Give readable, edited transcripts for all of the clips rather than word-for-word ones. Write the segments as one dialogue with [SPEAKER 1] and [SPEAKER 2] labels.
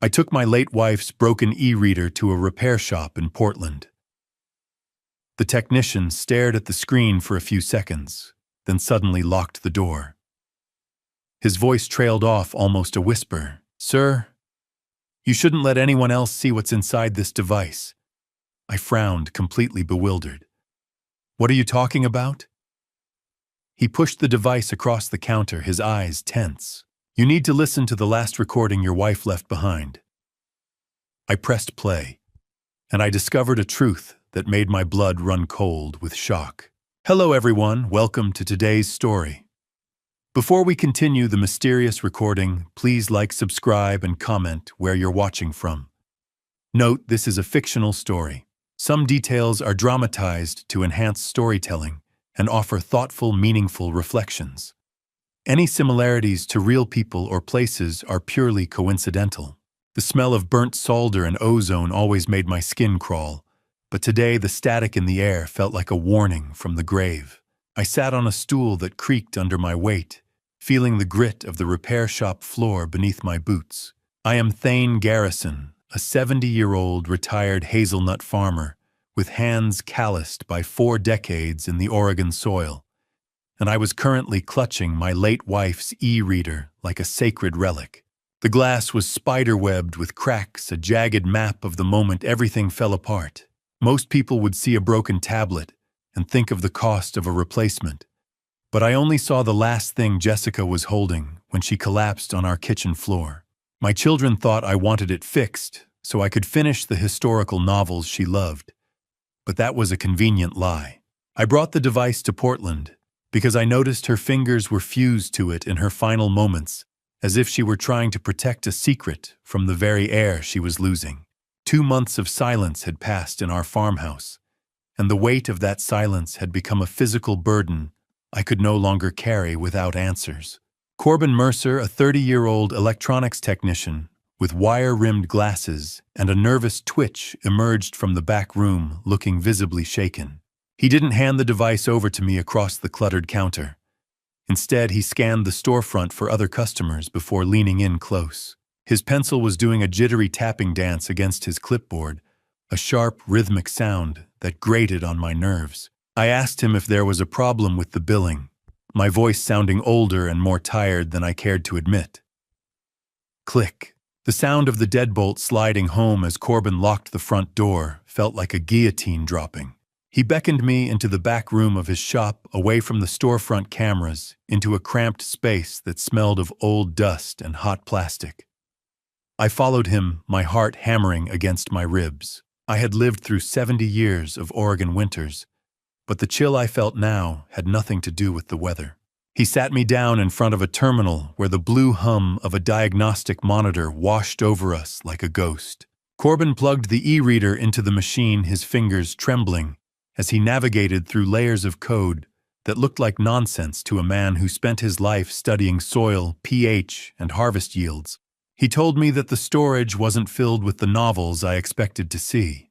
[SPEAKER 1] I took my late wife's broken e-reader to a repair shop in Portland. The technician stared at the screen for a few seconds, then suddenly locked the door. His voice trailed off almost a whisper. "Sir, you shouldn't let anyone else see what's inside this device." I frowned, completely bewildered. "What are you talking about?" He pushed the device across the counter, his eyes tense. "You need to listen to the last recording your wife left behind." I pressed play, and I discovered a truth that made my blood run cold with shock. Hello everyone, welcome to today's story. Before we continue the mysterious recording, please like, subscribe, and comment where you're watching from. Note, this is a fictional story. Some details are dramatized to enhance storytelling and offer thoughtful, meaningful reflections. Any similarities to real people or places are purely coincidental. The smell of burnt solder and ozone always made my skin crawl, but today the static in the air felt like a warning from the grave. I sat on a stool that creaked under my weight, feeling the grit of the repair shop floor beneath my boots. I am Thane Garrison, a 70-year-old retired hazelnut farmer with hands calloused by 4 decades in the Oregon soil, and I was currently clutching my late wife's e-reader like a sacred relic. The glass was spiderwebbed with cracks, a jagged map of the moment everything fell apart. Most people would see a broken tablet and think of the cost of a replacement, but I only saw the last thing Jessica was holding when she collapsed on our kitchen floor. My children thought I wanted it fixed so I could finish the historical novels she loved, but that was a convenient lie. I brought the device to Portland because I noticed her fingers were fused to it in her final moments, as if she were trying to protect a secret from the very air she was losing. 2 months of silence had passed in our farmhouse, and the weight of that silence had become a physical burden I could no longer carry without answers. Corbin Mercer, a 30-year-old electronics technician with wire-rimmed glasses and a nervous twitch, emerged from the back room, looking visibly shaken. He didn't hand the device over to me across the cluttered counter. Instead, he scanned the storefront for other customers before leaning in close. His pencil was doing a jittery tapping dance against his clipboard, a sharp, rhythmic sound that grated on my nerves. I asked him if there was a problem with the billing, my voice sounding older and more tired than I cared to admit. Click. The sound of the deadbolt sliding home as Corbin locked the front door felt like a guillotine dropping. He beckoned me into the back room of his shop, away from the storefront cameras, into a cramped space that smelled of old dust and hot plastic. I followed him, my heart hammering against my ribs. I had lived through 70 years of Oregon winters, but the chill I felt now had nothing to do with the weather. He sat me down in front of a terminal where the blue hum of a diagnostic monitor washed over us like a ghost. Corbin plugged the e-reader into the machine, his fingers trembling as he navigated through layers of code that looked like nonsense to a man who spent his life studying soil, pH, and harvest yields. He told me that the storage wasn't filled with the novels I expected to see.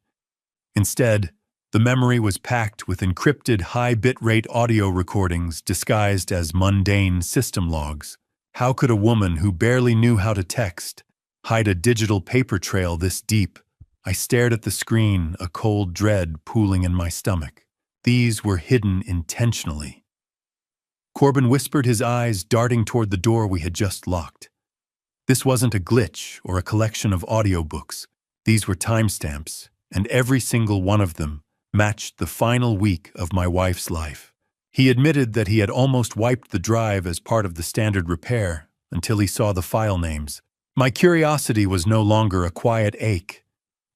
[SPEAKER 1] Instead, the memory was packed with encrypted high-bitrate audio recordings disguised as mundane system logs. How could a woman who barely knew how to text hide a digital paper trail this deep? I stared at the screen, a cold dread pooling in my stomach. These were hidden intentionally. Corbin whispered, his eyes darting toward the door we had just locked. This wasn't a glitch or a collection of audiobooks. These were timestamps, and every single one of them matched the final week of my wife's life. He admitted that he had almost wiped the drive as part of the standard repair until he saw the file names. My curiosity was no longer a quiet ache.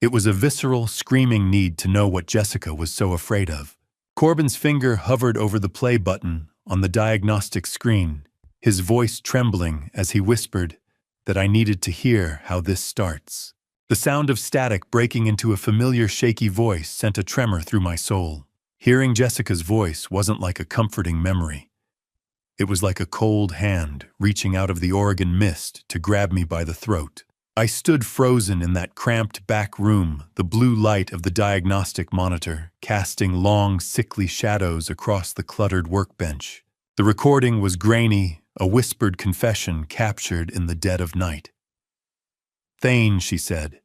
[SPEAKER 1] It was a visceral, screaming need to know what Jessica was so afraid of. Corbin's finger hovered over the play button on the diagnostic screen, his voice trembling as he whispered that I needed to hear how this starts. The sound of static breaking into a familiar shaky voice sent a tremor through my soul. Hearing Jessica's voice wasn't like a comforting memory. It was like a cold hand reaching out of the Oregon mist to grab me by the throat. I stood frozen in that cramped back room, the blue light of the diagnostic monitor casting long, sickly shadows across the cluttered workbench. The recording was grainy, a whispered confession captured in the dead of night. Thane, she said,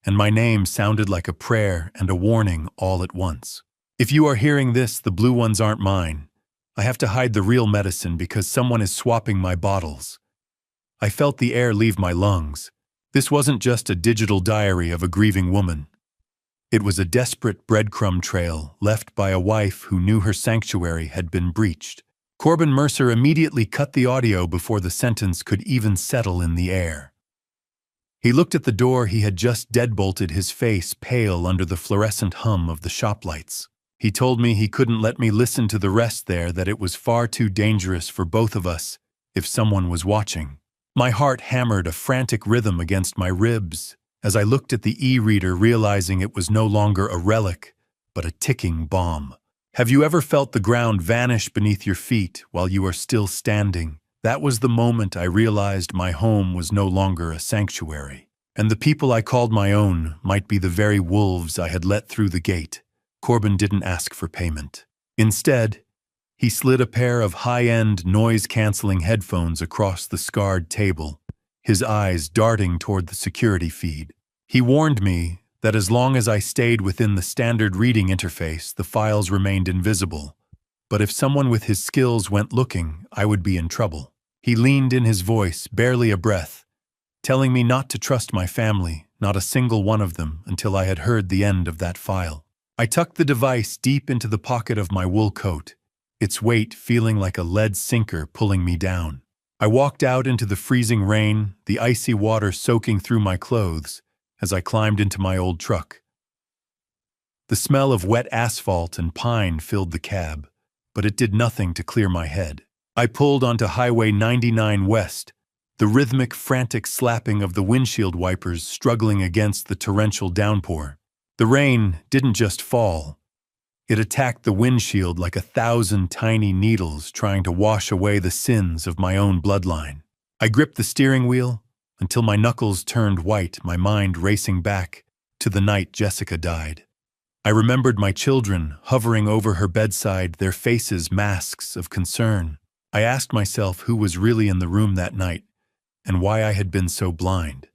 [SPEAKER 1] and my name sounded like a prayer and a warning all at once. If you are hearing this, the blue ones aren't mine. I have to hide the real medicine because someone is swapping my bottles. I felt the air leave my lungs. This wasn't just a digital diary of a grieving woman. It was a desperate breadcrumb trail left by a wife who knew her sanctuary had been breached. Corbin Mercer immediately cut the audio before the sentence could even settle in the air. He looked at the door he had just deadbolted, his face pale under the fluorescent hum of the shop lights. He told me he couldn't let me listen to the rest there, that it was far too dangerous for both of us if someone was watching. My heart hammered a frantic rhythm against my ribs as I looked at the e-reader, realizing it was no longer a relic, but a ticking bomb. Have you ever felt the ground vanish beneath your feet while you are still standing? That was the moment I realized my home was no longer a sanctuary, and the people I called my own might be the very wolves I had let through the gate. Corbin didn't ask for payment. Instead, he slid a pair of high-end, noise-canceling headphones across the scarred table, his eyes darting toward the security feed. He warned me that as long as I stayed within the standard reading interface, the files remained invisible. But if someone with his skills went looking, I would be in trouble. He leaned in, his voice barely a breath, telling me not to trust my family, not a single one of them, until I had heard the end of that file. I tucked the device deep into the pocket of my wool coat, its weight feeling like a lead sinker pulling me down. I walked out into the freezing rain, the icy water soaking through my clothes as I climbed into my old truck. The smell of wet asphalt and pine filled the cab, but it did nothing to clear my head. I pulled onto Highway 99 West, the rhythmic, frantic slapping of the windshield wipers struggling against the torrential downpour. The rain didn't just fall. It attacked the windshield like 1,000 tiny needles trying to wash away the sins of my own bloodline. I gripped the steering wheel until my knuckles turned white, my mind racing back to the night Jessica died. I remembered my children hovering over her bedside, their faces masks of concern. I asked myself who was really in the room that night and why I had been so blind.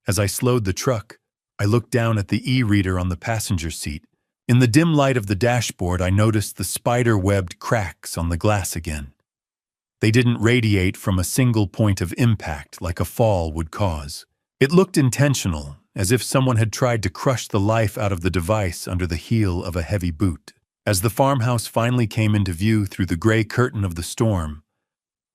[SPEAKER 1] As I slowed the truck, I looked down at the e-reader on the passenger seat. In the dim light of the dashboard, I noticed the spider-webbed cracks on the glass again. They didn't radiate from a single point of impact like a fall would cause. It looked intentional, as if someone had tried to crush the life out of the device under the heel of a heavy boot. As the farmhouse finally came into view through the gray curtain of the storm,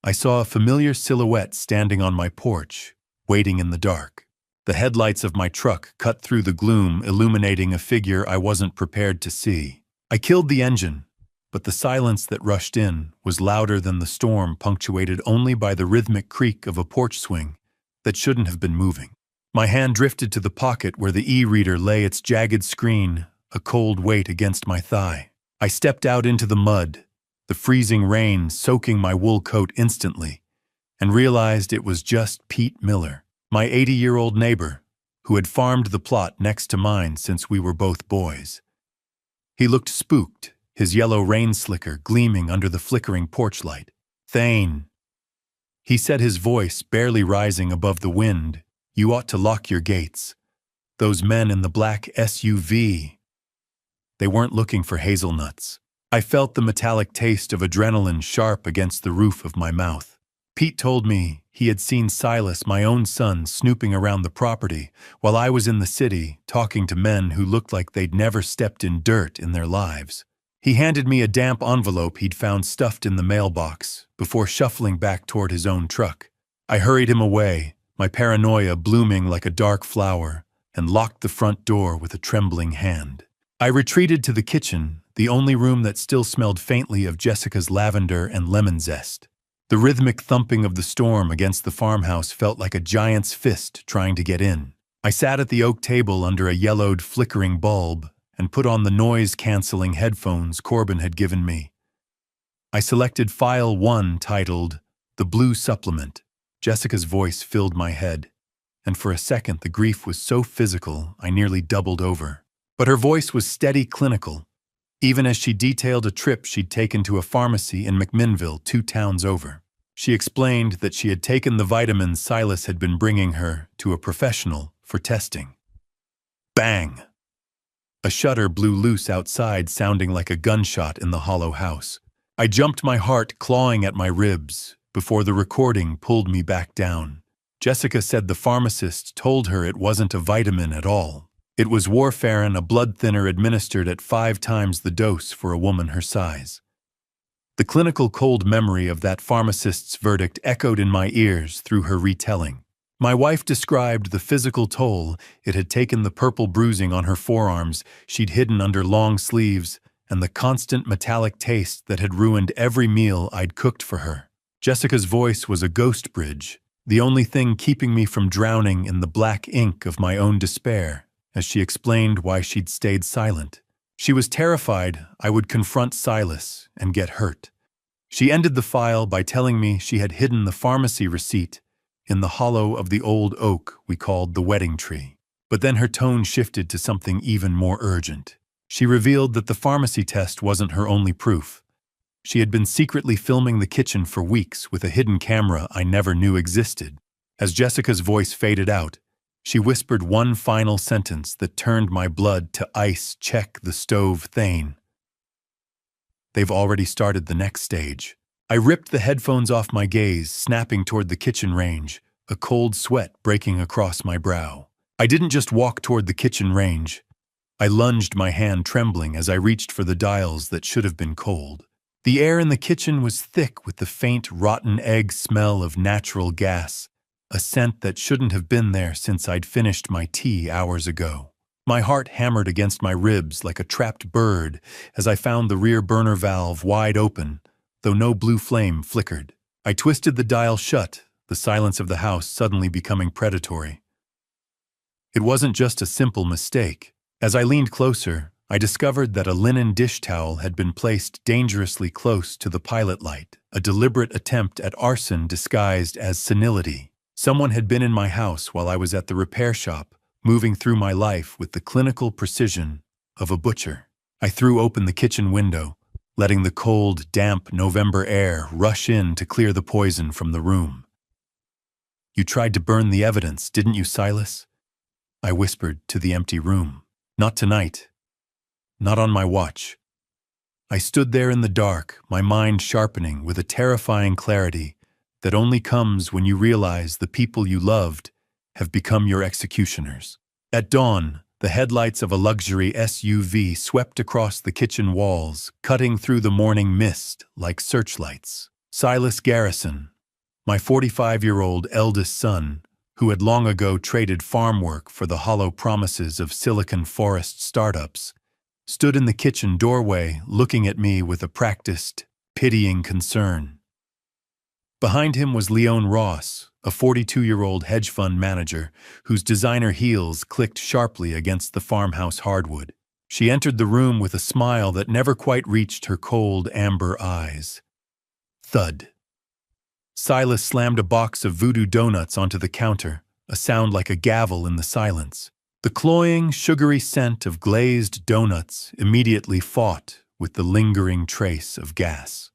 [SPEAKER 1] I saw a familiar silhouette standing on my porch, waiting in the dark. The headlights of my truck cut through the gloom, illuminating a figure I wasn't prepared to see. I killed the engine, but the silence that rushed in was louder than the storm, punctuated only by the rhythmic creak of a porch swing that shouldn't have been moving. My hand drifted to the pocket where the e-reader lay, its jagged screen a cold weight against my thigh. I stepped out into the mud, the freezing rain soaking my wool coat instantly, and realized it was just Pete Miller, my 80-year-old neighbor, who had farmed the plot next to mine since we were both boys. He looked spooked, his yellow rain slicker gleaming under the flickering porch light. "Thane," he said, his voice barely rising above the wind, "you ought to lock your gates. Those men in the black SUV, they weren't looking for hazelnuts." I felt the metallic taste of adrenaline sharp against the roof of my mouth. Pete told me he had seen Silas, my own son, snooping around the property while I was in the city talking to men who looked like they'd never stepped in dirt in their lives. He handed me a damp envelope he'd found stuffed in the mailbox before shuffling back toward his own truck. I hurried him away, my paranoia blooming like a dark flower, and locked the front door with a trembling hand. I retreated to the kitchen, the only room that still smelled faintly of Jessica's lavender and lemon zest. The rhythmic thumping of the storm against the farmhouse felt like a giant's fist trying to get in. I sat at the oak table under a yellowed, flickering bulb and put on the noise-canceling headphones Corbin had given me. I selected File 1 titled The Blue Supplement. Jessica's voice filled my head, and for a second the grief was so physical I nearly doubled over. But her voice was steady, clinical, even as she detailed a trip she'd taken to a pharmacy in McMinnville, 2 towns over. She explained that she had taken the vitamins Silas had been bringing her to a professional for testing. Bang! A shutter blew loose outside, sounding like a gunshot in the hollow house. I jumped, my heart clawing at my ribs, before the recording pulled me back down. Jessica said the pharmacist told her it wasn't a vitamin at all. It was warfarin, a blood thinner administered at 5 times the dose for a woman her size. The clinical cold memory of that pharmacist's verdict echoed in my ears through her retelling. My wife described the physical toll it had taken, the purple bruising on her forearms she'd hidden under long sleeves, and the constant metallic taste that had ruined every meal I'd cooked for her. Jessica's voice was a ghost bridge, the only thing keeping me from drowning in the black ink of my own despair, as she explained why she'd stayed silent. She was terrified I would confront Silas and get hurt. She ended the file by telling me she had hidden the pharmacy receipt in the hollow of the old oak we called the wedding tree. But then her tone shifted to something even more urgent. She revealed that the pharmacy test wasn't her only proof. She had been secretly filming the kitchen for weeks with a hidden camera I never knew existed. As Jessica's voice faded out, she whispered one final sentence that turned my blood to ice. Check the stove, Thane. They've already started the next stage. I ripped the headphones off my gaze, snapping toward the kitchen range, a cold sweat breaking across my brow. I didn't just walk toward the kitchen range. I lunged, my hand trembling as I reached for the dials that should have been cold. The air in the kitchen was thick with the faint, rotten egg smell of natural gas, a scent that shouldn't have been there since I'd finished my tea hours ago. My heart hammered against my ribs like a trapped bird as I found the rear burner valve wide open, though no blue flame flickered. I twisted the dial shut, the silence of the house suddenly becoming predatory. It wasn't just a simple mistake. As I leaned closer, I discovered that a linen dish towel had been placed dangerously close to the pilot light, a deliberate attempt at arson disguised as senility. Someone had been in my house while I was at the repair shop, moving through my life with the clinical precision of a butcher. I threw open the kitchen window, letting the cold, damp November air rush in to clear the poison from the room. "You tried to burn the evidence, didn't you, Silas?" I whispered to the empty room. "Not tonight. Not on my watch." I stood there in the dark, my mind sharpening with a terrifying clarity that only comes when you realize the people you loved have become your executioners. At dawn, the headlights of a luxury SUV swept across the kitchen walls, cutting through the morning mist like searchlights. Silas Garrison, my 45-year-old eldest son, who had long ago traded farm work for the hollow promises of Silicon Forest startups, stood in the kitchen doorway looking at me with a practiced, pitying concern. Behind him was Leon Ross, a 42-year-old hedge fund manager whose designer heels clicked sharply against the farmhouse hardwood. She entered the room with a smile that never quite reached her cold amber eyes. Thud. Silas slammed a box of voodoo donuts onto the counter, a sound like a gavel in the silence. The cloying, sugary scent of glazed donuts immediately fought with the lingering trace of gas.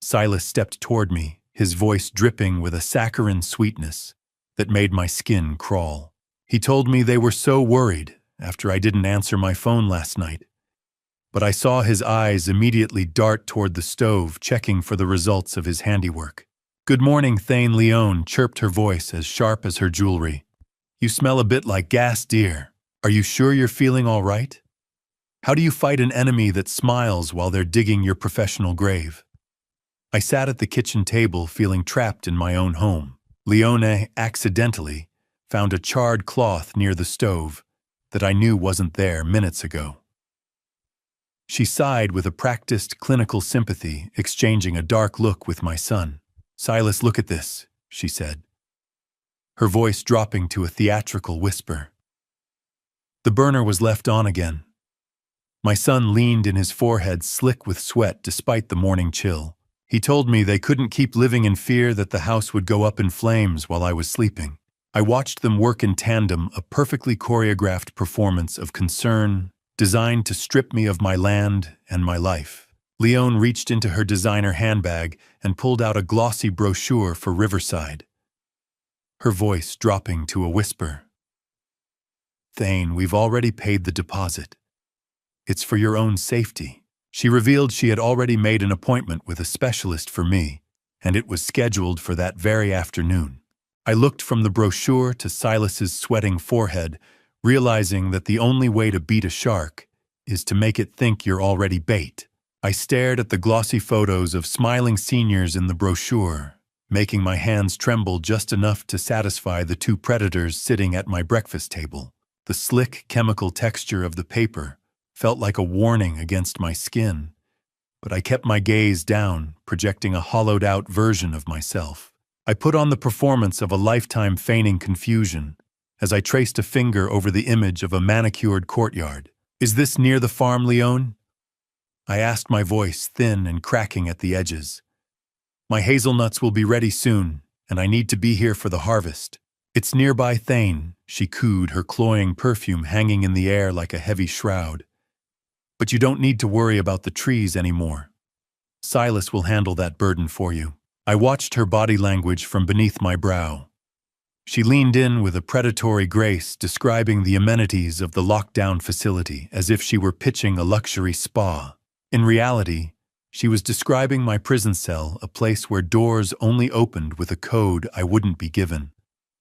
[SPEAKER 1] Silas stepped toward me, his voice dripping with a saccharine sweetness that made my skin crawl. He told me they were so worried after I didn't answer my phone last night. But I saw his eyes immediately dart toward the stove, checking for the results of his handiwork. "Good morning, Thane." Leon chirped, her voice as sharp as her jewelry. "You smell a bit like gas, dear. Are you sure you're feeling all right? How do you fight an enemy that smiles while they're digging your professional grave?" I sat at the kitchen table feeling trapped in my own home. Leone accidentally found a charred cloth near the stove that I knew wasn't there minutes ago. She sighed with a practiced clinical sympathy, exchanging a dark look with my son. "Silas, look at this," she said, her voice dropping to a theatrical whisper. The burner was left on again. My son leaned in, his forehead slick with sweat despite the morning chill. He told me they couldn't keep living in fear that the house would go up in flames while I was sleeping. I watched them work in tandem, a perfectly choreographed performance of concern designed to strip me of my land and my life. Leon reached into her designer handbag and pulled out a glossy brochure for Riverside, her voice dropping to a whisper. Thane, we've already paid the deposit. It's for your own safety." She revealed she had already made an appointment with a specialist for me, and it was scheduled for that very afternoon. I looked from the brochure to Silas's sweating forehead, realizing that the only way to beat a shark is to make it think you're already bait. I stared at the glossy photos of smiling seniors in the brochure, making my hands tremble just enough to satisfy the two predators sitting at my breakfast table. The slick chemical texture of the paper felt like a warning against my skin, but I kept my gaze down, projecting a hollowed-out version of myself. I put on the performance of a lifetime feigning confusion as I traced a finger over the image of a manicured courtyard. "Is this near the farm, Leon?" I asked, my voice thin and cracking at the edges. "My hazelnuts will be ready soon, and I need to be here for the harvest." "It's nearby, Thane," she cooed, her cloying perfume hanging in the air like a heavy shroud. "But you don't need to worry about the trees anymore. Silas will handle that burden for you." I watched her body language from beneath my brow. She leaned in with a predatory grace, describing the amenities of the lockdown facility as if she were pitching a luxury spa. In reality, she was describing my prison cell, a place where doors only opened with a code I wouldn't be given.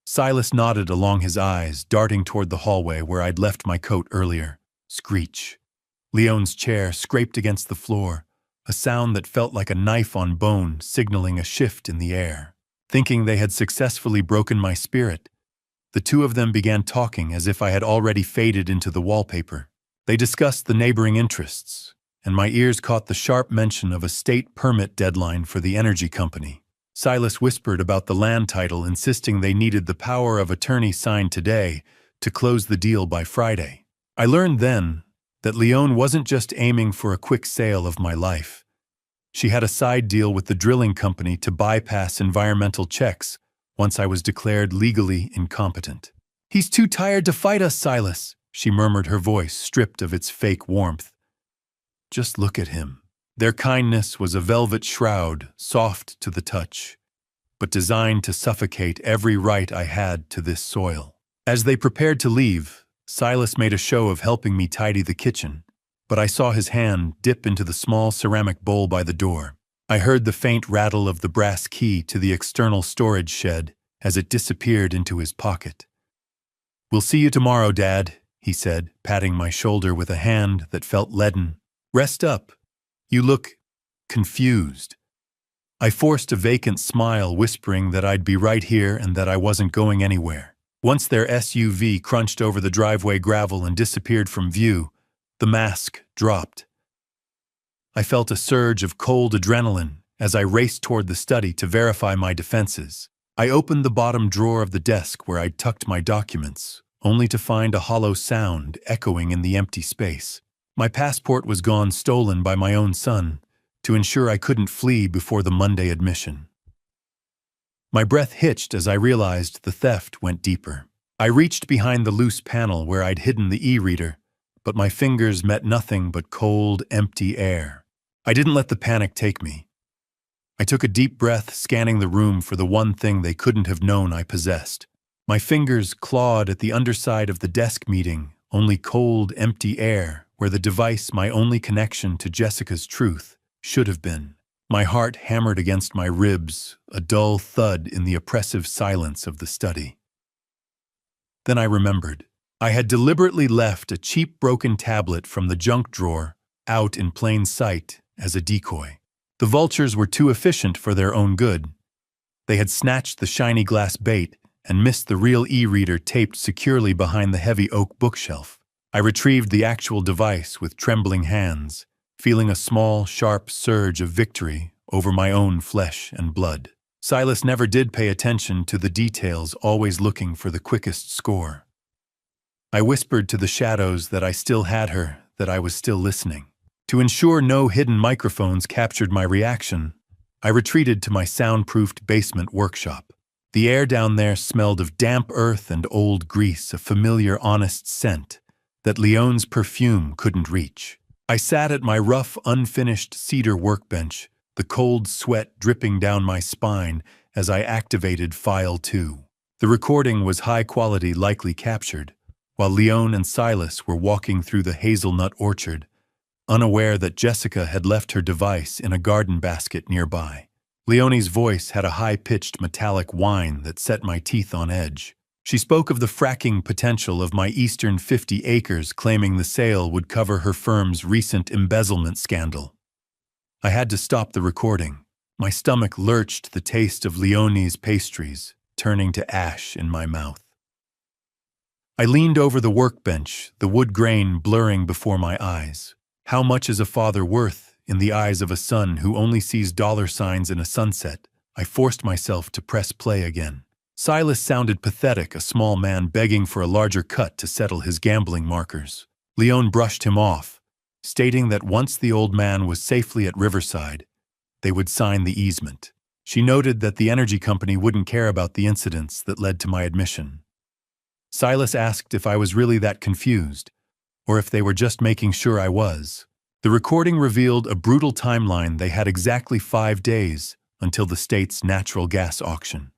[SPEAKER 1] Silas nodded along his eyes, darting toward the hallway where I'd left my coat earlier. Screech. Leon's chair scraped against the floor, a sound that felt like a knife on bone, signaling a shift in the air. Thinking they had successfully broken my spirit, the two of them began talking as if I had already faded into the wallpaper. They discussed the neighboring interests, and my ears caught the sharp mention of a state permit deadline for the energy company. Silas whispered about the land title, insisting they needed the power of attorney signed today to close the deal by Friday. I learned then that Leon wasn't just aiming for a quick sale of my life. She had a side deal with the drilling company to bypass environmental checks once I was declared legally incompetent. "He's too tired to fight us, Silas," she murmured, her voice stripped of its fake warmth. "Just look at him." Their kindness was a velvet shroud, soft to the touch, but designed to suffocate every right I had to this soil. As they prepared to leave, Silas made a show of helping me tidy the kitchen, but I saw his hand dip into the small ceramic bowl by the door. I heard the faint rattle of the brass key to the external storage shed as it disappeared into his pocket. "We'll see you tomorrow, Dad," he said, patting my shoulder with a hand that felt leaden. "Rest up. You look confused." I forced a vacant smile, whispering that I'd be right here and that I wasn't going anywhere. Once their SUV crunched over the driveway gravel and disappeared from view, the mask dropped. I felt a surge of cold adrenaline as I raced toward the study to verify my defenses. I opened the bottom drawer of the desk where I'd tucked my documents, only to find a hollow sound echoing in the empty space. My passport was gone, stolen by my own son, to ensure I couldn't flee before the Monday admission. My breath hitched as I realized the theft went deeper. I reached behind the loose panel where I'd hidden the e-reader, but my fingers met nothing but cold, empty air. I didn't let the panic take me. I took a deep breath, scanning the room for the one thing they couldn't have known I possessed. My fingers clawed at the underside of the desk, meeting only cold, empty air where the device, my only connection to Jessica's truth, should have been. My heart hammered against my ribs, a dull thud in the oppressive silence of the study. Then I remembered. I had deliberately left a cheap broken tablet from the junk drawer out in plain sight as a decoy. The vultures were too efficient for their own good. They had snatched the shiny glass bait and missed the real e-reader taped securely behind the heavy oak bookshelf. I retrieved the actual device with trembling hands, feeling a small, sharp surge of victory over my own flesh and blood. Silas never did pay attention to the details, always looking for the quickest score. I whispered to the shadows that I still had her, that I was still listening. To ensure no hidden microphones captured my reaction, I retreated to my soundproofed basement workshop. The air down there smelled of damp earth and old grease, a familiar, honest scent that Leon's perfume couldn't reach. I sat at my rough, unfinished cedar workbench, the cold sweat dripping down my spine as I activated File 2. The recording was high quality, likely captured, while Leon and Silas were walking through the hazelnut orchard, unaware that Jessica had left her device in a garden basket nearby. Leonie's voice had a high-pitched metallic whine that set my teeth on edge. She spoke of the fracking potential of my eastern 50 acres, claiming the sale would cover her firm's recent embezzlement scandal. I had to stop the recording. My stomach lurched the taste of Leonie's pastries, turning to ash in my mouth. I leaned over the workbench, the wood grain blurring before my eyes. How much is a father worth in the eyes of a son who only sees dollar signs in a sunset? I forced myself to press play again. Silas sounded pathetic, a small man begging for a larger cut to settle his gambling markers. Leon brushed him off, stating that once the old man was safely at Riverside, they would sign the easement. She noted that the energy company wouldn't care about the incidents that led to my admission. Silas asked if I was really that confused, or if they were just making sure I was. The recording revealed a brutal timeline. They had exactly 5 days until the state's natural gas auction.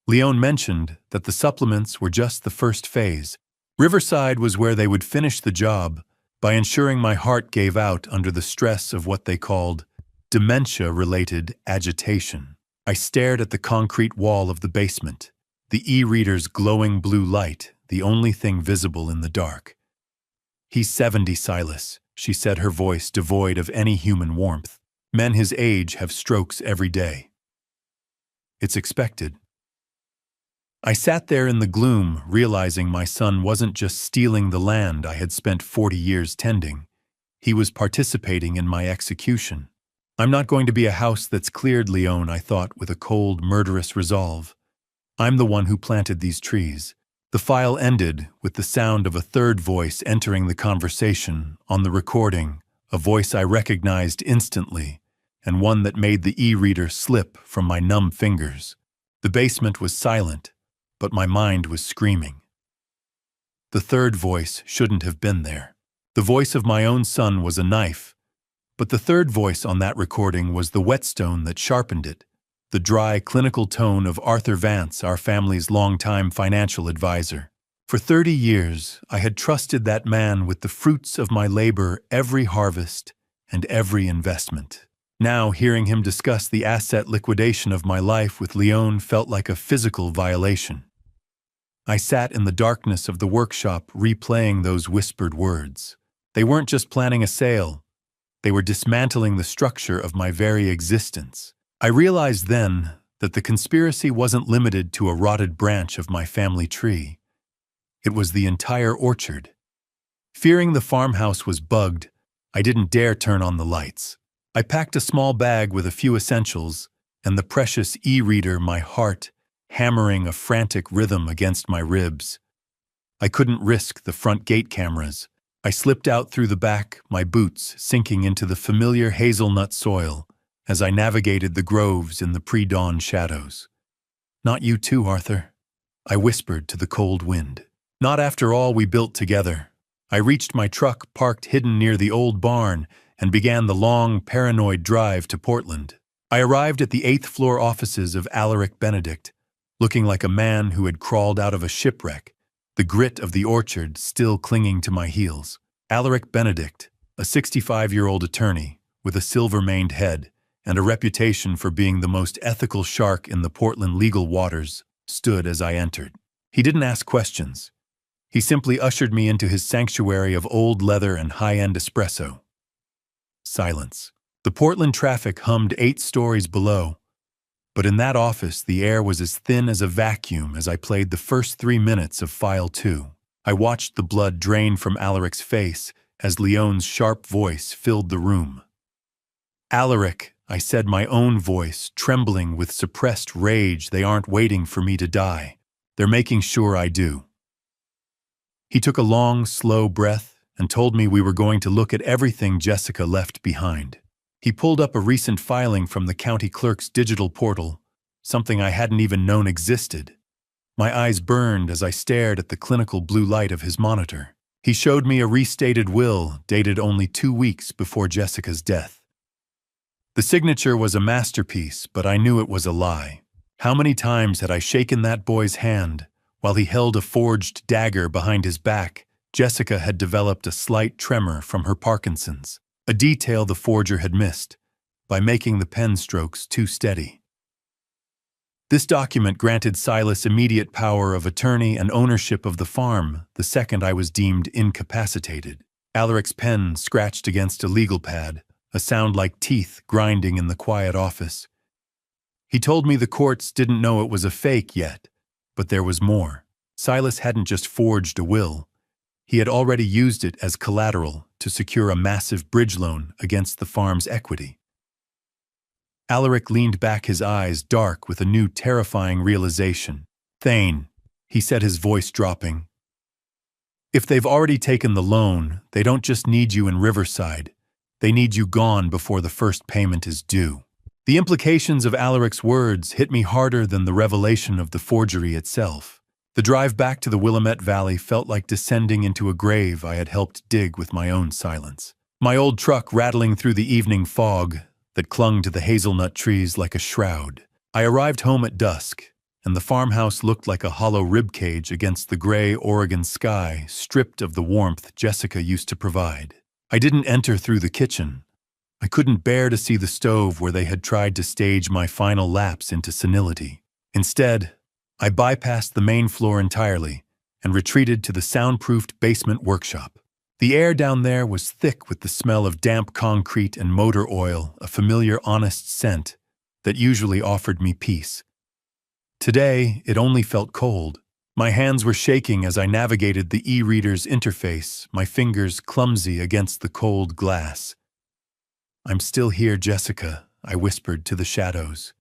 [SPEAKER 1] Leon mentioned that the supplements were just the first phase. Riverside was where they would finish the job by ensuring my heart gave out under the stress of what they called dementia-related agitation. I stared at the concrete wall of the basement, the e-reader's glowing blue light, the only thing visible in the dark. "He's 70, Silas," she said, her voice devoid of any human warmth. "Men his age have strokes every day. It's expected." I sat there in the gloom, realizing my son wasn't just stealing the land I had spent 40 years tending. He was participating in my execution. "I'm not going to be a house that's cleared, Leon," I thought with a cold, murderous resolve. "I'm the one who planted these trees." The file ended with the sound of a third voice entering the conversation. On the recording, a voice I recognized instantly, and one that made the e-reader slip from my numb fingers. The basement was silent, but my mind was screaming. The third voice shouldn't have been there. The voice of my own son was a knife, but the third voice on that recording was the whetstone that sharpened it, the dry, clinical tone of Arthur Vance, our family's longtime financial advisor. For 30 years, I had trusted that man with the fruits of my labor, every harvest and every investment. Now, hearing him discuss the asset liquidation of my life with Leon felt like a physical violation. I sat in the darkness of the workshop replaying those whispered words. They weren't just planning a sale. They were dismantling the structure of my very existence. I realized then that the conspiracy wasn't limited to a rotted branch of my family tree. It was the entire orchard. Fearing the farmhouse was bugged, I didn't dare turn on the lights. I packed a small bag with a few essentials and the precious e-reader, my heart hammering a frantic rhythm against my ribs. I couldn't risk the front gate cameras. I slipped out through the back, my boots sinking into the familiar hazelnut soil as I navigated the groves in the pre-dawn shadows. "Not you too, Arthur," I whispered to the cold wind. "Not after all we built together." I reached my truck parked hidden near the old barn and began the long, paranoid drive to Portland. I arrived at the 8th floor offices of Alaric Benedict, looking like a man who had crawled out of a shipwreck, the grit of the orchard still clinging to my heels. Alaric Benedict, a 65-year-old attorney with a silver-maned head and a reputation for being the most ethical shark in the Portland legal waters, stood as I entered. He didn't ask questions. He simply ushered me into his sanctuary of old leather and high-end espresso. Silence. The Portland traffic hummed 8 stories below, but in that office the air was as thin as a vacuum as I played the first 3 minutes of File 2. I watched the blood drain from Alaric's face as Leon's sharp voice filled the room. "Alaric," I said, my own voice trembling with suppressed rage. "They aren't waiting for me to die. They're making sure I do." He took a long, slow breath and told me we were going to look at everything Jessica left behind. He pulled up a recent filing from the county clerk's digital portal, something I hadn't even known existed. My eyes burned as I stared at the clinical blue light of his monitor. He showed me a restated will dated only 2 weeks before Jessica's death. The signature was a masterpiece, but I knew it was a lie. How many times had I shaken that boy's hand, While he held a forged dagger behind his back, Jessica had developed a slight tremor from her Parkinson's, a detail the forger had missed by making the pen strokes too steady. This document granted Silas immediate power of attorney and ownership of the farm the second I was deemed incapacitated. Alaric's pen scratched against a legal pad, a sound like teeth grinding in the quiet office. He told me the courts didn't know it was a fake yet, but there was more. Silas hadn't just forged a will. He had already used it as collateral to secure a massive bridge loan against the farm's equity. Alaric leaned back, his eyes dark with a new terrifying realization. "Thane," he said, his voice dropping. "If they've already taken the loan, they don't just need you in Riverside. They need you gone before the first payment is due." The implications of Alaric's words hit me harder than the revelation of the forgery itself. The drive back to the Willamette Valley felt like descending into a grave I had helped dig with my own silence. My old truck rattling through the evening fog that clung to the hazelnut trees like a shroud. I arrived home at dusk, and the farmhouse looked like a hollow ribcage against the gray Oregon sky, stripped of the warmth Jessica used to provide. I didn't enter through the kitchen. I couldn't bear to see the stove where they had tried to stage my final lapse into senility. Instead, I bypassed the main floor entirely and retreated to the soundproofed basement workshop. The air down there was thick with the smell of damp concrete and motor oil, a familiar, honest scent that usually offered me peace. Today, it only felt cold. My hands were shaking as I navigated the e-reader's interface, my fingers clumsy against the cold glass. "I'm still here, Jessica," I whispered to the shadows.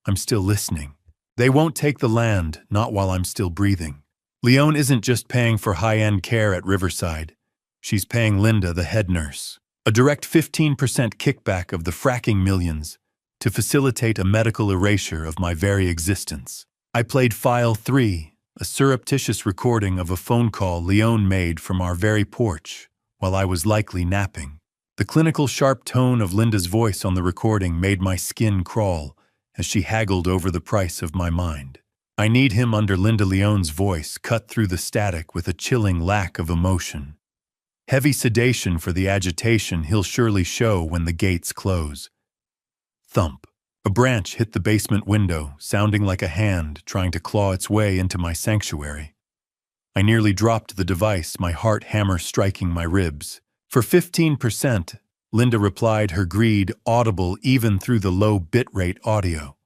[SPEAKER 1] "I'm still listening. They won't take the land, not while I'm still breathing. Leone isn't just paying for high-end care at Riverside. She's paying Linda, the head nurse, a direct 15% kickback of the fracking millions to facilitate a medical erasure of my very existence." I played File 3, a surreptitious recording of a phone call Leone made from our very porch while I was likely napping. The clinical sharp tone of Linda's voice on the recording made my skin crawl as she haggled over the price of my mind. "I need him," under Linda Leone's voice cut through the static with a chilling lack of emotion. "Heavy sedation for the agitation he'll surely show when the gates close." Thump. A branch hit the basement window, sounding like a hand trying to claw its way into my sanctuary. I nearly dropped the device, my heart hammer striking my ribs. "For 15%, Linda replied, her greed audible even through the low bitrate audio.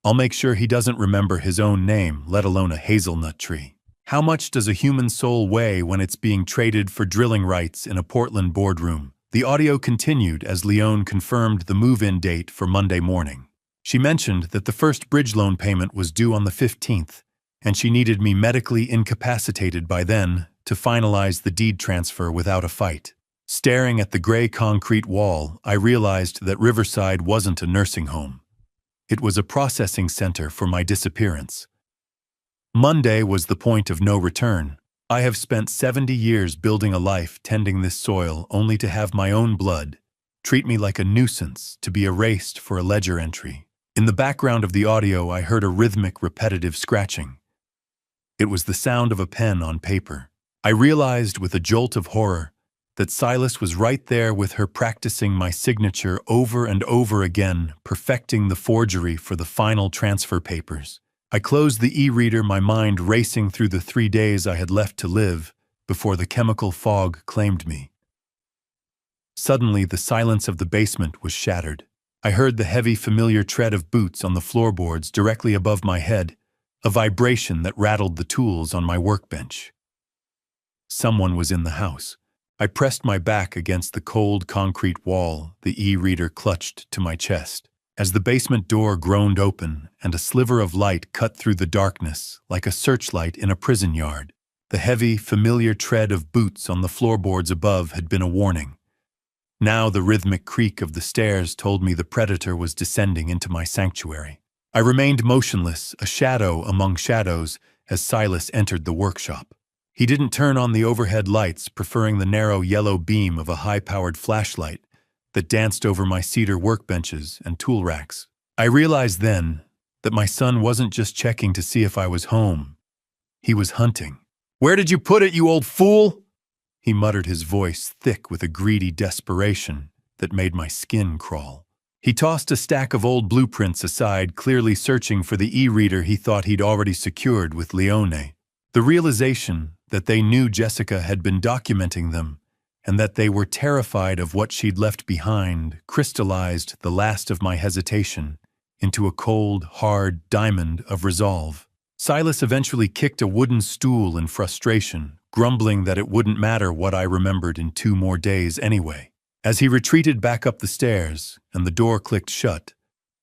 [SPEAKER 1] "I'll make sure he doesn't remember his own name, let alone a hazelnut tree." How much does a human soul weigh when it's being traded for drilling rights in a Portland boardroom? The audio continued as Leone confirmed the move-in date for Monday morning. She mentioned that the first bridge loan payment was due on the 15th, and she needed me medically incapacitated by then to finalize the deed transfer without a fight. Staring at the gray concrete wall, I realized that Riverside wasn't a nursing home. It was a processing center for my disappearance. Monday was the point of no return. I have spent 70 years building a life tending this soil only to have my own blood treat me like a nuisance to be erased for a ledger entry. In the background of the audio, I heard a rhythmic, repetitive scratching. It was the sound of a pen on paper. I realized with a jolt of horror that Silas was right there with her, practicing my signature over and over again, perfecting the forgery for the final transfer papers. I closed the e-reader, my mind racing through the 3 days I had left to live before the chemical fog claimed me. Suddenly, the silence of the basement was shattered. I heard the heavy, familiar tread of boots on the floorboards directly above my head, a vibration that rattled the tools on my workbench. Someone was in the house. I pressed my back against the cold concrete wall, the e-reader clutched to my chest. As the basement door groaned open and a sliver of light cut through the darkness like a searchlight in a prison yard, the heavy, familiar tread of boots on the floorboards above had been a warning. Now the rhythmic creak of the stairs told me the predator was descending into my sanctuary. I remained motionless, a shadow among shadows, as Silas entered the workshop. He didn't turn on the overhead lights, preferring the narrow yellow beam of a high-powered flashlight that danced over my cedar workbenches and tool racks. I realized then that my son wasn't just checking to see if I was home. He was hunting. "Where did you put it, you old fool?" He muttered, his voice thick with a greedy desperation that made my skin crawl. He tossed a stack of old blueprints aside, clearly searching for the e-reader he thought he'd already secured with Leone. The realization that they knew Jessica had been documenting them and that they were terrified of what she'd left behind crystallized the last of my hesitation into a cold, hard diamond of resolve. Silas eventually kicked a wooden stool in frustration, grumbling that it wouldn't matter what I remembered in 2 more days anyway. As he retreated back up the stairs and the door clicked shut,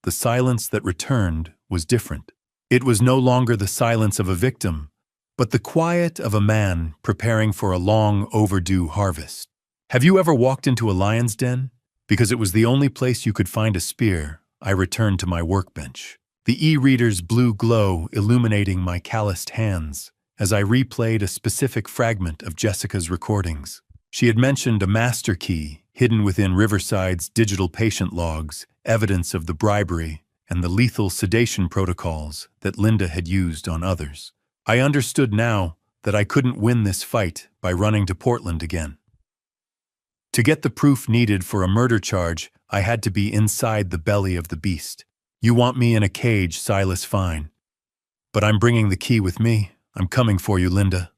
[SPEAKER 1] the silence that returned was different. It was no longer the silence of a victim, but the quiet of a man preparing for a long overdue harvest. Have you ever walked into a lion's den? Because it was the only place you could find a spear, I returned to my workbench, the e-reader's blue glow illuminating my calloused hands as I replayed a specific fragment of Jessica's recordings. She had mentioned a master key hidden within Riverside's digital patient logs, evidence of the bribery and the lethal sedation protocols that Linda had used on others. I understood now that I couldn't win this fight by running to Portland again. To get the proof needed for a murder charge, I had to be inside the belly of the beast. You want me in a cage, Silas, fine. But I'm bringing the key with me. I'm coming for you, Linda.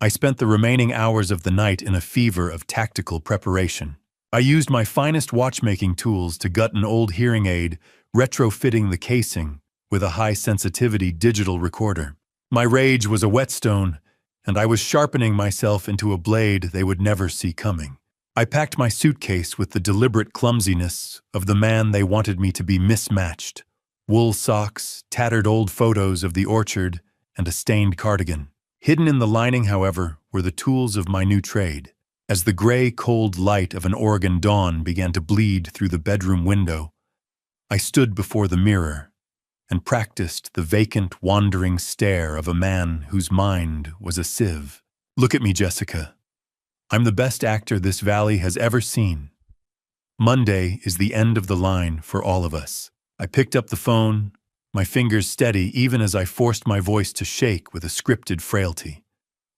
[SPEAKER 1] I spent the remaining hours of the night in a fever of tactical preparation. I used my finest watchmaking tools to gut an old hearing aid, retrofitting the casing with a high-sensitivity digital recorder. My rage was a whetstone, and I was sharpening myself into a blade they would never see coming. I packed my suitcase with the deliberate clumsiness of the man they wanted me to be mismatched. Wool socks, tattered old photos of the orchard, and a stained cardigan. Hidden in the lining, however, were the tools of my new trade. As the gray, cold light of an Oregon dawn began to bleed through the bedroom window, I stood before the mirror and practiced the vacant, wandering stare of a man whose mind was a sieve. Look at me, Jessica. I'm the best actor this valley has ever seen. Monday is the end of the line for all of us. I picked up the phone, my fingers steady even as I forced my voice to shake with a scripted frailty.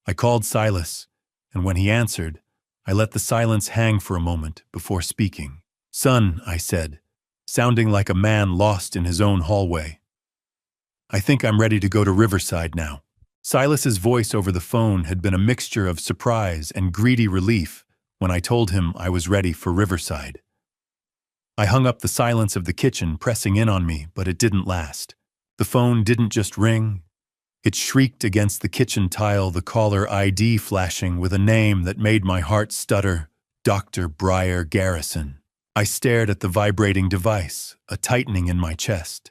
[SPEAKER 1] I called Silas, and when he answered, I let the silence hang for a moment before speaking. "Son," I said, sounding like a man lost in his own hallway. "I think I'm ready to go to Riverside now." Silas's voice over the phone had been a mixture of surprise and greedy relief when I told him I was ready for Riverside. I hung up the silence of the kitchen pressing in on me, but it didn't last. The phone didn't just ring. It shrieked against the kitchen tile, the caller ID flashing with a name that made my heart stutter, Dr. Briar Garrison. I stared at the vibrating device, a tightening in my chest,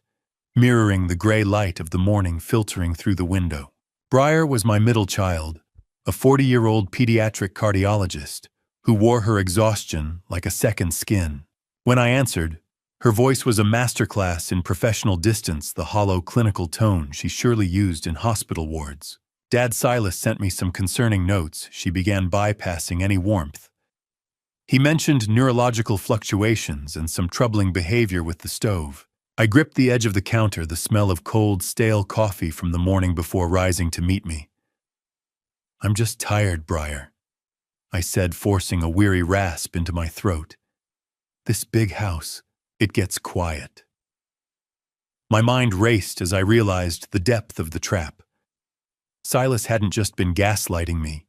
[SPEAKER 1] mirroring the gray light of the morning filtering through the window. Briar was my middle child, a 40-year-old pediatric cardiologist who wore her exhaustion like a second skin. When I answered, her voice was a masterclass in professional distance, the hollow clinical tone she surely used in hospital wards. Dad Silas sent me some concerning notes. She began bypassing any warmth. He mentioned neurological fluctuations and some troubling behavior with the stove. I gripped the edge of the counter, the smell of cold, stale coffee from the morning before rising to meet me. "I'm just tired, Briar," I said, forcing a weary rasp into my throat. "This big house, it gets quiet." My mind raced as I realized the depth of the trap. Silas hadn't just been gaslighting me.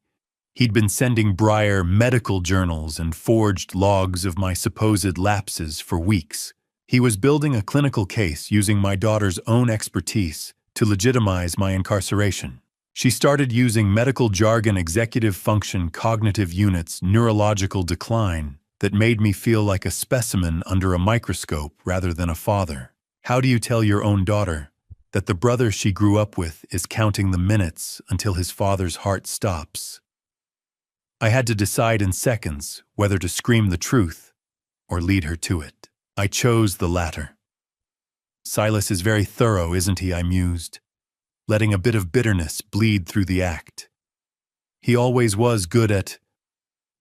[SPEAKER 1] He'd been sending Briar medical journals and forged logs of my supposed lapses for weeks. He was building a clinical case using my daughter's own expertise to legitimize my incarceration. She started using medical jargon, executive function, cognitive units, neurological decline, that made me feel like a specimen under a microscope rather than a father. How do you tell your own daughter that the brother she grew up with is counting the minutes until his father's heart stops? I had to decide in seconds whether to scream the truth or lead her to it. I chose the latter. Silas is very thorough, isn't he? I mused, letting a bit of bitterness bleed through the act. He always was good at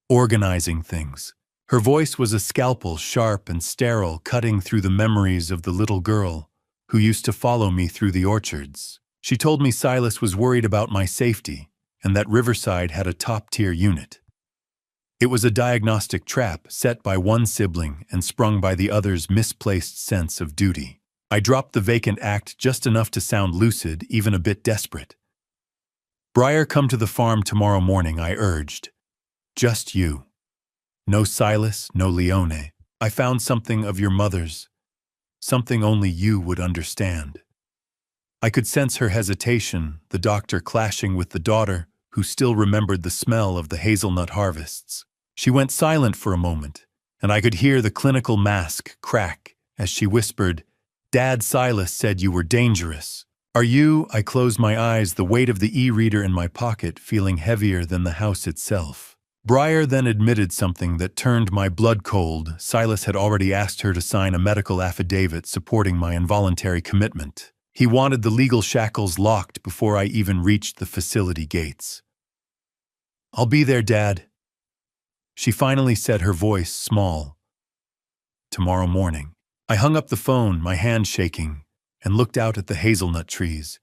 [SPEAKER 1] organizing things. Her voice was a scalpel, sharp and sterile, cutting through the memories of the little girl who used to follow me through the orchards. She told me Silas was worried about my safety and that Riverside had a top-tier unit. It was a diagnostic trap set by one sibling and sprung by the other's misplaced sense of duty. I dropped the vacant act just enough to sound lucid, even a bit desperate. "Briar, come to the farm tomorrow morning," I urged. "Just you. No Silas, no Leone. I found something of your mother's, something only you would understand." I could sense her hesitation, the doctor clashing with the daughter, who still remembered the smell of the hazelnut harvests. She went silent for a moment, and I could hear the clinical mask crack as she whispered, "Dad, Silas said you were dangerous. Are you?" I closed my eyes, the weight of the e-reader in my pocket feeling heavier than the house itself. Briar then admitted something that turned my blood cold. Silas had already asked her to sign a medical affidavit supporting my involuntary commitment. He wanted the legal shackles locked before I even reached the facility gates. "I'll be there, Dad," she finally said, her voice small. "Tomorrow morning." I hung up the phone, my hand shaking, and looked out at the hazelnut trees,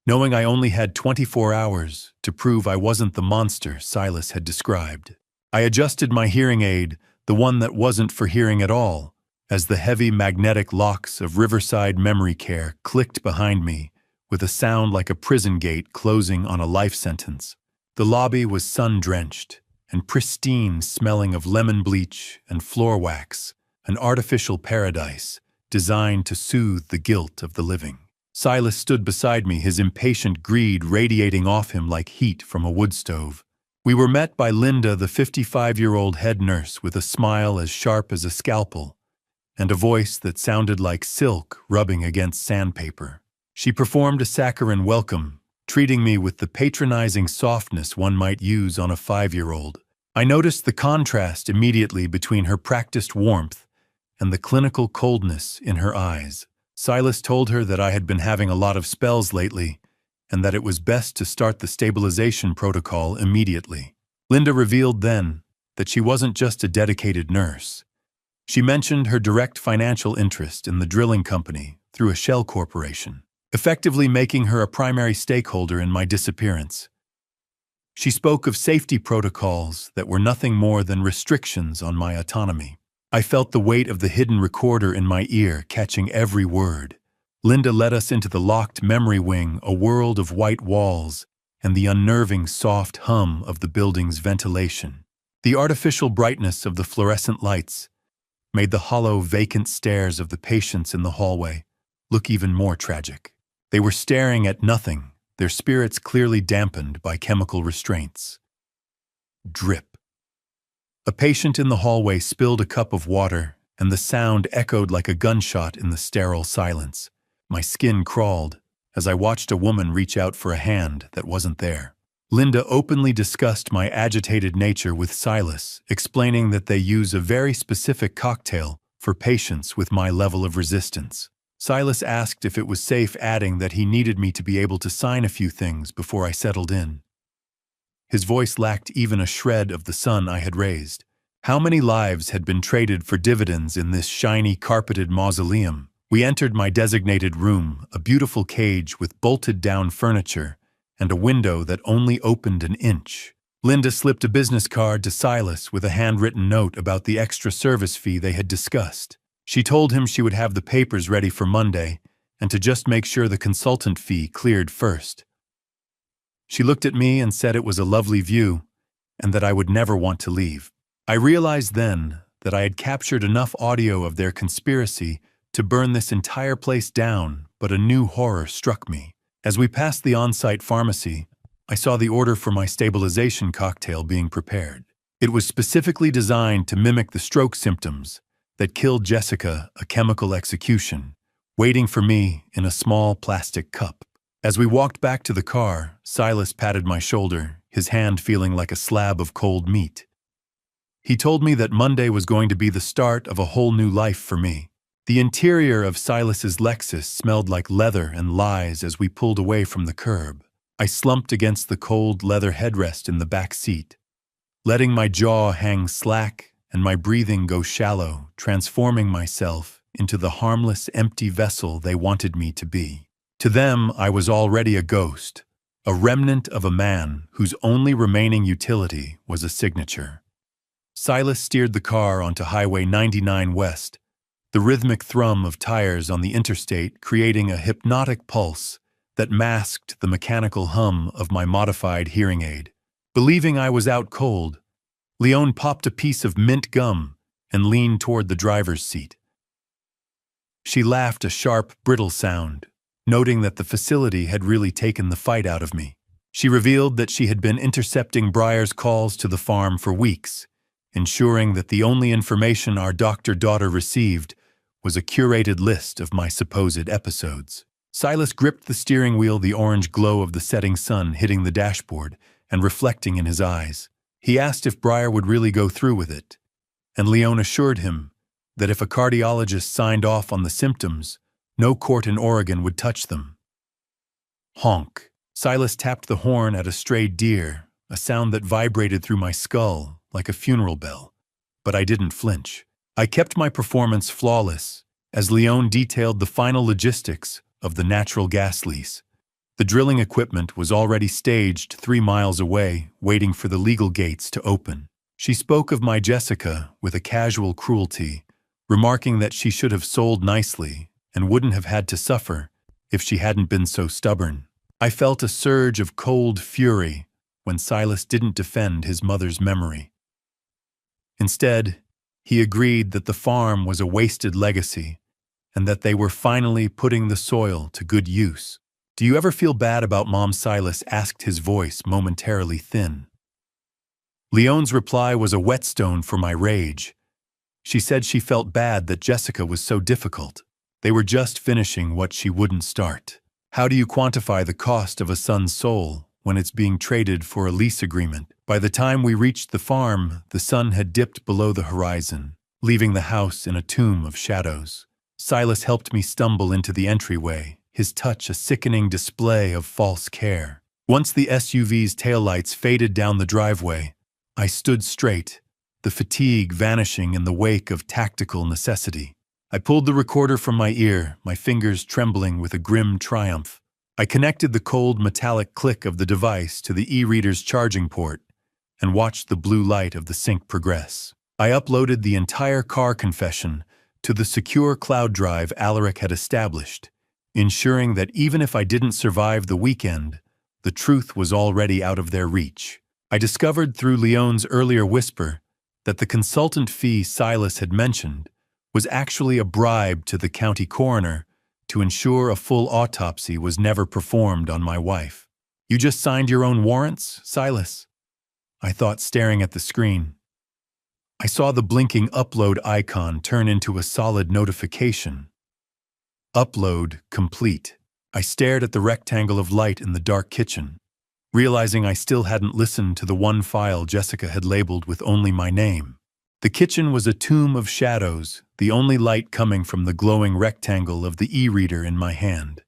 [SPEAKER 1] knowing I only had 24 hours to prove I wasn't the monster Silas had described. I adjusted my hearing aid, the one that wasn't for hearing at all, as the heavy magnetic locks of Riverside Memory Care clicked behind me with a sound like a prison gate closing on a life sentence. The lobby was sun-drenched and pristine, smelling of lemon bleach and floor wax, an artificial paradise designed to soothe the guilt of the living. Silas stood beside me, his impatient greed radiating off him like heat from a wood stove. We were met by Linda, the 55-year-old head nurse, with a smile as sharp as a scalpel and a voice that sounded like silk rubbing against sandpaper. She performed a saccharine welcome, treating me with the patronizing softness one might use on a 5-year-old. I noticed the contrast immediately between her practiced warmth and the clinical coldness in her eyes. Silas told her that I had been having a lot of spells lately and that it was best to start the stabilization protocol immediately. Linda revealed then that she wasn't just a dedicated nurse. She mentioned her direct financial interest in the drilling company through a shell corporation, effectively making her a primary stakeholder in my disappearance. She spoke of safety protocols that were nothing more than restrictions on my autonomy. I felt the weight of the hidden recorder in my ear, catching every word. Linda led us into the locked memory wing, a world of white walls and the unnerving soft hum of the building's ventilation. The artificial brightness of the fluorescent lights made the hollow, vacant stares of the patients in the hallway look even more tragic. They were staring at nothing, their spirits clearly dampened by chemical restraints. Drip. A patient in the hallway spilled a cup of water, and the sound echoed like a gunshot in the sterile silence. My skin crawled as I watched a woman reach out for a hand that wasn't there. Linda openly discussed my agitated nature with Silas, explaining that they use a very specific cocktail for patients with my level of resistance. Silas asked if it was safe, adding that he needed me to be able to sign a few things before I settled in. His voice lacked even a shred of the sun I had raised. How many lives had been traded for dividends in this shiny, carpeted mausoleum? We entered my designated room, a beautiful cage with bolted-down furniture and a window that only opened an inch. Linda slipped a business card to Silas with a handwritten note about the extra service fee they had discussed. She told him she would have the papers ready for Monday and to just make sure the consultant fee cleared first. She looked at me and said it was a lovely view and that I would never want to leave. I realized then that I had captured enough audio of their conspiracy to burn this entire place down, but a new horror struck me. As we passed the on-site pharmacy, I saw the order for my stabilization cocktail being prepared. It was specifically designed to mimic the stroke symptoms that killed Jessica, a chemical execution, waiting for me in a small plastic cup. As we walked back to the car, Silas patted my shoulder, his hand feeling like a slab of cold meat. He told me that Monday was going to be the start of a whole new life for me. The interior of Silas's Lexus smelled like leather and lies as we pulled away from the curb. I slumped against the cold leather headrest in the back seat, letting my jaw hang slack and my breathing go shallow, transforming myself into the harmless, empty vessel they wanted me to be. To them, I was already a ghost, a remnant of a man whose only remaining utility was a signature. Silas steered the car onto Highway 99 West, the rhythmic thrum of tires on the interstate creating a hypnotic pulse that masked the mechanical hum of my modified hearing aid. Believing I was out cold, Leone popped a piece of mint gum and leaned toward the driver's seat. She laughed a sharp, brittle sound, noting that the facility had really taken the fight out of me. She revealed that she had been intercepting Briar's calls to the farm for weeks, ensuring that the only information our doctor-daughter received was a curated list of my supposed episodes. Silas gripped the steering wheel, the orange glow of the setting sun hitting the dashboard and reflecting in his eyes. He asked if Briar would really go through with it, and Leone assured him that if a cardiologist signed off on the symptoms, no court in Oregon would touch them. Honk. Silas tapped the horn at a strayed deer, a sound that vibrated through my skull like a funeral bell. But I didn't flinch. I kept my performance flawless as Leone detailed the final logistics of the natural gas lease. The drilling equipment was already staged 3 miles away, waiting for the legal gates to open. She spoke of my Jessica with a casual cruelty, remarking that she should have sold nicely and wouldn't have had to suffer if she hadn't been so stubborn. I felt a surge of cold fury when Silas didn't defend his mother's memory. Instead, he agreed that the farm was a wasted legacy and that they were finally putting the soil to good use. "Do you ever feel bad about Mom?" Silas asked, his voice momentarily thin. Leone's reply was a whetstone for my rage. She said she felt bad that Jessica was so difficult. They were just finishing what she wouldn't start. How do you quantify the cost of a son's soul when it's being traded for a lease agreement? By the time we reached the farm, the sun had dipped below the horizon, leaving the house in a tomb of shadows. Silas helped me stumble into the entryway, his touch a sickening display of false care. Once the SUV's taillights faded down the driveway, I stood straight, the fatigue vanishing in the wake of tactical necessity. I pulled the recorder from my ear, my fingers trembling with a grim triumph. I connected the cold metallic click of the device to the e-reader's charging port and watched the blue light of the sync progress. I uploaded the entire car confession to the secure cloud drive Alaric had established, ensuring that even if I didn't survive the weekend, the truth was already out of their reach. I discovered through Leone's earlier whisper that the consultant fee Silas had mentioned was actually a bribe to the county coroner to ensure a full autopsy was never performed on my wife. "You just signed your own warrants, Silas?" I thought, staring at the screen. I saw the blinking upload icon turn into a solid notification. Upload complete. I stared at the rectangle of light in the dark kitchen, realizing I still hadn't listened to the one file Jessica had labeled with only my name. The kitchen was a tomb of shadows, the only light coming from the glowing rectangle of the e-reader in my hand.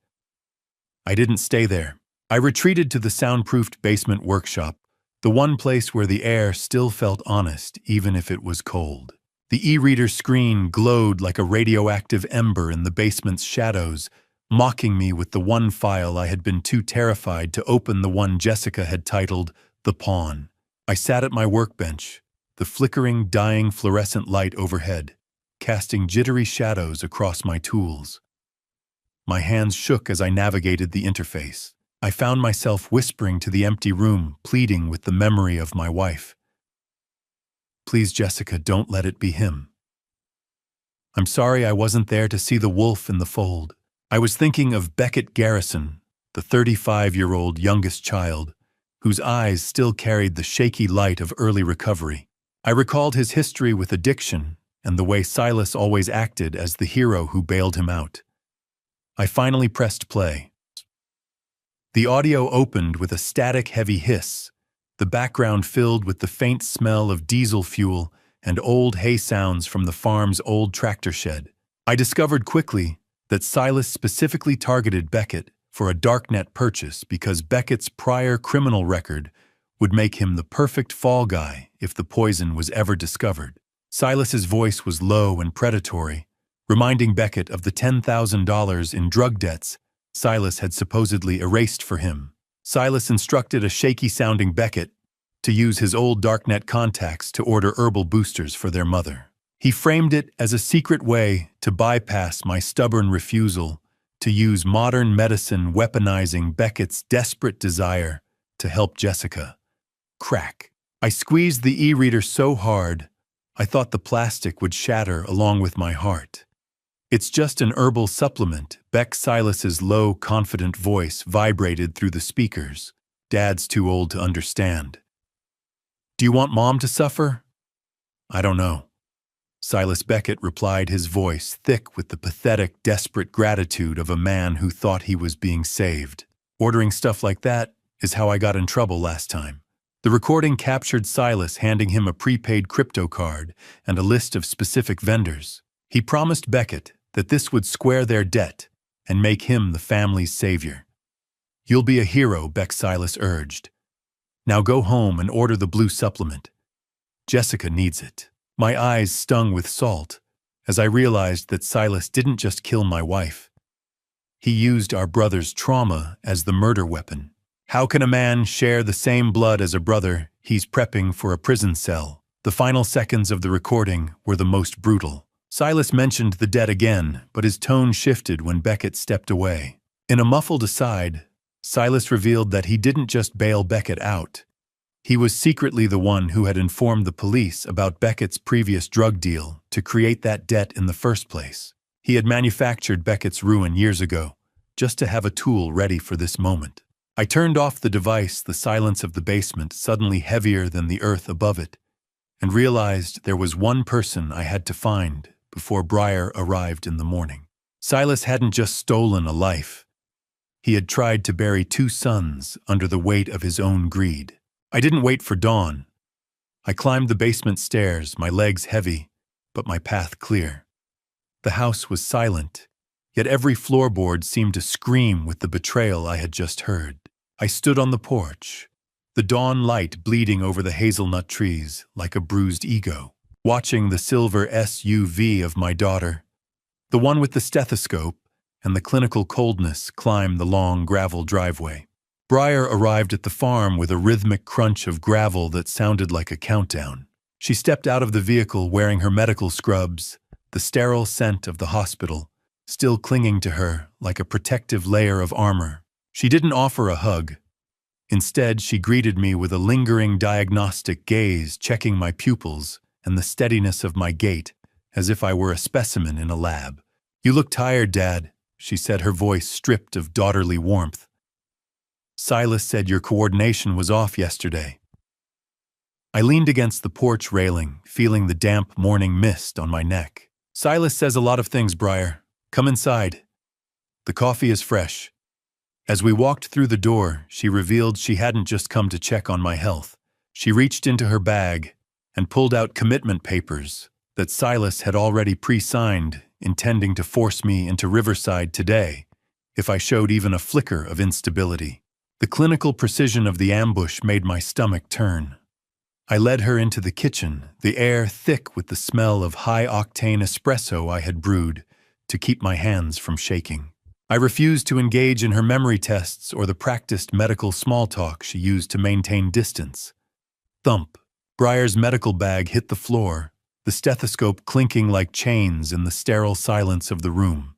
[SPEAKER 1] I didn't stay there. I retreated to the soundproofed basement workshop, the one place where the air still felt honest, even if it was cold. The e-reader screen glowed like a radioactive ember in the basement's shadows, mocking me with the one file I had been too terrified to open, the one Jessica had titled The Pawn. I sat at my workbench, the flickering, dying fluorescent light overhead, casting jittery shadows across my tools. My hands shook as I navigated the interface. I found myself whispering to the empty room, pleading with the memory of my wife. "Please, Jessica, don't let it be him. I'm sorry I wasn't there to see the wolf in the fold." I was thinking of Beckett Garrison, the 35-year-old youngest child, whose eyes still carried the shaky light of early recovery. I recalled his history with addiction and the way Silas always acted as the hero who bailed him out. I finally pressed play. The audio opened with a static, heavy hiss, the background filled with the faint smell of diesel fuel and old hay sounds from the farm's old tractor shed. I discovered quickly that Silas specifically targeted Beckett for a darknet purchase because Beckett's prior criminal record would make him the perfect fall guy if the poison was ever discovered. Silas's voice was low and predatory, reminding Beckett of the $10,000 in drug debts Silas had supposedly erased for him. Silas instructed a shaky-sounding Beckett to use his old darknet contacts to order herbal boosters for their mother. He framed it as a secret way to bypass my stubborn refusal to use modern medicine, weaponizing Beckett's desperate desire to help Jessica. Crack. I squeezed the e-reader so hard, I thought the plastic would shatter along with my heart. "It's just an herbal supplement," Silas's low, confident voice vibrated through the speakers. "Dad's too old to understand." "Do you want Mom to suffer?" "I don't know." Silas Beckett replied, his voice thick with the pathetic, desperate gratitude of a man who thought he was being saved. "Ordering stuff like that is how I got in trouble last time." The recording captured Silas handing him a prepaid crypto card and a list of specific vendors. He promised Beckett that this would square their debt and make him the family's savior. "You'll be a hero," Silas urged. "Now go home and order the blue supplement. Jessica needs it." My eyes stung with salt as I realized that Silas didn't just kill my wife. He used our brother's trauma as the murder weapon. How can a man share the same blood as a brother he's prepping for a prison cell? The final seconds of the recording were the most brutal. Silas mentioned the debt again, but his tone shifted when Beckett stepped away. In a muffled aside, Silas revealed that he didn't just bail Beckett out. He was secretly the one who had informed the police about Beckett's previous drug deal to create that debt in the first place. He had manufactured Beckett's ruin years ago, just to have a tool ready for this moment. I turned off the device, the silence of the basement suddenly heavier than the earth above it, and realized there was one person I had to find before Briar arrived in the morning. Silas hadn't just stolen a life. He had tried to bury 2 sons under the weight of his own greed. I didn't wait for dawn. I climbed the basement stairs, my legs heavy, but my path clear. The house was silent, yet every floorboard seemed to scream with the betrayal I had just heard. I stood on the porch, the dawn light bleeding over the hazelnut trees like a bruised ego, watching the silver SUV of my daughter, the one with the stethoscope and the clinical coldness, climb the long gravel driveway. Briar arrived at the farm with a rhythmic crunch of gravel that sounded like a countdown. She stepped out of the vehicle wearing her medical scrubs, the sterile scent of the hospital still clinging to her like a protective layer of armor. She didn't offer a hug. Instead, she greeted me with a lingering diagnostic gaze, checking my pupils and the steadiness of my gait, as if I were a specimen in a lab. "You look tired, Dad," she said, her voice stripped of daughterly warmth. "Silas said your coordination was off yesterday." I leaned against the porch railing, feeling the damp morning mist on my neck. "Silas says a lot of things, Briar. Come inside. The coffee is fresh." As we walked through the door, she revealed she hadn't just come to check on my health. She reached into her bag and pulled out commitment papers that Silas had already pre-signed, intending to force me into Riverside today if I showed even a flicker of instability. The clinical precision of the ambush made my stomach turn. I led her into the kitchen, the air thick with the smell of high-octane espresso I had brewed to keep my hands from shaking. I refused to engage in her memory tests or the practiced medical small talk she used to maintain distance. Thump. Briar's medical bag hit the floor, the stethoscope clinking like chains in the sterile silence of the room.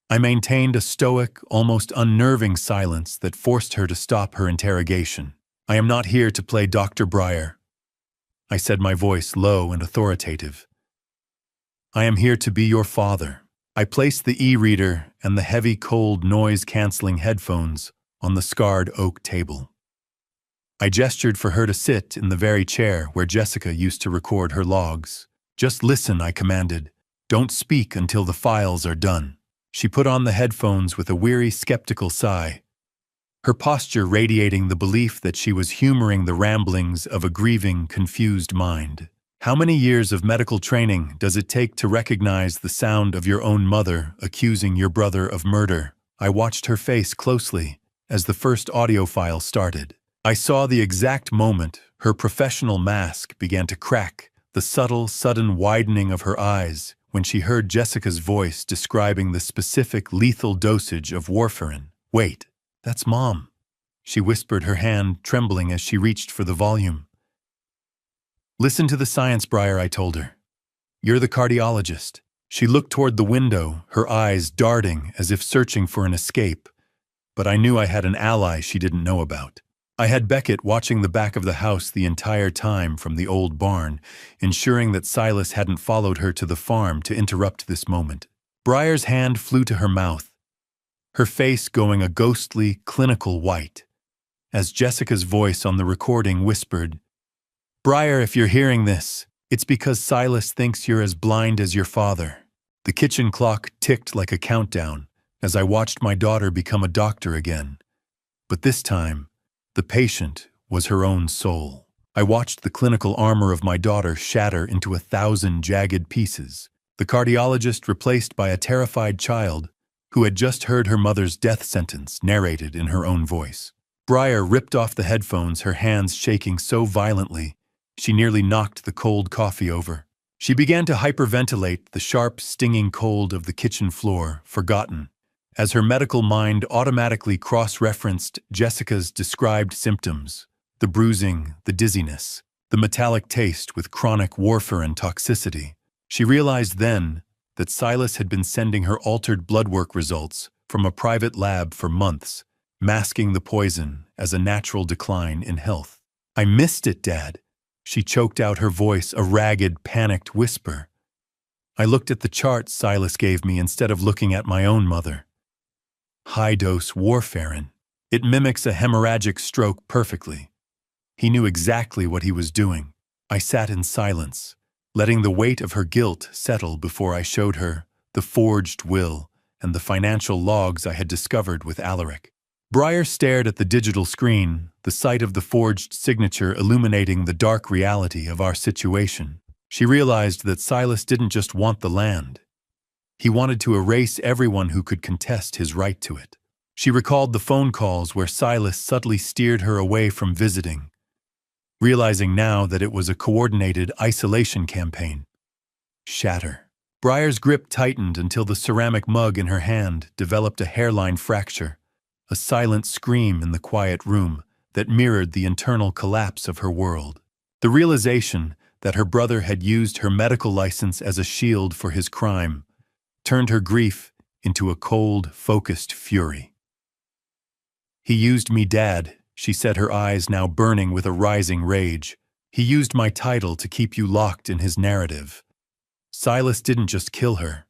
[SPEAKER 1] I maintained a stoic, almost unnerving silence that forced her to stop her interrogation. "I am not here to play Dr. Briar," I said, my voice low and authoritative. "I am here to be your father." I placed the e-reader and the heavy, cold, noise-canceling headphones on the scarred oak table. I gestured for her to sit in the very chair where Jessica used to record her logs. "Just listen," I commanded. "Don't speak until the files are done." She put on the headphones with a weary, skeptical sigh, her posture radiating the belief that she was humoring the ramblings of a grieving, confused mind. "How many years of medical training does it take to recognize the sound of your own mother accusing your brother of murder?" I watched her face closely as the first audio file started. I saw the exact moment her professional mask began to crack, the subtle, sudden widening of her eyes when she heard Jessica's voice describing the specific lethal dosage of warfarin. "Wait, that's Mom," she whispered, her hand trembling as she reached for the volume. "Listen to the science, Briar," I told her. "You're the cardiologist." She looked toward the window, her eyes darting as if searching for an escape, but I knew I had an ally she didn't know about. I had Beckett watching the back of the house the entire time from the old barn, ensuring that Silas hadn't followed her to the farm to interrupt this moment. Briar's hand flew to her mouth, her face going a ghostly, clinical white, as Jessica's voice on the recording whispered, "Briar, if you're hearing this, it's because Silas thinks you're as blind as your father." The kitchen clock ticked like a countdown as I watched my daughter become a doctor again. But this time, the patient was her own soul. I watched the clinical armor of my daughter shatter into 1,000 jagged pieces, the cardiologist replaced by a terrified child who had just heard her mother's death sentence narrated in her own voice. Briar ripped off the headphones, her hands shaking so violently she nearly knocked the cold coffee over. She began to hyperventilate, the sharp, stinging cold of the kitchen floor forgotten, as her medical mind automatically cross-referenced Jessica's described symptoms: the bruising, the dizziness, the metallic taste with chronic warfarin toxicity. She realized then that Silas had been sending her altered blood work results from a private lab for months, masking the poison as a natural decline in health. "I missed it, Dad." She choked out, her voice a ragged, panicked whisper. I looked at the chart Silas gave me instead of looking at my own mother. High-dose warfarin. It mimics a hemorrhagic stroke perfectly. He knew exactly what he was doing. I sat in silence, letting the weight of her guilt settle before I showed her the forged will and the financial logs I had discovered with Alaric. Briar stared at the digital screen, the sight of the forged signature illuminating the dark reality of our situation. She realized that Silas didn't just want the land. He wanted to erase everyone who could contest his right to it. She recalled the phone calls where Silas subtly steered her away from visiting, realizing now that it was a coordinated isolation campaign. Shatter. Briar's grip tightened until the ceramic mug in her hand developed a hairline fracture, a silent scream in the quiet room that mirrored the internal collapse of her world. The realization that her brother had used her medical license as a shield for his crime turned her grief into a cold, focused fury. "He used me, Dad," she said, her eyes now burning with a rising rage. "He used my title to keep you locked in his narrative. Silas didn't just kill her.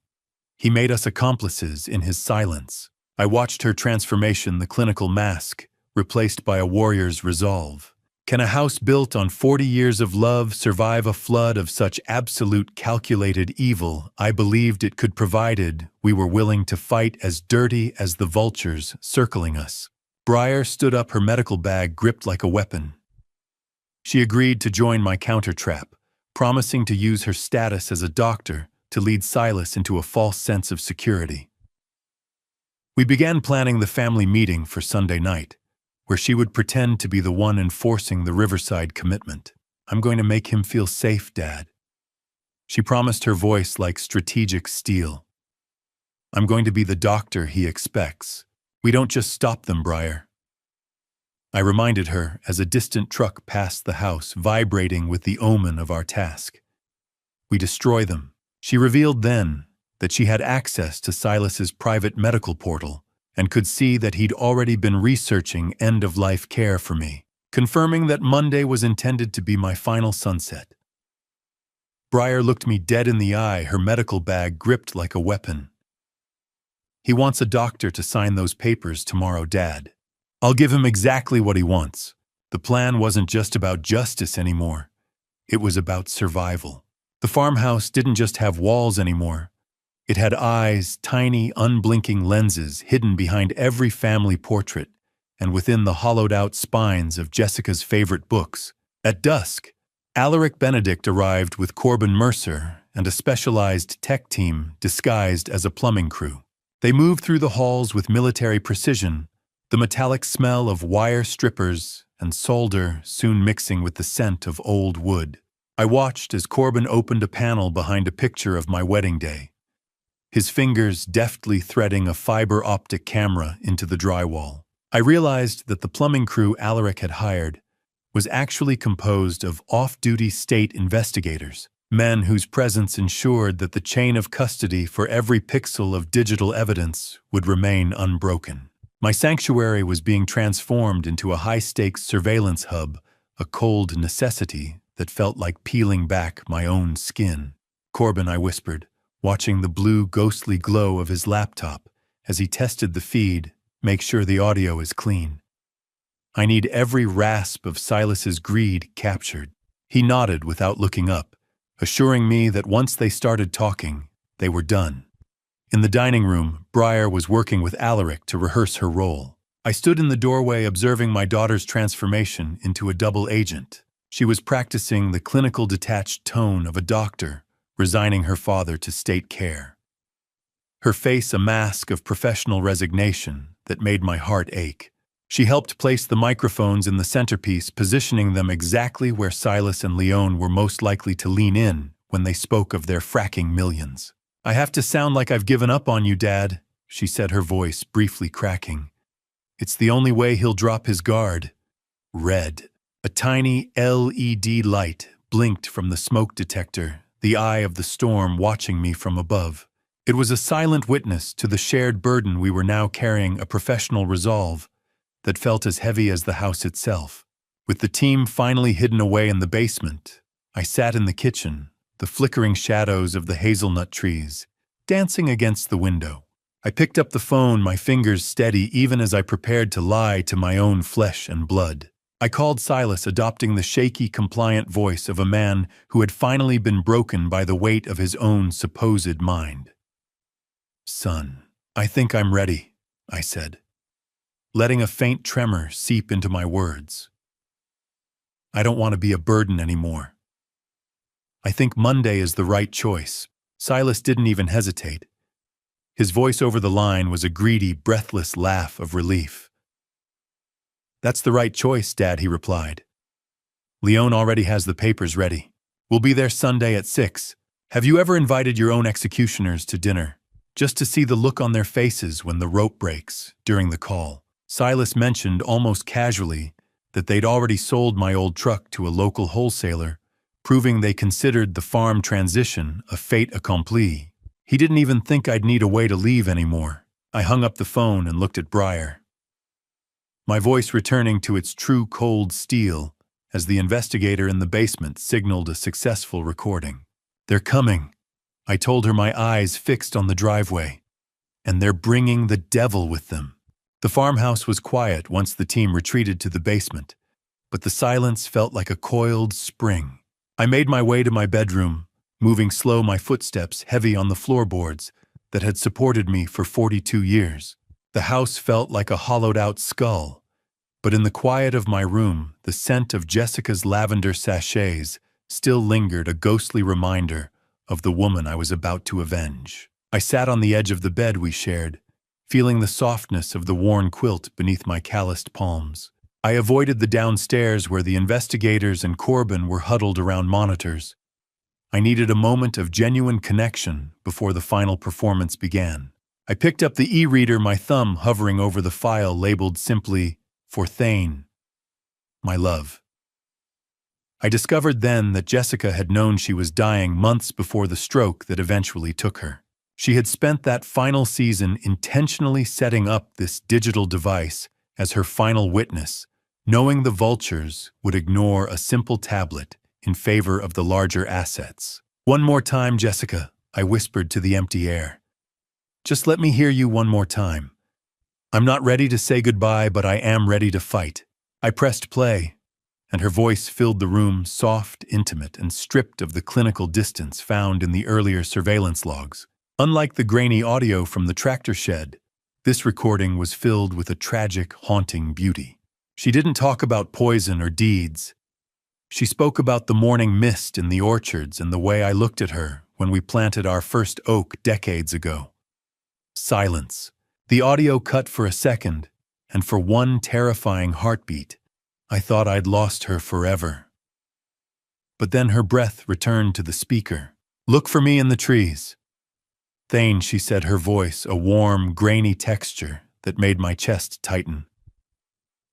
[SPEAKER 1] He made us accomplices in his silence." I watched her transformation, the clinical mask, replaced by a warrior's resolve. Can a house built on 40 years of love survive a flood of such absolute calculated evil? I believed it could, provided we were willing to fight as dirty as the vultures circling us. Briar stood up, her medical bag gripped like a weapon. She agreed to join my counter-trap, promising to use her status as a doctor to lead Silas into a false sense of security. We began planning the family meeting for Sunday night, where she would pretend to be the one enforcing the Riverside commitment. "I'm going to make him feel safe, Dad." She promised, her voice like strategic steel. "I'm going to be the doctor he expects. We don't just stop them, Briar." I reminded her as a distant truck passed the house, vibrating with the omen of our task. "We destroy them." She revealed then that she had access to Silas's private medical portal and could see that he'd already been researching end-of-life care for me, confirming that Monday was intended to be my final sunset. Briar looked me dead in the eye, her medical bag gripped like a weapon. "He wants a doctor to sign those papers tomorrow, Dad. I'll give him exactly what he wants." The plan wasn't just about justice anymore. It was about survival. The farmhouse didn't just have walls anymore. It had eyes, tiny, unblinking lenses hidden behind every family portrait and within the hollowed-out spines of Jessica's favorite books. At dusk, Alaric Benedict arrived with Corbin Mercer and a specialized tech team disguised as a plumbing crew. They moved through the halls with military precision, the metallic smell of wire strippers and solder soon mixing with the scent of old wood. I watched as Corbin opened a panel behind a picture of my wedding day, his fingers deftly threading a fiber optic camera into the drywall. I realized that the plumbing crew Alaric had hired was actually composed of off-duty state investigators, men whose presence ensured that the chain of custody for every pixel of digital evidence would remain unbroken. My sanctuary was being transformed into a high-stakes surveillance hub, a cold necessity that felt like peeling back my own skin. "Corbin," I whispered, watching the blue, ghostly glow of his laptop as he tested the feed, "make sure the audio is clean. I need every rasp of Silas's greed captured." He nodded without looking up, assuring me that once they started talking, they were done. In the dining room, Briar was working with Alaric to rehearse her role. I stood in the doorway observing my daughter's transformation into a double agent. She was practicing the clinical detached tone of a doctor, resigning her father to state care. Her face a mask of professional resignation that made my heart ache. She helped place the microphones in the centerpiece, positioning them exactly where Silas and Leon were most likely to lean in when they spoke of their fracking millions. "I have to sound like I've given up on you, Dad," she said, her voice briefly cracking. "It's the only way he'll drop his guard." Red. A tiny LED light blinked from the smoke detector, the eye of the storm watching me from above. It was a silent witness to the shared burden we were now carrying, a professional resolve that felt as heavy as the house itself. With the team finally hidden away in the basement, I sat in the kitchen, the flickering shadows of the hazelnut trees dancing against the window. I picked up the phone, my fingers steady even as I prepared to lie to my own flesh and blood. I called Silas, adopting the shaky, compliant voice of a man who had finally been broken by the weight of his own supposed mind. "Son, I think I'm ready," I said, letting a faint tremor seep into my words. "I don't want to be a burden anymore. I think Monday is the right choice." Silas didn't even hesitate. His voice over the line was a greedy, breathless laugh of relief. "That's the right choice, Dad," he replied. "Leon already has the papers ready. We'll be there Sunday at 6. Have you ever invited your own executioners to dinner, just to see the look on their faces when the rope breaks during the call?" Silas mentioned almost casually that they'd already sold my old truck to a local wholesaler, proving they considered the farm transition a fait accompli. He didn't even think I'd need a way to leave anymore. I hung up the phone and looked at Briar, my voice returning to its true cold steel as the investigator in the basement signaled a successful recording. "They're coming," I told her, my eyes fixed on the driveway. "And they're bringing the devil with them." The farmhouse was quiet once the team retreated to the basement, but the silence felt like a coiled spring. I made my way to my bedroom, moving slow, my footsteps heavy on the floorboards that had supported me for 42 years. The house felt like a hollowed-out skull, but in the quiet of my room, the scent of Jessica's lavender sachets still lingered, a ghostly reminder of the woman I was about to avenge. I sat on the edge of the bed we shared, feeling the softness of the worn quilt beneath my calloused palms. I avoided the downstairs where the investigators and Corbin were huddled around monitors. I needed a moment of genuine connection before the final performance began. I picked up the e-reader, my thumb hovering over the file labeled simply, "For Thane, my love." I discovered then that Jessica had known she was dying months before the stroke that eventually took her. She had spent that final season intentionally setting up this digital device as her final witness, knowing the vultures would ignore a simple tablet in favor of the larger assets. "One more time, Jessica," I whispered to the empty air. "Just let me hear you one more time. I'm not ready to say goodbye, but I am ready to fight." I pressed play, and her voice filled the room, soft, intimate, and stripped of the clinical distance found in the earlier surveillance logs. Unlike the grainy audio from the tractor shed, this recording was filled with a tragic, haunting beauty. She didn't talk about poison or deeds. She spoke about the morning mist in the orchards and the way I looked at her when we planted our first oak decades ago. Silence. The audio cut for a second, and for one terrifying heartbeat, I thought I'd lost her forever. but then her breath returned to the speaker. "Look for me in the trees." "Thane," she said, her voice a warm, grainy texture that made my chest tighten.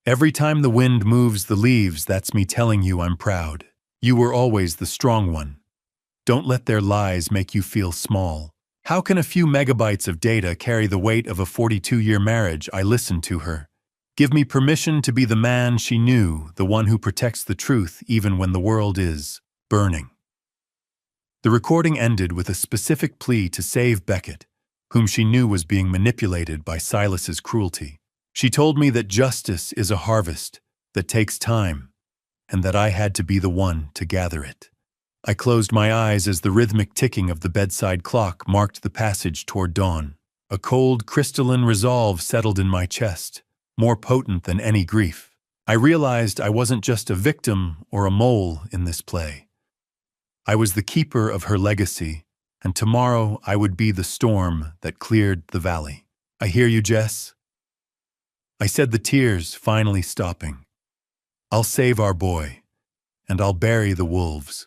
[SPEAKER 1] "Every time the wind moves the leaves, that's me telling you I'm proud. You were always the strong one. Don't let their lies make you feel small. How can a few megabytes of data carry the weight of a 42-year marriage?" I listened to her. "Give me permission to be the man she knew, the one who protects the truth even when the world is burning." The recording ended with a specific plea to save Beckett, whom she knew was being manipulated by Silas's cruelty. She told me that justice is a harvest that takes time, and that I had to be the one to gather it. I closed my eyes as the rhythmic ticking of the bedside clock marked the passage toward dawn. A cold, crystalline resolve settled in my chest, more potent than any grief. I realized I wasn't just a victim or a mole in this play. I was the keeper of her legacy, and tomorrow I would be the storm that cleared the valley. "I hear you, Jess," I said, the tears finally stopping. "I'll save our boy, and I'll bury the wolves."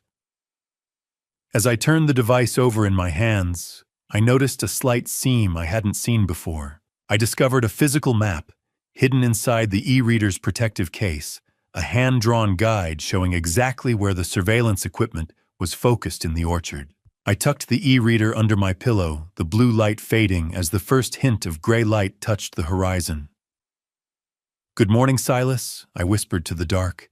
[SPEAKER 1] As I turned the device over in my hands, I noticed a slight seam I hadn't seen before. I discovered a physical map, hidden inside the e-reader's protective case, a hand-drawn guide showing exactly where the surveillance equipment was focused in the orchard. I tucked the e-reader under my pillow, the blue light fading as the first hint of gray light touched the horizon. "Good morning, Silas," I whispered to the dark.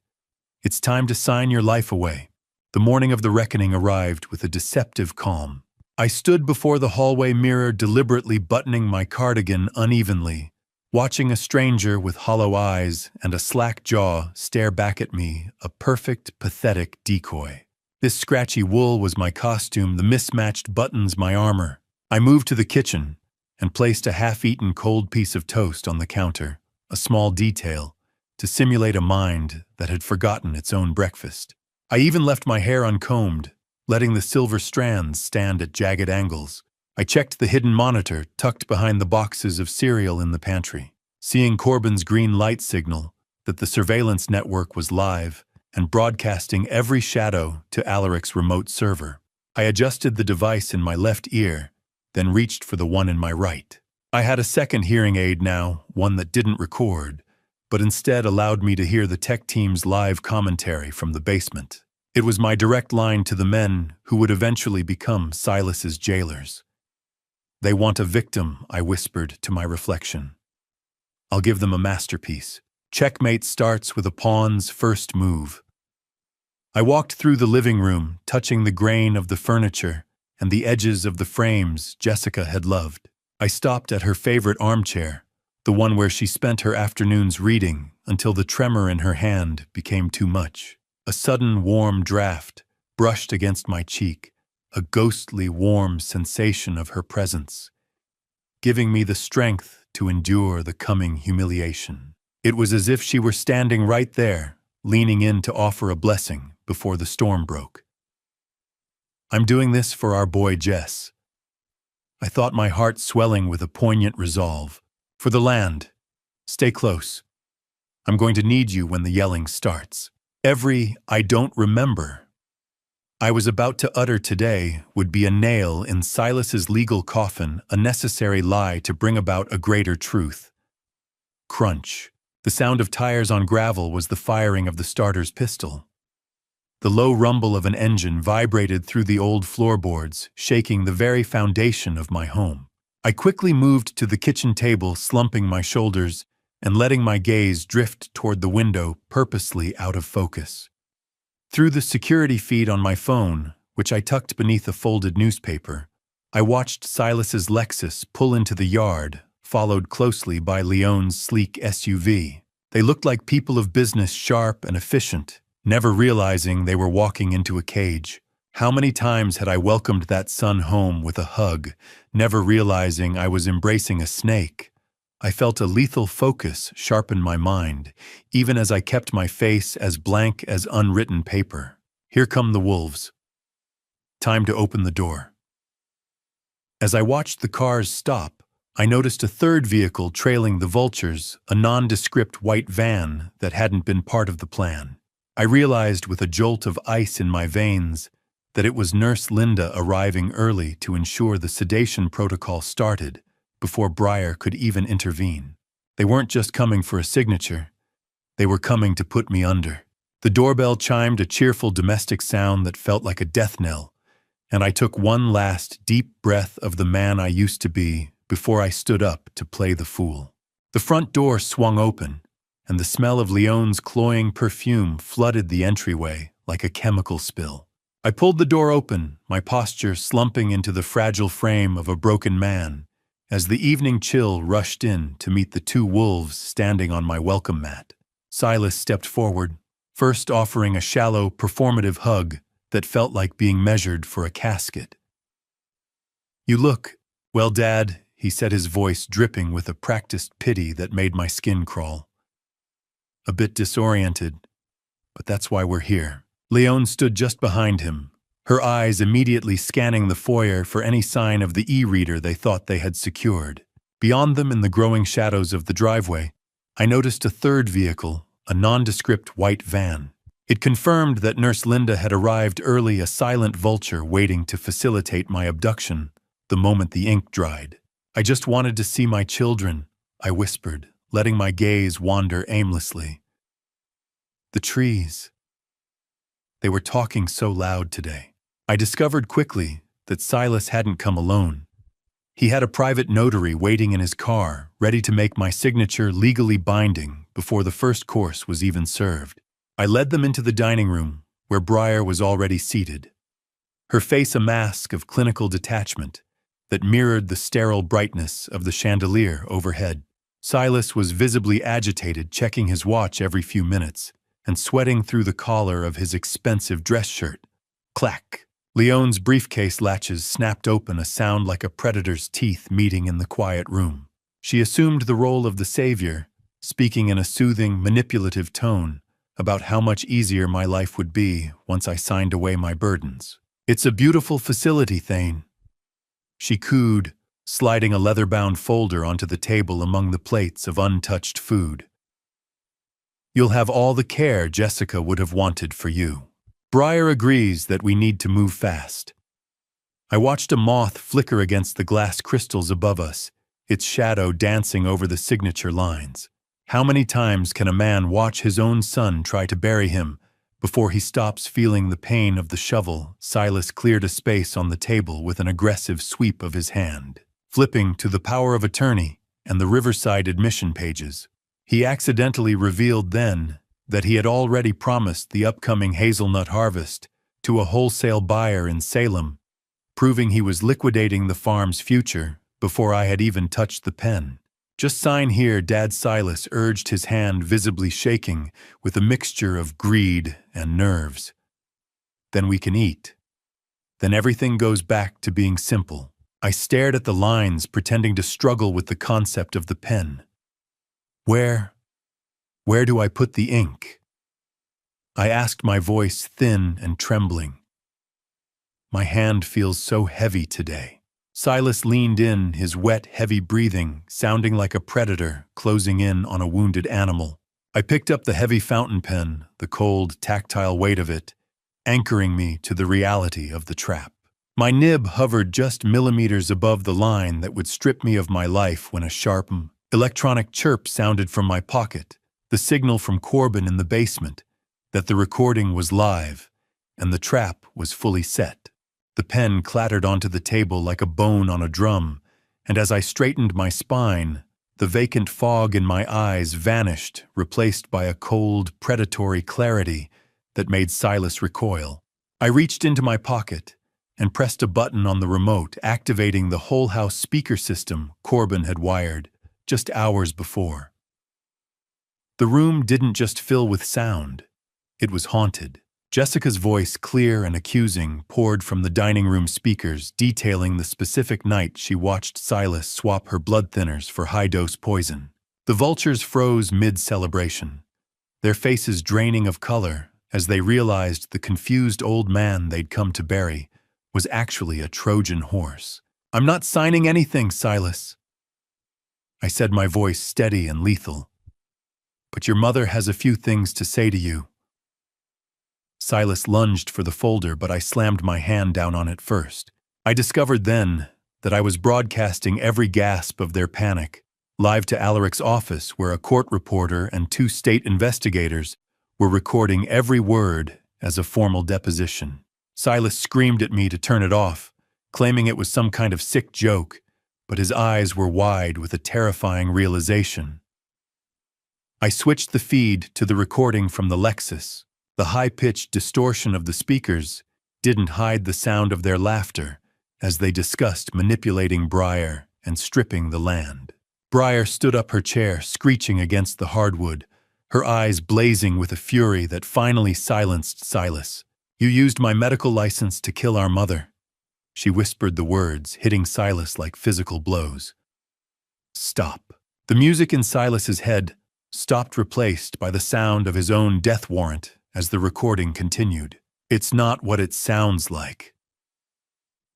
[SPEAKER 1] "It's time to sign your life away." The morning of the reckoning arrived with a deceptive calm. I stood before the hallway mirror, deliberately buttoning my cardigan unevenly, watching a stranger with hollow eyes and a slack jaw stare back at me, a perfect, pathetic decoy. This scratchy wool was my costume, the mismatched buttons my armor. I moved to the kitchen and placed a half-eaten cold piece of toast on the counter, a small detail, to simulate a mind that had forgotten its own breakfast. I even left my hair uncombed, letting the silver strands stand at jagged angles. I checked the hidden monitor tucked behind the boxes of cereal in the pantry, seeing Corbin's green light signal that the surveillance network was live and broadcasting every shadow to Alaric's remote server. I adjusted the device in my left ear, then reached for the one in my right. I had a second hearing aid now, one that didn't record, but instead allowed me to hear the tech team's live commentary from the basement. It was my direct line to the men who would eventually become Silas's jailers. "They want a victim," I whispered to my reflection. "I'll give them a masterpiece. Checkmate starts with a pawn's first move." I walked through the living room, touching the grain of the furniture and the edges of the frames Jessica had loved. I stopped at her favorite armchair, the one where she spent her afternoons reading until the tremor in her hand became too much. A sudden warm draft brushed against my cheek, a ghostly warm sensation of her presence, giving me the strength to endure the coming humiliation. It was as if she were standing right there, leaning in to offer a blessing before the storm broke. "I'm doing this for our boy Jess," I thought, my heart swelling with a poignant resolve. "For the land. Stay close. I'm going to need you when the yelling starts." Every "I don't remember" I was about to utter today would be a nail in Silas's legal coffin, a necessary lie to bring about a greater truth. Crunch. The sound of tires on gravel was the firing of the starter's pistol. The low rumble of an engine vibrated through the old floorboards, shaking the very foundation of my home. I quickly moved to the kitchen table, slumping my shoulders and letting my gaze drift toward the window, purposely out of focus. Through the security feed on my phone, which I tucked beneath a folded newspaper, I watched Silas's Lexus pull into the yard, followed closely by Leon's sleek SUV. They looked like people of business, sharp and efficient, never realizing they were walking into a cage. How many times had I welcomed that son home with a hug, never realizing I was embracing a snake? I felt a lethal focus sharpen my mind, even as I kept my face as blank as unwritten paper. Here come the wolves. Time to open the door. As I watched the cars stop, I noticed a third vehicle trailing the vultures, a nondescript white van that hadn't been part of the plan. I realized with a jolt of ice in my veins that it was Nurse Linda arriving early to ensure the sedation protocol started before Breyer could even intervene. They weren't just coming for a signature, they were coming to put me under. The doorbell chimed a cheerful domestic sound that felt like a death knell, and I took one last deep breath of the man I used to be before I stood up to play the fool. The front door swung open, and the smell of Leone's cloying perfume flooded the entryway like a chemical spill. I pulled the door open, my posture slumping into the fragile frame of a broken man, as the evening chill rushed in to meet the two wolves standing on my welcome mat. Silas stepped forward, first offering a shallow, performative hug that felt like being measured for a casket. "You look, well, Dad," he said, his voice dripping with a practiced pity that made my skin crawl. "A bit disoriented, but that's why we're here." Leone stood just behind him, her eyes immediately scanning the foyer for any sign of the e-reader they thought they had secured. Beyond them, in the growing shadows of the driveway, I noticed a third vehicle, a nondescript white van. It confirmed that Nurse Linda had arrived early, a silent vulture waiting to facilitate my abduction the moment the ink dried. "I just wanted to see my children," I whispered, letting my gaze wander aimlessly. "The trees." They were talking so loud today. I discovered quickly that Silas hadn't come alone. He had a private notary waiting in his car, ready to make my signature legally binding before the first course was even served. I led them into the dining room, where Breyer was already seated, her face a mask of clinical detachment that mirrored the sterile brightness of the chandelier overhead. Silas was visibly agitated, checking his watch every few minutes and sweating through the collar of his expensive dress shirt. Clack! Leone's briefcase latches snapped open, a sound like a predator's teeth meeting in the quiet room. She assumed the role of the savior, speaking in a soothing, manipulative tone about how much easier my life would be once I signed away my burdens. "It's a beautiful facility, Thane," she cooed, sliding a leather-bound folder onto the table among the plates of untouched food. "You'll have all the care Jessica would have wanted for you." Breyer agrees that we need to move fast. I watched a moth flicker against the glass crystals above us, its shadow dancing over the signature lines. How many times can a man watch his own son try to bury him before he stops feeling the pain of the shovel? Silas cleared a space on the table with an aggressive sweep of his hand, flipping to the power of attorney and the Riverside admission pages. He accidentally revealed then that he had already promised the upcoming hazelnut harvest to a wholesale buyer in Salem, proving he was liquidating the farm's future before I had even touched the pen. "Just sign here," Dad. Silas urged, his hand visibly shaking with a mixture of greed and nerves. "Then we can eat. Then everything goes back to being simple." I stared at the lines, pretending to struggle with the concept of the pen. Where do I put the ink?" I asked, my voice thin and trembling. "My hand feels so heavy today." Silas leaned in, his wet, heavy breathing sounding like a predator closing in on a wounded animal. I picked up the heavy fountain pen, the cold, tactile weight of it, anchoring me to the reality of the trap. My nib hovered just millimeters above the line that would strip me of my life when a sharp, electronic chirp sounded from my pocket, the signal from Corbin in the basement that the recording was live and the trap was fully set. The pen clattered onto the table like a bone on a drum, and as I straightened my spine, the vacant fog in my eyes vanished, replaced by a cold, predatory clarity that made Silas recoil. I reached into my pocket and pressed a button on the remote, activating the whole house speaker system Corbin had wired just hours before. The room didn't just fill with sound, it was haunted. Jessica's voice, clear and accusing, poured from the dining room speakers, detailing the specific night she watched Silas swap her blood thinners for high-dose poison. The vultures froze mid-celebration, their faces draining of color as they realized the confused old man they'd come to bury was actually a Trojan horse. "I'm not signing anything, Silas," I said, my voice steady and lethal. "But your mother has a few things to say to you." Silas lunged for the folder, but I slammed my hand down on it first. I discovered then that I was broadcasting every gasp of their panic, live to Alaric's office, where a court reporter and 2 state investigators were recording every word as a formal deposition. Silas screamed at me to turn it off, claiming it was some kind of sick joke, but his eyes were wide with a terrifying realization. I switched the feed to the recording from the Lexus. The high-pitched distortion of the speakers didn't hide the sound of their laughter as they discussed manipulating Briar and stripping the land. Briar stood up her chair, screeching against the hardwood, her eyes blazing with a fury that finally silenced Silas. "You used my medical license to kill our mother." She whispered the words, hitting Silas like physical blows. "Stop." The music in Silas's head stopped, replaced by the sound of his own death warrant as the recording continued. "It's not what it sounds like."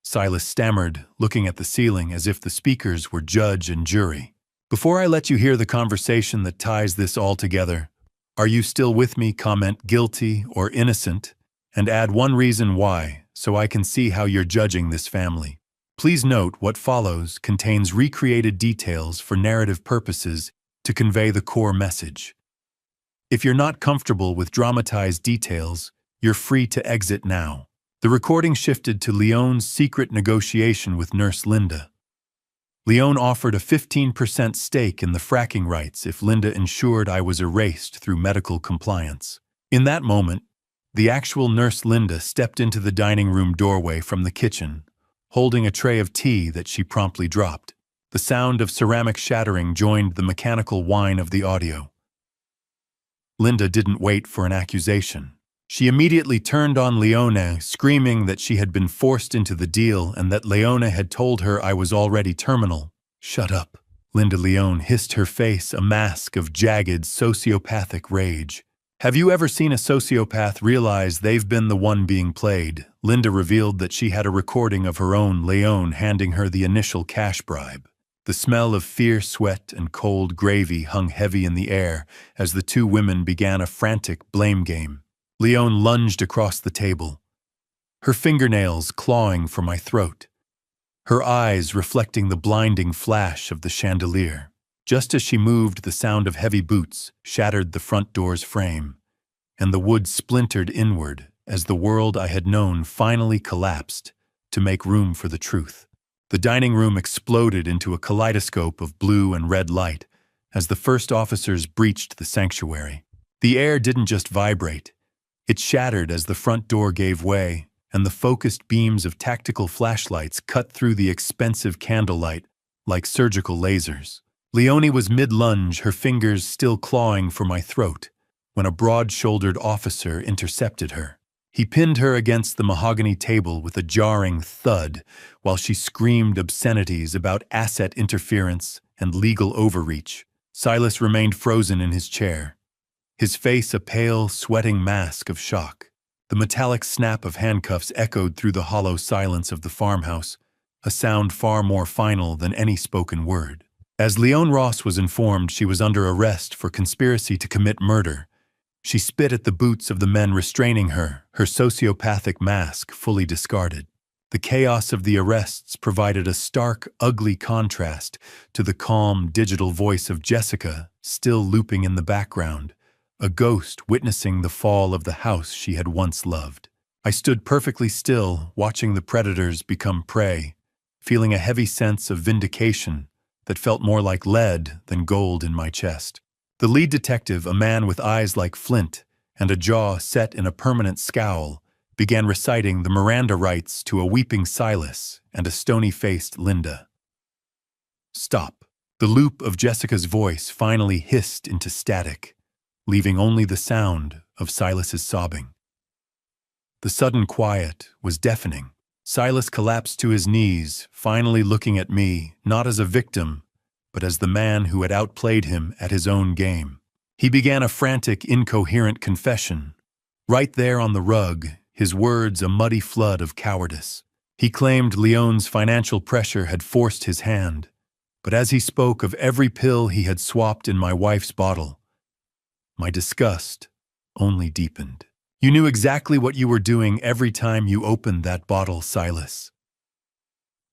[SPEAKER 1] Silas stammered, looking at the ceiling as if the speakers were judge and jury. "Before I let you hear the conversation that ties this all together, are you still with me? Comment guilty or innocent, and add one reason why, so I can see how you're judging this family. Please note what follows contains recreated details for narrative purposes to convey the core message. If you're not comfortable with dramatized details, you're free to exit now." The recording shifted to Leone's secret negotiation with Nurse Linda. Leone offered a 15% stake in the fracking rights if Linda ensured I was erased through medical compliance. In that moment, the actual Nurse Linda stepped into the dining room doorway from the kitchen, holding a tray of tea that she promptly dropped. The sound of ceramic shattering joined the mechanical whine of the audio. Linda didn't wait for an accusation. She immediately turned on Leone, screaming that she had been forced into the deal and that Leone had told her I was already terminal. "Shut up." Linda Leone hissed, her face a mask of jagged, sociopathic rage. "Have you ever seen a sociopath realize they've been the one being played?" Linda revealed that she had a recording of her own Leone handing her the initial cash bribe. The smell of fierce sweat and cold gravy hung heavy in the air as the 2 women began a frantic blame game. Leone lunged across the table, her fingernails clawing for my throat, her eyes reflecting the blinding flash of the chandelier. Just as she moved, the sound of heavy boots shattered the front door's frame, and the wood splintered inward as the world I had known finally collapsed to make room for the truth. The dining room exploded into a kaleidoscope of blue and red light as the first officers breached the sanctuary. The air didn't just vibrate. It shattered as the front door gave way, and the focused beams of tactical flashlights cut through the expensive candlelight like surgical lasers. Leone was mid-lunge, her fingers still clawing for my throat, when a broad-shouldered officer intercepted her. He pinned her against the mahogany table with a jarring thud while she screamed obscenities about asset interference and legal overreach. Silas remained frozen in his chair, his face a pale, sweating mask of shock. The metallic snap of handcuffs echoed through the hollow silence of the farmhouse, a sound far more final than any spoken word. As Leone Ross was informed she was under arrest for conspiracy to commit murder, she spit at the boots of the men restraining her, her sociopathic mask fully discarded. The chaos of the arrests provided a stark, ugly contrast to the calm, digital voice of Jessica still looping in the background, a ghost witnessing the fall of the house she had once loved. I stood perfectly still, watching the predators become prey, feeling a heavy sense of vindication that felt more like lead than gold in my chest. The lead detective, a man with eyes like flint and a jaw set in a permanent scowl, began reciting the Miranda rights to a weeping Silas and a stony-faced Linda. "Stop." The loop of Jessica's voice finally hissed into static, leaving only the sound of Silas's sobbing. The sudden quiet was deafening. Silas collapsed to his knees, finally looking at me, not as a victim, but as the man who had outplayed him at his own game. He began a frantic, incoherent confession. Right there on the rug, his words a muddy flood of cowardice. He claimed Leone's financial pressure had forced his hand, but as he spoke of every pill he had swapped in my wife's bottle, my disgust only deepened. You knew exactly what you were doing every time you opened that bottle, Silas.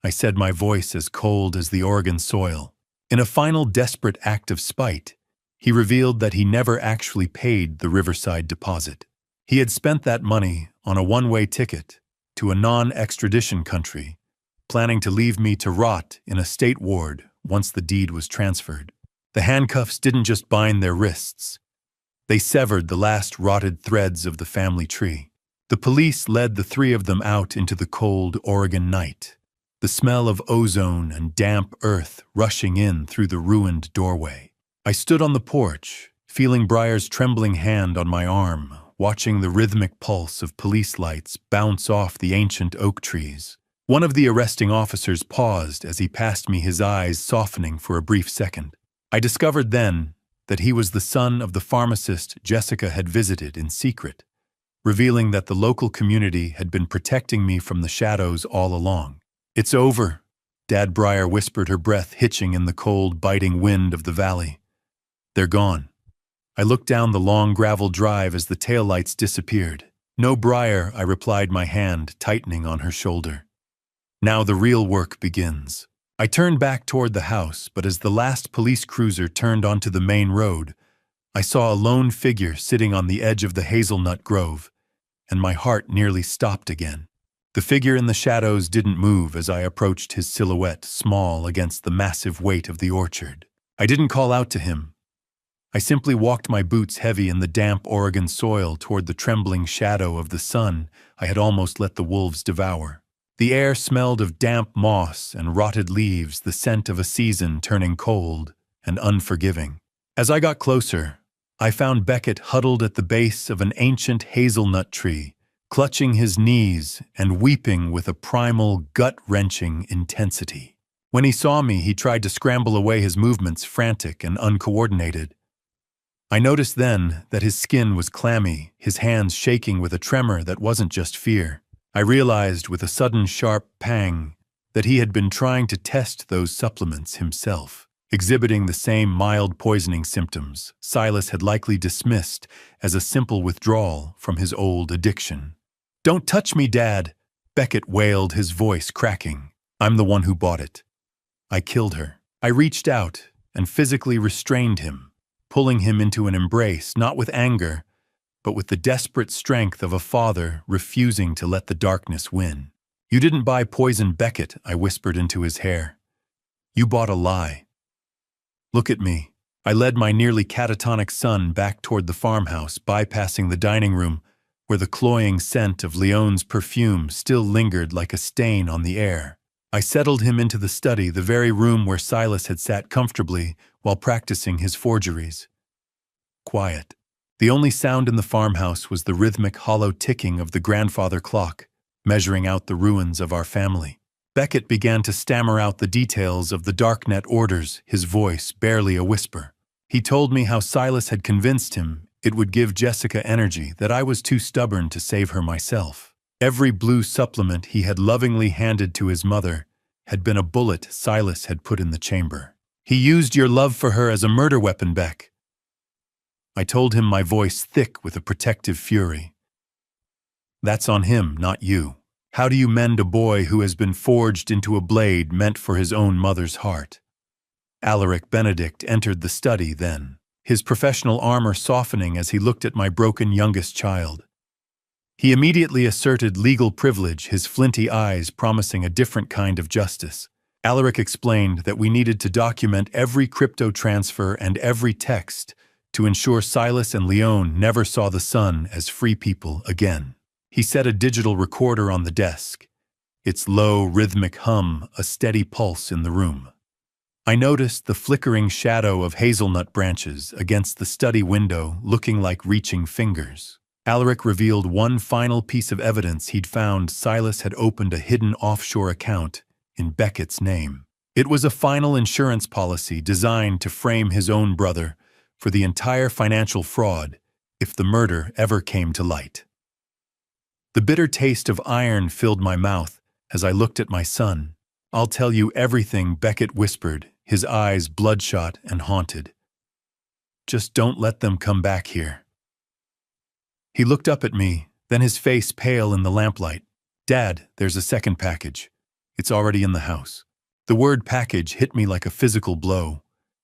[SPEAKER 1] I said, my voice as cold as the Oregon soil. In a final desperate act of spite, he revealed that he never actually paid the Riverside deposit. He had spent that money on a one-way ticket to a non-extradition country, planning to leave me to rot in a state ward once the deed was transferred. The handcuffs didn't just bind their wrists. They severed the last rotted threads of the family tree. The police led the three of them out into the cold Oregon night, the smell of ozone and damp earth rushing in through the ruined doorway. I stood on the porch, feeling Briar's trembling hand on my arm, watching the rhythmic pulse of police lights bounce off the ancient oak trees. One of the arresting officers paused as he passed me, his eyes softening for a brief second. I discovered then that he was the son of the pharmacist Jessica had visited in secret, revealing that the local community had been protecting me from the shadows all along. "It's over," Dad Briar whispered, her breath hitching in the cold, biting wind of the valley. "They're gone." I looked down the long gravel drive as the taillights disappeared. "No, Briar," I replied, my hand tightening on her shoulder. "Now the real work begins." I turned back toward the house, but as the last police cruiser turned onto the main road, I saw a lone figure sitting on the edge of the hazelnut grove, and my heart nearly stopped again. The figure in the shadows didn't move as I approached his silhouette, small against the massive weight of the orchard. I didn't call out to him. I simply walked my boots heavy in the damp Oregon soil toward the trembling shadow of the sun I had almost let the wolves devour. The air smelled of damp moss and rotted leaves, the scent of a season turning cold and unforgiving. As I got closer, I found Beckett huddled at the base of an ancient hazelnut tree, clutching his knees and weeping with a primal, gut-wrenching intensity. When he saw me, he tried to scramble away, his movements frantic and uncoordinated. I noticed then that his skin was clammy, his hands shaking with a tremor that wasn't just fear. I realized with a sudden sharp pang that he had been trying to test those supplements himself, exhibiting the same mild poisoning symptoms Silas had likely dismissed as a simple withdrawal from his old addiction. "Don't touch me, Dad," Beckett wailed, his voice cracking. "I'm the one who bought it. I killed her." I reached out and physically restrained him, pulling him into an embrace, not with anger, but with the desperate strength of a father refusing to let the darkness win. "You didn't buy poison, Beckett," I whispered into his hair. "You bought a lie. Look at me." I led my nearly catatonic son back toward the farmhouse, bypassing the dining room, where the cloying scent of Leon's perfume still lingered like a stain on the air. I settled him into the study, the very room where Silas had sat comfortably while practicing his forgeries. Quiet. The only sound in the farmhouse was the rhythmic, hollow ticking of the grandfather clock, measuring out the ruins of our family. Beckett began to stammer out the details of the darknet orders, his voice barely a whisper. He told me how Silas had convinced him it would give Jessica energy, that I was too stubborn to save her myself. Every blue supplement he had lovingly handed to his mother had been a bullet Silas had put in the chamber. "He used your love for her as a murder weapon, Beck," I told him, my voice thick with a protective fury. "That's on him, not you. How do you mend a boy who has been forged into a blade meant for his own mother's heart?" Alaric Benedict entered the study then, his professional armor softening as he looked at my broken youngest child. He immediately asserted legal privilege, his flinty eyes promising a different kind of justice. Alaric explained that we needed to document every crypto transfer and every text to ensure Silas and Leon never saw the sun as free people again. He set a digital recorder on the desk, its low, rhythmic hum a steady pulse in the room. I noticed the flickering shadow of hazelnut branches against the study window, looking like reaching fingers. Alaric revealed one final piece of evidence he'd found: Silas had opened a hidden offshore account in Beckett's name. It was a final insurance policy designed to frame his own brother for the entire financial fraud if the murder ever came to light. The bitter taste of iron filled my mouth as I looked at my son. "I'll tell you everything," Beckett whispered, his eyes bloodshot and haunted. "Just don't let them come back here." He looked up at me, then his face pale in the lamplight. "Dad, there's a second package. It's already in the house." The word package hit me like a physical blow,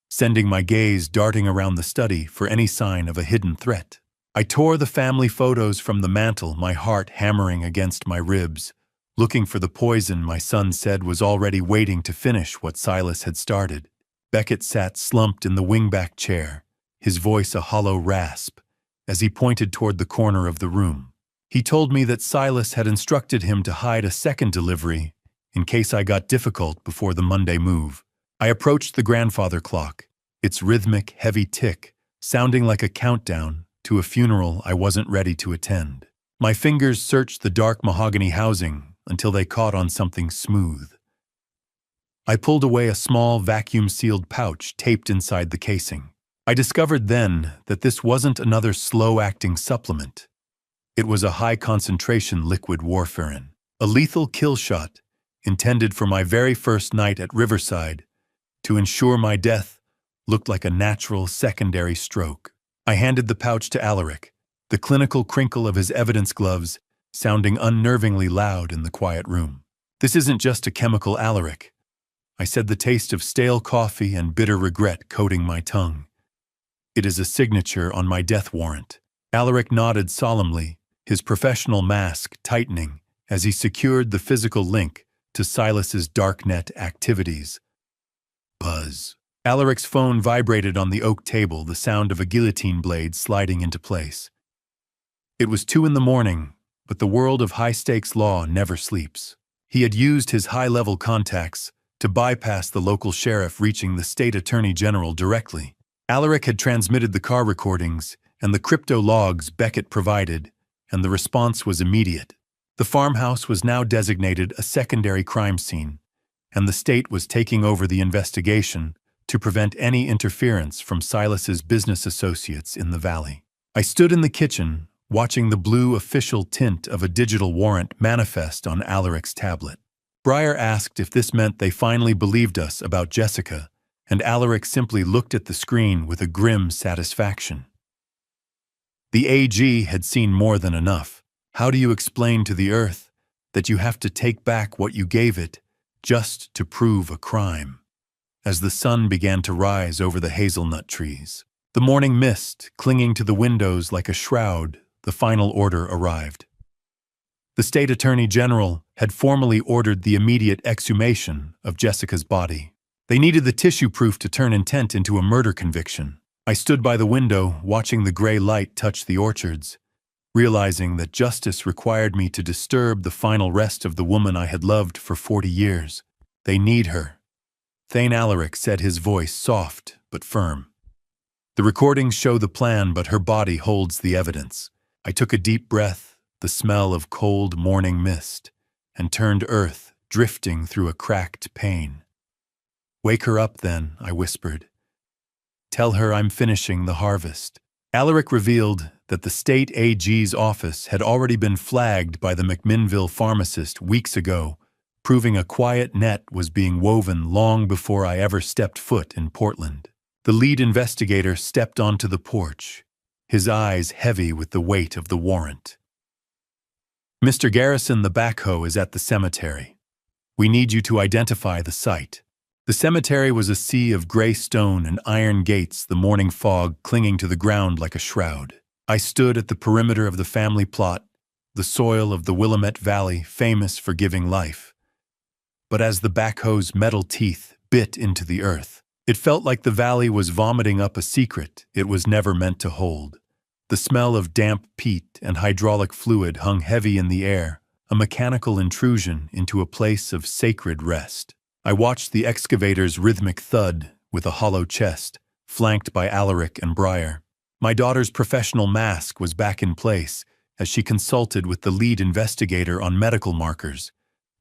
[SPEAKER 1] sending my gaze darting around the study for any sign of a hidden threat. I tore the family photos from the mantel, my heart hammering against my ribs, looking for the poison my son said was already waiting to finish what Silas had started. Beckett sat slumped in the wingback chair, his voice a hollow rasp, as he pointed toward the corner of the room. He told me that Silas had instructed him to hide a second delivery in case I got difficult before the Monday move. I approached the grandfather clock, its rhythmic, heavy tick sounding like a countdown to a funeral I wasn't ready to attend. My fingers searched the dark mahogany housing until they caught on something smooth. I pulled away a small, vacuum-sealed pouch taped inside the casing. I discovered then that this wasn't another slow-acting supplement. It was a high-concentration liquid warfarin, a lethal kill shot intended for my very first night at Riverside to ensure my death looked like a natural secondary stroke. I handed the pouch to Alaric, the clinical crinkle of his evidence gloves sounding unnervingly loud in the quiet room. "This isn't just a chemical, Alaric," I said, the taste of stale coffee and bitter regret coating my tongue. "It is a signature on my death warrant." Alaric nodded solemnly, his professional mask tightening as he secured the physical link to Silas's darknet activities. Buzz. Alaric's phone vibrated on the oak table, the sound of a guillotine blade sliding into place. It was 2 a.m, but the world of high-stakes law never sleeps. He had used his high-level contacts to bypass the local sheriff, reaching the state attorney general directly. Alaric had transmitted the car recordings and the crypto logs Beckett provided, and the response was immediate. The farmhouse was now designated a secondary crime scene, and the state was taking over the investigation to prevent any interference from Silas's business associates in the valley. I stood in the kitchen, watching the blue official tint of a digital warrant manifest on Alaric's tablet. Breyer asked if this meant they finally believed us about Jessica, and Alaric simply looked at the screen with a grim satisfaction. The AG had seen more than enough. How do you explain to the earth that you have to take back what you gave it just to prove a crime? As the sun began to rise over the hazelnut trees, the morning mist clinging to the windows like a shroud, the final order arrived. The state attorney general had formally ordered the immediate exhumation of Jessica's body. They needed the tissue proof to turn intent into a murder conviction. I stood by the window, watching the gray light touch the orchards, realizing that justice required me to disturb the final rest of the woman I had loved for 40 years. They need her. Thane Alaric said, his voice soft but firm. The recordings show the plan, but her body holds the evidence. I took a deep breath, the smell of cold morning mist, and turned earth drifting through a cracked pane. "Wake her up then," I whispered. "Tell her I'm finishing the harvest." Alaric revealed that the state AG's office had already been flagged by the McMinnville pharmacist weeks ago, proving a quiet net was being woven long before I ever stepped foot in Portland. The lead investigator stepped onto the porch, his eyes heavy with the weight of the warrant. "Mr. Garrison, the backhoe is at the cemetery. We need you to identify the site." The cemetery was a sea of gray stone and iron gates, the morning fog clinging to the ground like a shroud. I stood at the perimeter of the family plot, the soil of the Willamette Valley famous for giving life. But as the backhoe's metal teeth bit into the earth, it felt like the valley was vomiting up a secret it was never meant to hold. The smell of damp peat and hydraulic fluid hung heavy in the air, a mechanical intrusion into a place of sacred rest. I watched the excavator's rhythmic thud with a hollow chest, flanked by Alaric and Breyer. My daughter's professional mask was back in place as she consulted with the lead investigator on medical markers,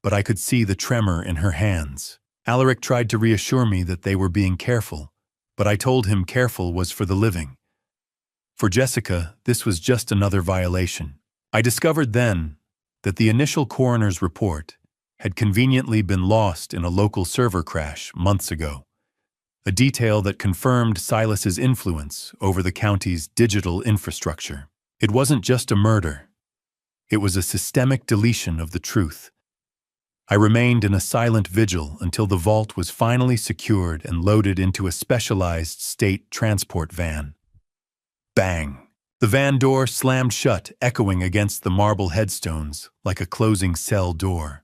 [SPEAKER 1] but I could see the tremor in her hands. Alaric tried to reassure me that they were being careful, but I told him careful was for the living. For Jessica, this was just another violation. I discovered then that the initial coroner's report had conveniently been lost in a local server crash months ago, a detail that confirmed Silas's influence over the county's digital infrastructure. It wasn't just a murder. It was a systemic deletion of the truth. I remained in a silent vigil until the vault was finally secured and loaded into a specialized state transport van. Bang! The van door slammed shut, echoing against the marble headstones like a closing cell door.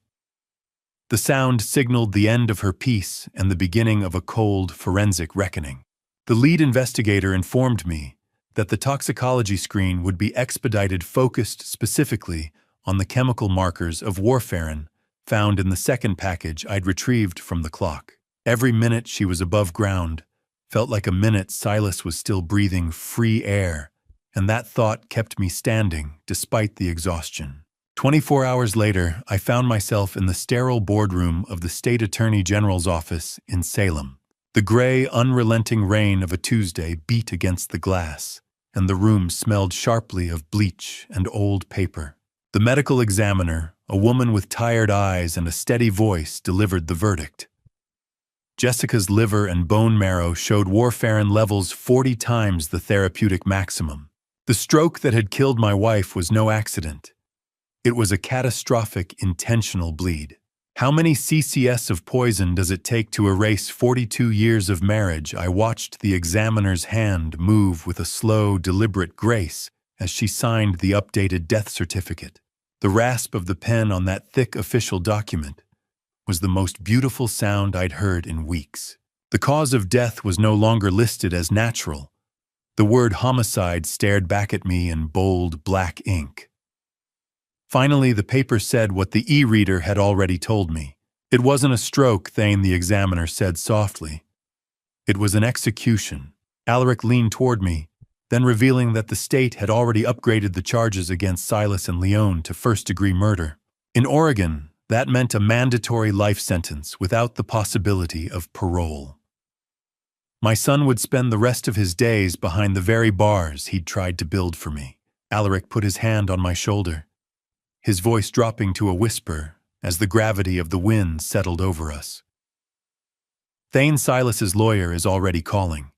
[SPEAKER 1] The sound signaled the end of her piece and the beginning of a cold, forensic reckoning. The lead investigator informed me that the toxicology screen would be expedited, focused specifically on the chemical markers of warfarin found in the second package I'd retrieved from the clock. Every minute she was above ground felt like a minute Silas was still breathing free air, and that thought kept me standing despite the exhaustion. 24 hours later, I found myself in the sterile boardroom of the State Attorney General's office in Salem. The gray, unrelenting rain of a Tuesday beat against the glass, and the room smelled sharply of bleach and old paper. The medical examiner, a woman with tired eyes and a steady voice, delivered the verdict. Jessica's liver and bone marrow showed warfarin levels 40 times the therapeutic maximum. The stroke that had killed my wife was no accident. It was a catastrophic, intentional bleed. How many CCS of poison does it take to erase 42 years of marriage? I watched the examiner's hand move with a slow, deliberate grace as she signed the updated death certificate. The rasp of the pen on that thick official document was the most beautiful sound I'd heard in weeks. The cause of death was no longer listed as natural. The word homicide stared back at me in bold black ink. Finally, the paper said what the e-reader had already told me. It wasn't a stroke, Thane, the examiner said softly. It was an execution. Alaric leaned toward me, then revealing that the state had already upgraded the charges against Silas and Leone to first-degree murder. In Oregon, that meant a mandatory life sentence without the possibility of parole. My son would spend the rest of his days behind the very bars he'd tried to build for me. Alaric put his hand on my shoulder, his voice dropping to a whisper as the gravity of the wind settled over us. Thane, Silas's lawyer, is already calling.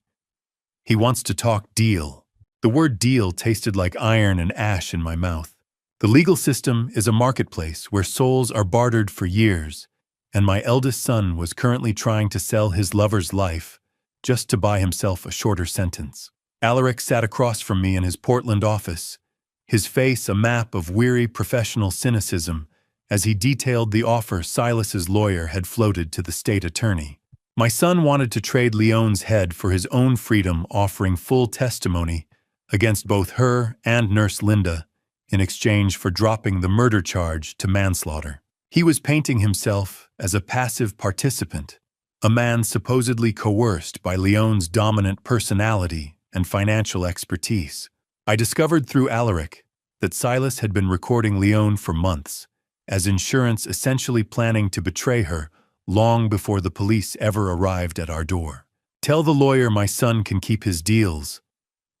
[SPEAKER 1] He wants to talk deal. The word deal tasted like iron and ash in my mouth. The legal system is a marketplace where souls are bartered for years, and my eldest son was currently trying to sell his lover's life just to buy himself a shorter sentence. Alaric sat across from me in his Portland office, his face a map of weary professional cynicism as he detailed the offer Silas's lawyer had floated to the state attorney. My son wanted to trade Leone's head for his own freedom, offering full testimony against both her and Nurse Linda in exchange for dropping the murder charge to manslaughter. He was painting himself as a passive participant, a man supposedly coerced by Leone's dominant personality and financial expertise. I discovered through Alaric that Silas had been recording Leone for months, as insurance essentially planning to betray her long before the police ever arrived at our door. "Tell the lawyer my son can keep his deals,"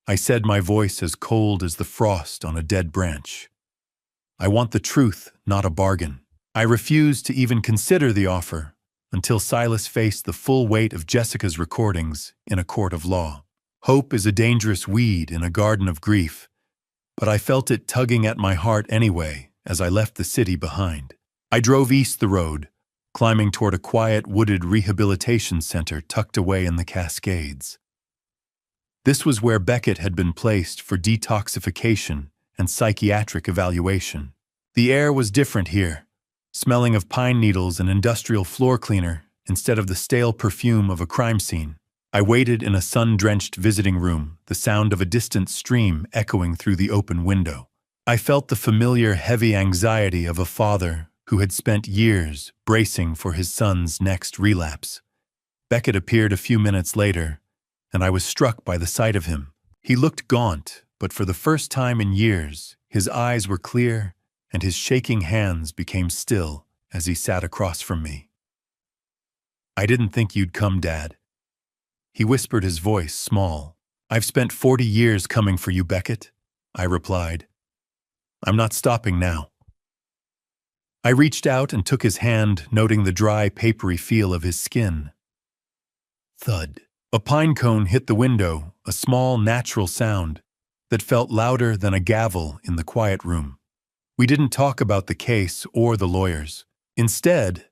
[SPEAKER 1] I said, my voice as cold as the frost on a dead branch. "I want the truth, not a bargain." I refused to even consider the offer until Silas faced the full weight of Jessica's recordings in a court of law. Hope is a dangerous weed in a garden of grief, but I felt it tugging at my heart anyway as I left the city behind. I drove east the road, climbing toward a quiet, wooded rehabilitation center tucked away in the Cascades. This was where Beckett had been placed for detoxification and psychiatric evaluation. The air was different here, smelling of pine needles and industrial floor cleaner instead of the stale perfume of a crime scene. I waited in a sun-drenched visiting room, the sound of a distant stream echoing through the open window. I felt the familiar, heavy anxiety of a father who had spent years bracing for his son's next relapse. Beckett appeared a few minutes later, and I was struck by the sight of him. He looked gaunt, but for the first time in years, his eyes were clear and his shaking hands became still as he sat across from me. "I didn't think you'd come, Dad." He whispered, his voice small. "I've spent 40 years coming for you, Beckett," I replied. "I'm not stopping now." I reached out and took his hand, noting the dry, papery feel of his skin. Thud. A pine cone hit the window, a small, natural sound that felt louder than a gavel in the quiet room. We didn't talk about the case or the lawyers. Instead,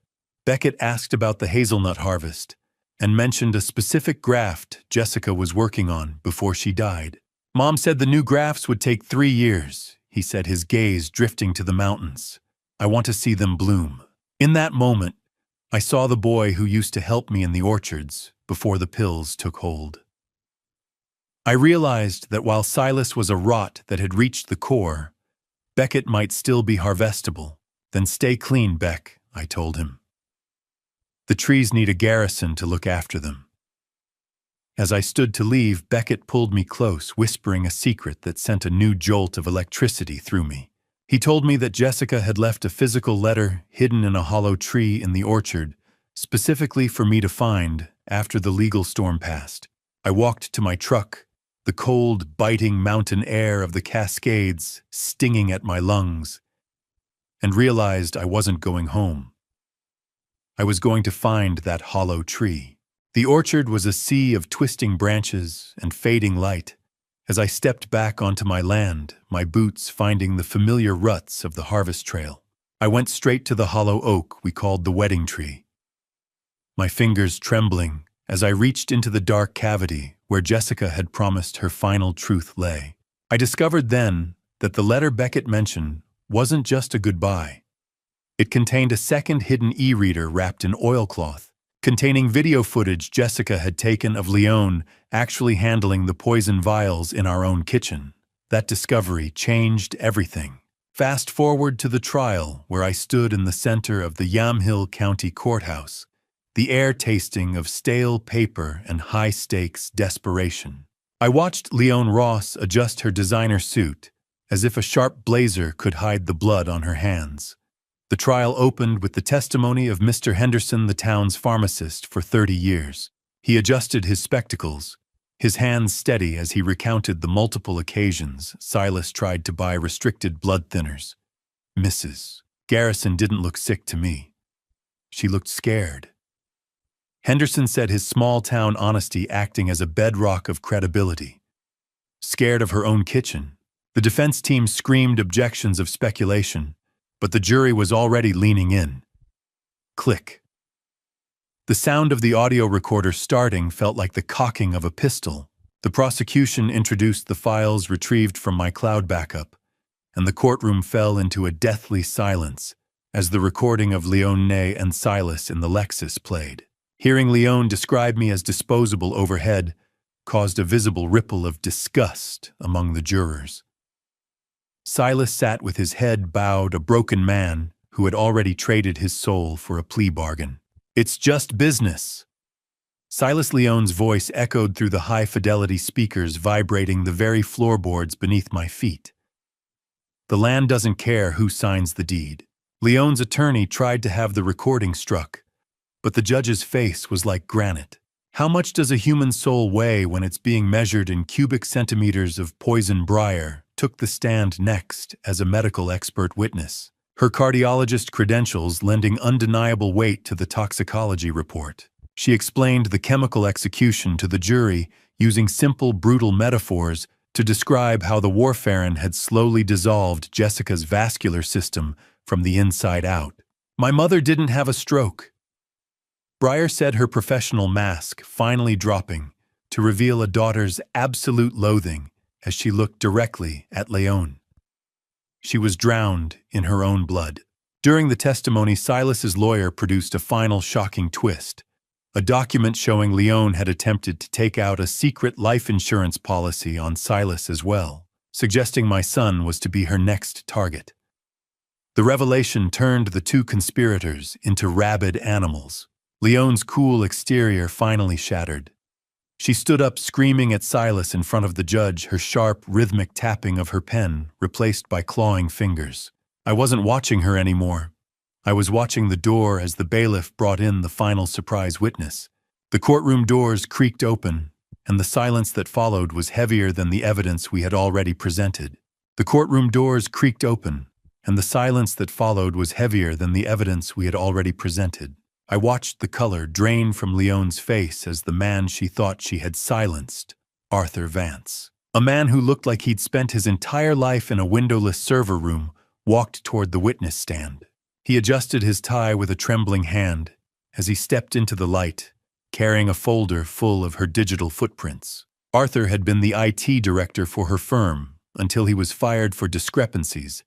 [SPEAKER 1] Beckett asked about the hazelnut harvest and mentioned a specific graft Jessica was working on before she died. Mom said the new grafts would take 3 years, he said, his gaze drifting to the mountains. I want to see them bloom. In that moment, I saw the boy who used to help me in the orchards before the pills took hold. I realized that while Silas was a rot that had reached the core, Beckett might still be harvestable. Then stay clean, Beck, I told him. The trees need a garrison to look after them. As I stood to leave, Beckett pulled me close, whispering a secret that sent a new jolt of electricity through me. He told me that Jessica had left a physical letter hidden in a hollow tree in the orchard, specifically for me to find after the legal storm passed. I walked to my truck, the cold, biting mountain air of the Cascades stinging at my lungs, and realized I wasn't going home. I was going to find that hollow tree. The orchard was a sea of twisting branches and fading light. As I stepped back onto my land, my boots finding the familiar ruts of the harvest trail, I went straight to the hollow oak we called the wedding tree. My fingers trembling as I reached into the dark cavity where Jessica had promised her final truth lay. I discovered then that the letter Beckett mentioned wasn't just a goodbye. It contained a second hidden e-reader wrapped in oilcloth, containing video footage Jessica had taken of Leon actually handling the poison vials in our own kitchen. That discovery changed everything. Fast forward to the trial, where I stood in the center of the Yamhill County Courthouse, the air tasting of stale paper and high-stakes desperation. I watched Leon Ross adjust her designer suit, as if a sharp blazer could hide the blood on her hands. The trial opened with the testimony of Mr. Henderson, the town's pharmacist for 30 years. He adjusted his spectacles, his hands steady as he recounted the multiple occasions Silas tried to buy restricted blood thinners. Mrs. Garrison didn't look sick to me. She looked scared. Henderson said his small-town honesty acting as a bedrock of credibility. Scared of her own kitchen, the defense team screamed objections of speculation, but the jury was already leaning in. Click. The sound of the audio recorder starting felt like the cocking of a pistol. The prosecution introduced the files retrieved from my cloud backup, and the courtroom fell into a deathly silence as the recording of Leon and Silas in the Lexus played. Hearing Leon describe me as disposable overhead caused a visible ripple of disgust among the jurors. Silas sat with his head bowed, a broken man who had already traded his soul for a plea bargain. It's just business. Silas Leon's voice echoed through the high-fidelity speakers vibrating the very floorboards beneath my feet. The land doesn't care who signs the deed. Leon's attorney tried to have the recording struck, but the judge's face was like granite. How much does a human soul weigh when it's being measured in cubic centimeters of poison briar? Took the stand next as a medical expert witness, her cardiologist credentials lending undeniable weight to the toxicology report. She explained the chemical execution to the jury using simple, brutal metaphors to describe how the warfarin had slowly dissolved Jessica's vascular system from the inside out. My mother didn't have a stroke. Breyer said, her professional mask finally dropping to reveal a daughter's absolute loathing as she looked directly at Leon. She was drowned in her own blood. During the testimony, Silas's lawyer produced a final shocking twist, a document showing Leon had attempted to take out a secret life insurance policy on Silas as well, suggesting my son was to be her next target. The revelation turned the two conspirators into rabid animals. Leon's cool exterior finally shattered. She stood up screaming at Silas in front of the judge, her sharp, rhythmic tapping of her pen replaced by clawing fingers. I wasn't watching her anymore. I was watching the door as the bailiff brought in the final surprise witness. The courtroom doors creaked open, and the silence that followed was heavier than the evidence we had already presented. The courtroom doors creaked open, and the silence that followed was heavier than the evidence we had already presented. I watched the color drain from Leon's face as the man she thought she had silenced, Arthur Vance, A man who looked like he'd spent his entire life in a windowless server room walked toward the witness stand. He adjusted his tie with a trembling hand as he stepped into the light, carrying a folder full of her digital footprints. Arthur had been the IT director for her firm until he was fired for discrepancies,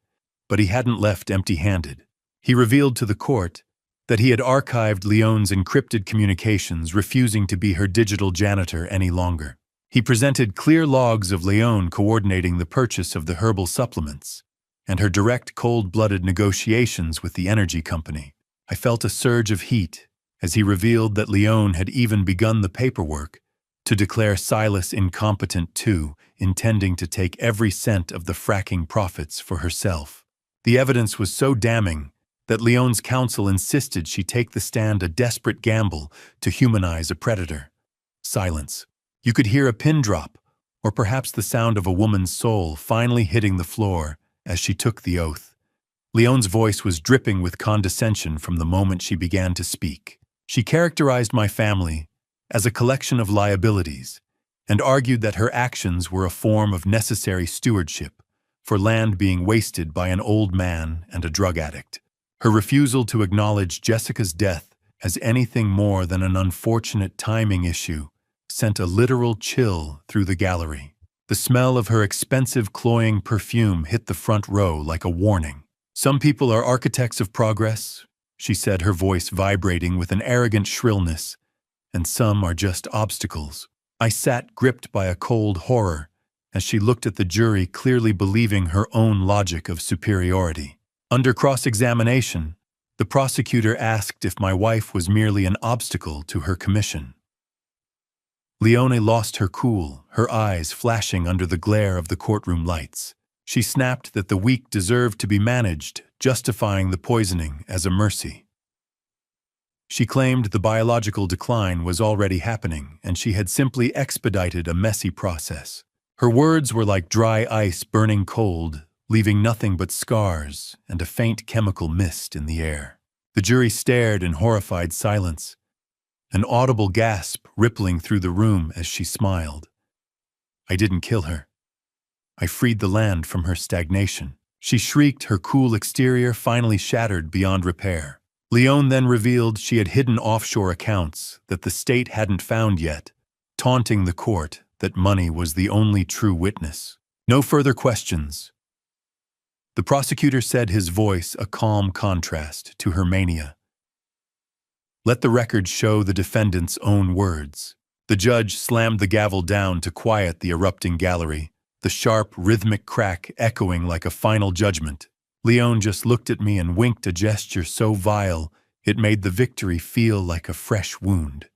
[SPEAKER 1] but he hadn't left empty-handed. He revealed to the court that he had archived Leone's encrypted communications, refusing to be her digital janitor any longer. He presented clear logs of Leone coordinating the purchase of the herbal supplements and her direct cold-blooded negotiations with the energy company. I felt a surge of heat as he revealed that Leone had even begun the paperwork to declare Silas incompetent too, intending to take every cent of the fracking profits for herself. The evidence was so damning that Leone's counsel insisted she take the stand, a desperate gamble to humanize a predator. Silence. You could hear a pin drop, or perhaps the sound of a woman's soul finally hitting the floor as she took the oath. Leone's voice was dripping with condescension from the moment she began to speak. She characterized my family as a collection of liabilities and argued that her actions were a form of necessary stewardship for land being wasted by an old man and a drug addict. Her refusal to acknowledge Jessica's death as anything more than an unfortunate timing issue sent a literal chill through the gallery. The smell of her expensive cloying perfume hit the front row like a warning. "Some people are architects of progress," she said, her voice vibrating with an arrogant shrillness, "and some are just obstacles." I sat gripped by a cold horror as she looked at the jury, clearly believing her own logic of superiority. Under cross-examination, the prosecutor asked if my wife was merely an obstacle to her commission. Leone lost her cool, her eyes flashing under the glare of the courtroom lights. She snapped that the weak deserved to be managed, justifying the poisoning as a mercy. She claimed the biological decline was already happening, and she had simply expedited a messy process. Her words were like dry ice burning cold, leaving nothing but scars and a faint chemical mist in the air. The jury stared in horrified silence, an audible gasp rippling through the room as she smiled. "I didn't kill her. I freed the land from her stagnation," she shrieked, her cool exterior finally shattered beyond repair. Leone then revealed she had hidden offshore accounts that the state hadn't found yet, taunting the court that money was the only true witness. No further questions. The prosecutor said, his voice a calm contrast to her mania. "Let the record show the defendant's own words." The judge slammed the gavel down to quiet the erupting gallery, the sharp, rhythmic crack echoing like a final judgment. Leone just looked at me and winked, a gesture so vile it made the victory feel like a fresh wound.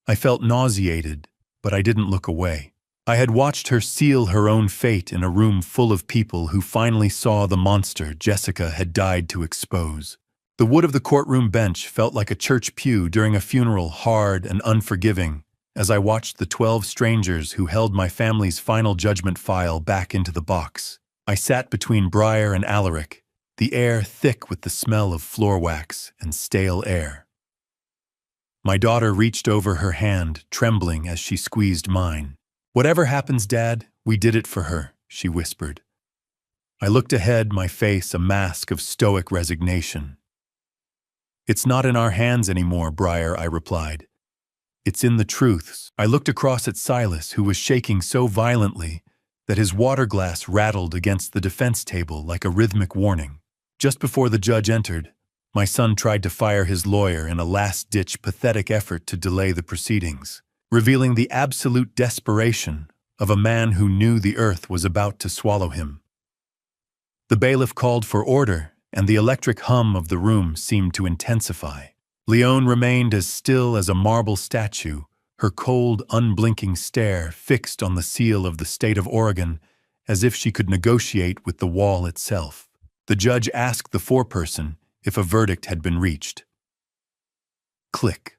[SPEAKER 1] I felt nauseated, but I didn't look away. I had watched her seal her own fate in a room full of people who finally saw the monster Jessica had died to expose. The wood of the courtroom bench felt like a church pew during a funeral, hard and unforgiving, as I watched the 12 strangers who held my family's final judgment file back into the box. I sat between Briar and Alaric, the air thick with the smell of floor wax and stale air. My daughter reached over her hand, trembling as she squeezed mine. "Whatever happens, Dad, we did it for her," she whispered. I looked ahead, my face a mask of stoic resignation. "It's not in our hands anymore, Briar," I replied. "It's in the truths." I looked across at Silas, who was shaking so violently that his water glass rattled against the defense table like a rhythmic warning. Just before the judge entered, my son tried to fire his lawyer in a last-ditch, pathetic effort to delay the proceedings, revealing the absolute desperation of a man who knew the earth was about to swallow him. The bailiff called for order, and the electric hum of the room seemed to intensify. Leone remained as still as a marble statue, her cold, unblinking stare fixed on the seal of the state of Oregon, as if she could negotiate with the wall itself. The judge asked the foreperson if a verdict had been reached. Click.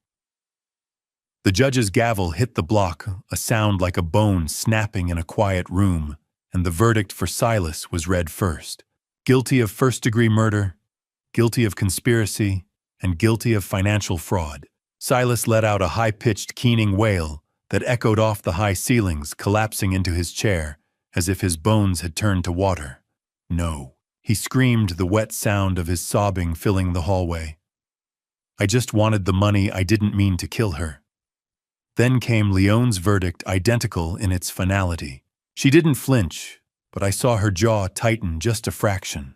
[SPEAKER 1] The judge's gavel hit the block, a sound like a bone snapping in a quiet room, and the verdict for Silas was read first. Guilty of first-degree murder, guilty of conspiracy, and guilty of financial fraud. Silas let out a high-pitched, keening wail, that echoed off the high ceilings, collapsing into his chair as if his bones had turned to water. "No," he screamed, the wet sound of his sobbing filling the hallway. "I just wanted the money. I didn't mean to kill her." Then came Leone's verdict, identical in its finality. She didn't flinch, but I saw her jaw tighten just a fraction.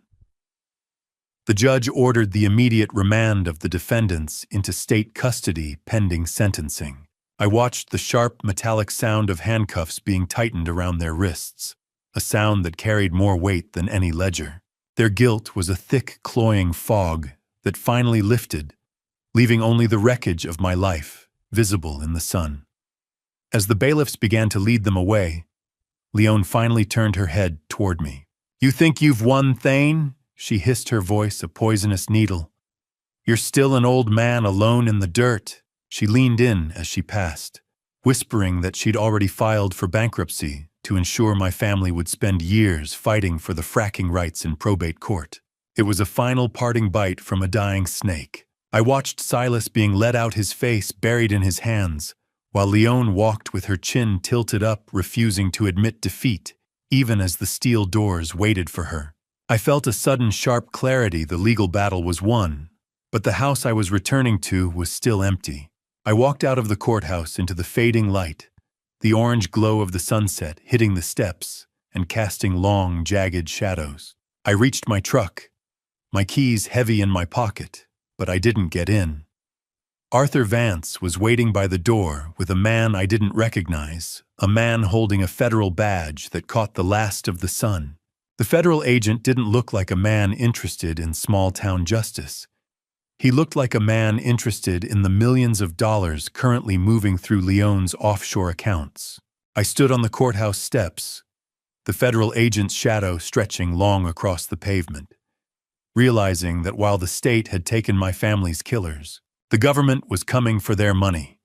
[SPEAKER 1] The judge ordered the immediate remand of the defendants into state custody pending sentencing. I watched the sharp, metallic sound of handcuffs being tightened around their wrists, a sound that carried more weight than any ledger. Their guilt was a thick, cloying fog that finally lifted, leaving only the wreckage of my life visible in the sun. As the bailiffs began to lead them away, Leone finally turned her head toward me. "You think you've won, Thane?" She hissed, her voice a poisonous needle. "You're still an old man alone in the dirt." She leaned in as she passed, whispering that she'd already filed for bankruptcy to ensure my family would spend years fighting for the fracking rights in probate court. It was a final parting bite from a dying snake. I watched Silas being led out, his face buried in his hands, while Leone walked with her chin tilted up, refusing to admit defeat, even as the steel doors waited for her. I felt a sudden sharp clarity. The legal battle was won, but the house I was returning to was still empty. I walked out of the courthouse into the fading light, the orange glow of the sunset hitting the steps and casting long, jagged shadows. I reached my truck, my keys heavy in my pocket, but I didn't get in. Arthur Vance was waiting by the door with a man I didn't recognize, a man holding a federal badge that caught the last of the sun. The federal agent didn't look like a man interested in small-town justice. He looked like a man interested in the millions of dollars currently moving through Leone's offshore accounts. I stood on the courthouse steps, the federal agent's shadow stretching long across the pavement, realizing that while the state had taken my family's killers, the government was coming for their money.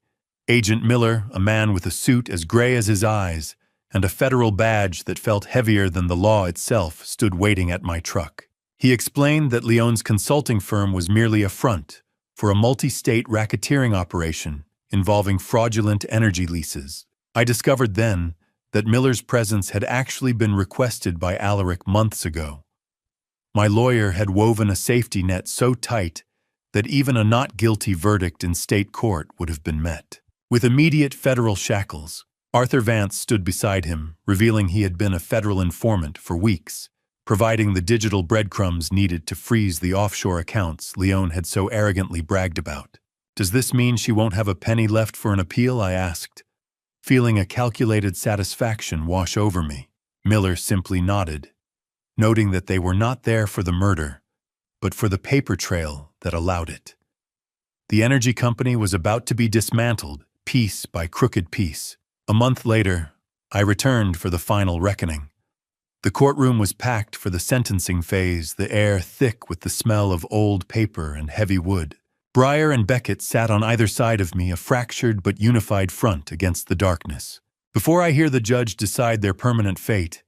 [SPEAKER 1] Agent Miller, a man with a suit as gray as his eyes and a federal badge that felt heavier than the law itself, stood waiting at my truck. He explained that Leone's consulting firm was merely a front for a multi-state racketeering operation involving fraudulent energy leases. I discovered then that Miller's presence had actually been requested by Alaric months ago. My lawyer had woven a safety net so tight that even a not guilty verdict in state court would have been met. With immediate federal shackles, Arthur Vance stood beside him, revealing he had been a federal informant for weeks, providing the digital breadcrumbs needed to freeze the offshore accounts Leone had so arrogantly bragged about. "Does this mean she won't have a penny left for an appeal?" I asked, feeling a calculated satisfaction wash over me. Miller simply nodded, noting that they were not there for the murder, but for the paper trail that allowed it. The energy company was about to be dismantled, piece by crooked piece. A month later, I returned for the final reckoning. The courtroom was packed for the sentencing phase, the air thick with the smell of old paper and heavy wood. Breyer and Beckett sat on either side of me, a fractured but unified front against the darkness. Before I hear the judge decide their permanent fate,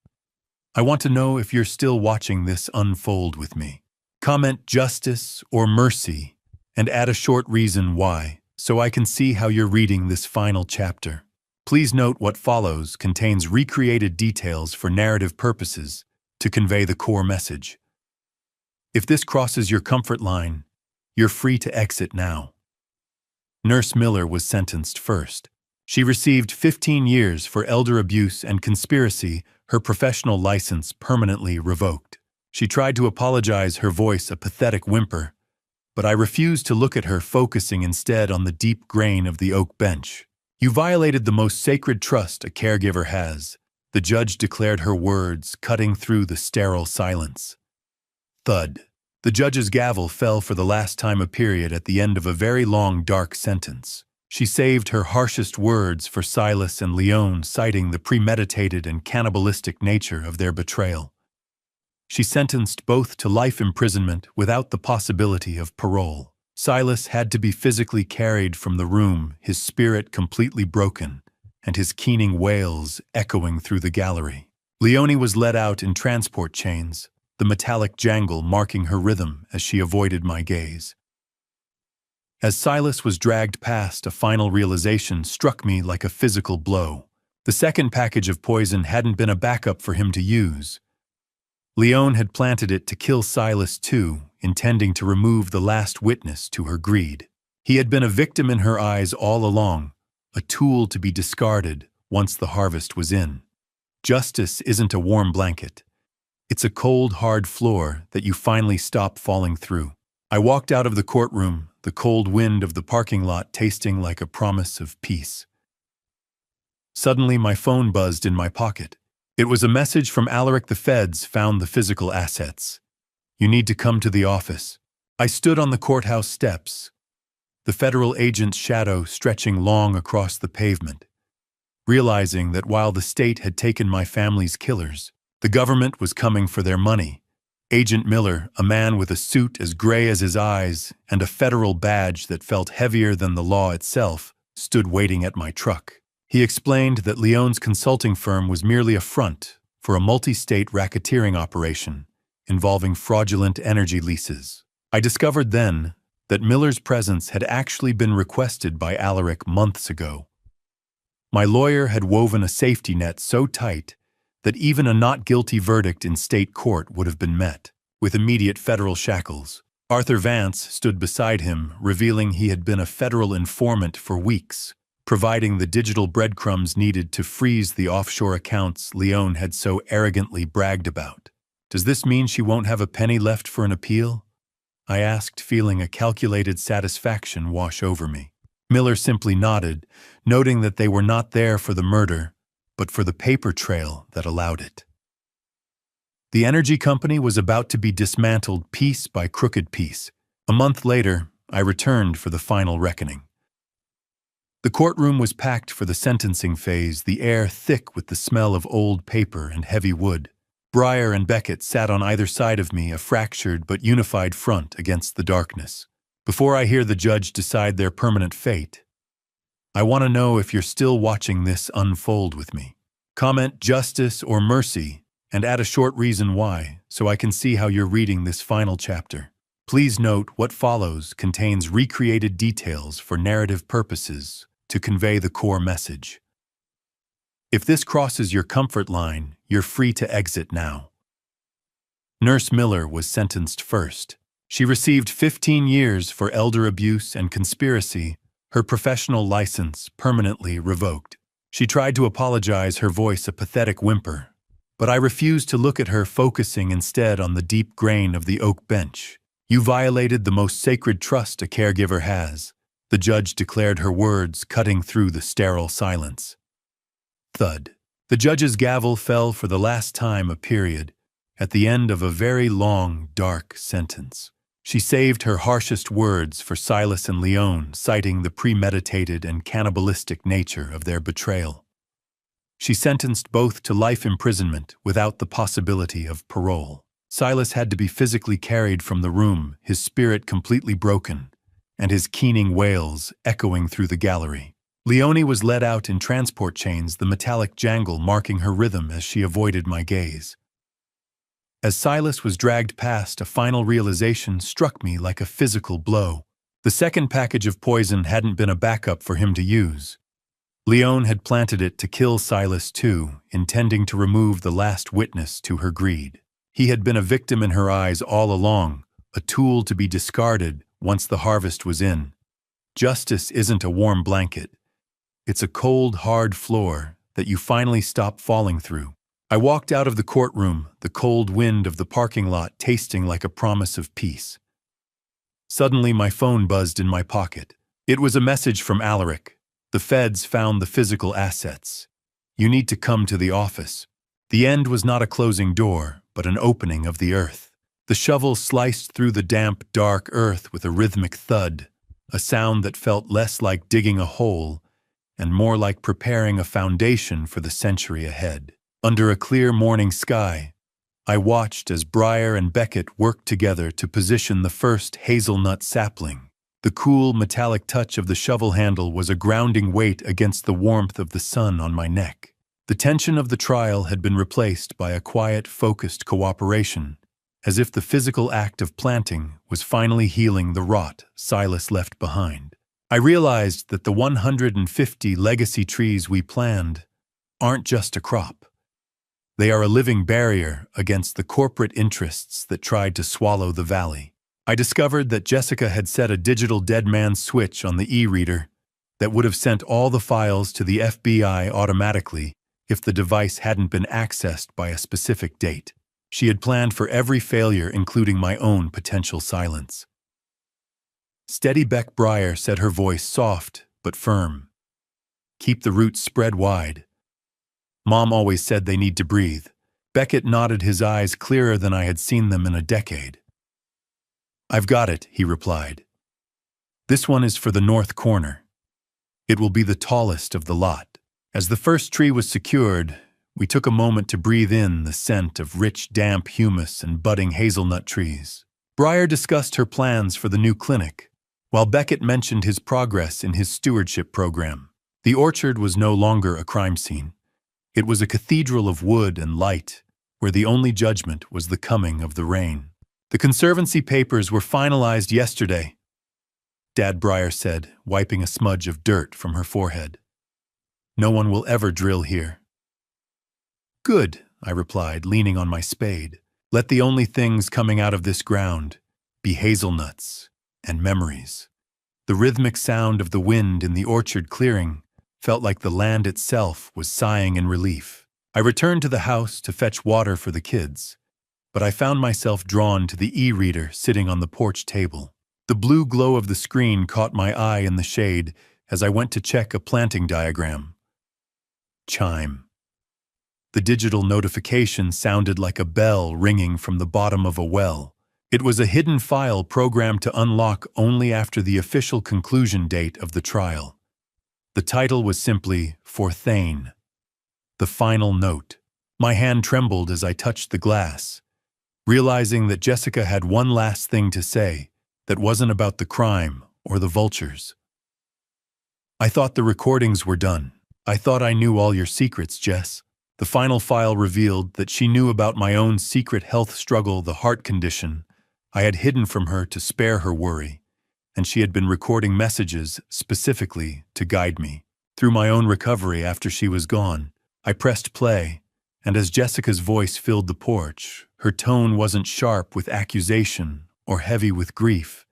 [SPEAKER 1] I want to know if you're still watching this unfold with me. Comment justice or mercy and add a short reason why, so I can see how you're reading this final chapter. Please note what follows contains recreated details for narrative purposes to convey the core message. If this crosses your comfort line, you're free to exit now. Nurse Miller was sentenced first. She received 15 years for elder abuse and conspiracy, her professional license permanently revoked. She tried to apologize, her voice a pathetic whimper, but I refused to look at her, focusing instead on the deep grain of the oak bench. "You violated the most sacred trust a caregiver has," the judge declared, her words cutting through the sterile silence. Thud. The judge's gavel fell for the last time, a period at the end of a very long, dark sentence. She saved her harshest words for Silas and Leone, citing the premeditated and cannibalistic nature of their betrayal. She sentenced both to life imprisonment without the possibility of parole. Silas had to be physically carried from the room, his spirit completely broken, and his keening wails echoing through the gallery. Leone was led out in transport chains, the metallic jangle marking her rhythm as she avoided my gaze. As Silas was dragged past, a final realization struck me like a physical blow. The second package of poison hadn't been a backup for him to use. Leone had planted it to kill Silas too, intending to remove the last witness to her greed. He had been a victim in her eyes all along, a tool to be discarded once the harvest was in. Justice isn't a warm blanket. It's a cold, hard floor that you finally stop falling through. I walked out of the courtroom, the cold wind of the parking lot tasting like a promise of peace. Suddenly, my phone buzzed in my pocket. It was a message from Alaric. The feds found the physical assets. You need to come to the office. I stood on the courthouse steps, the federal agent's shadow stretching long across the pavement, realizing that while the state had taken my family's killers, the government was coming for their money. Agent Miller, a man with a suit as gray as his eyes and a federal badge that felt heavier than the law itself, stood waiting at my truck. He explained that Leone's consulting firm was merely a front for a multi-state racketeering operation involving fraudulent energy leases. I discovered then that Miller's presence had actually been requested by Alaric months ago. My lawyer had woven a safety net so tight that even a not guilty verdict in state court would have been met with immediate federal shackles. Arthur Vance stood beside him, revealing he had been a federal informant for weeks, providing the digital breadcrumbs needed to freeze the offshore accounts Leone had so arrogantly bragged about. Does this mean she won't have a penny left for an appeal? I asked, feeling a calculated satisfaction wash over me. Miller simply nodded, noting that they were not there for the murder, but for the paper trail that allowed it. The energy company was about to be dismantled piece by crooked piece. A month later, I returned for the final reckoning. The courtroom was packed for the sentencing phase, the air thick with the smell of old paper and heavy wood. Breyer and Beckett sat on either side of me, a fractured but unified front against the darkness. Before I hear the judge decide their permanent fate, I want to know if you're still watching this unfold with me. Comment justice or mercy and add a short reason why, so I can see how you're reading this final chapter. Please note what follows contains recreated details for narrative purposes to convey the core message. If this crosses your comfort line, you're free to exit now. Nurse Miller was sentenced first. She received 15 years for elder abuse and conspiracy, her professional license permanently revoked. She tried to apologize, her voice a pathetic whimper, but I refused to look at her, focusing instead on the deep grain of the oak bench. You violated the most sacred trust a caregiver has, the judge declared, her words cutting through the sterile silence. Thud. The judge's gavel fell for the last time, a period, at the end of a very long, dark sentence. She saved her harshest words for Silas and Leone, citing the premeditated and cannibalistic nature of their betrayal. She sentenced both to life imprisonment without the possibility of parole. Silas had to be physically carried from the room, his spirit completely broken, and his keening wails echoing through the gallery. Leone was led out in transport chains, the metallic jangle marking her rhythm as she avoided my gaze. As Silas was dragged past, a final realization struck me like a physical blow. The second package of poison hadn't been a backup for him to use. Leone had planted it to kill Silas too, intending to remove the last witness to her greed. He had been a victim in her eyes all along, a tool to be discarded once the harvest was in. Justice isn't a warm blanket. It's a cold, hard floor that you finally stop falling through. I walked out of the courtroom, the cold wind of the parking lot tasting like a promise of peace. Suddenly, my phone buzzed in my pocket. It was a message from Alaric. The feds found the physical assets. You need to come to the office. The end was not a closing door, but an opening of the earth. The shovel sliced through the damp, dark earth with a rhythmic thud, a sound that felt less like digging a hole and more like preparing a foundation for the century ahead. Under a clear morning sky, I watched as Breyer and Beckett worked together to position the first hazelnut sapling. The cool, metallic touch of the shovel handle was a grounding weight against the warmth of the sun on my neck. The tension of the trial had been replaced by a quiet, focused cooperation, as if the physical act of planting was finally healing the rot Silas left behind. I realized that the 150 legacy trees we planned aren't just a crop. They are a living barrier against the corporate interests that tried to swallow the valley. I discovered that Jessica had set a digital dead man switch on the e-reader that would have sent all the files to the FBI automatically if the device hadn't been accessed by a specific date. She had planned for every failure, including my own potential silence. Steady Beck Breyer said, her voice soft but firm. Keep the roots spread wide. Mom always said they need to breathe. Beckett nodded, his eyes clearer than I had seen them in a decade. I've got it, he replied. This one is for the north corner. It will be the tallest of the lot. As the first tree was secured, we took a moment to breathe in the scent of rich, damp humus and budding hazelnut trees. Breyer discussed her plans for the new clinic, while Beckett mentioned his progress in his stewardship program. The orchard was no longer a crime scene. It was a cathedral of wood and light, where the only judgment was the coming of the rain. The conservancy papers were finalized yesterday, Dad Breyer said, wiping a smudge of dirt from her forehead. No one will ever drill here. Good, I replied, leaning on my spade. Let the only things coming out of this ground be hazelnuts and memories. The rhythmic sound of the wind in the orchard clearing felt like the land itself was sighing in relief. I returned to the house to fetch water for the kids, but I found myself drawn to the e-reader sitting on the porch table. The blue glow of the screen caught my eye in the shade as I went to check a planting diagram. Chime. The digital notification sounded like a bell ringing from the bottom of a well. It was a hidden file programmed to unlock only after the official conclusion date of the trial. The title was simply For Thane, the final note. My hand trembled as I touched the glass, realizing that Jessica had one last thing to say that wasn't about the crime or the vultures. I thought the recordings were done. I thought I knew all your secrets, Jess. The final file revealed that she knew about my own secret health struggle, the heart condition I had hidden from her to spare her worry, and she had been recording messages specifically to guide me through my own recovery after she was gone. I pressed play, and as Jessica's voice filled the porch, her tone wasn't sharp with accusation or heavy with grief.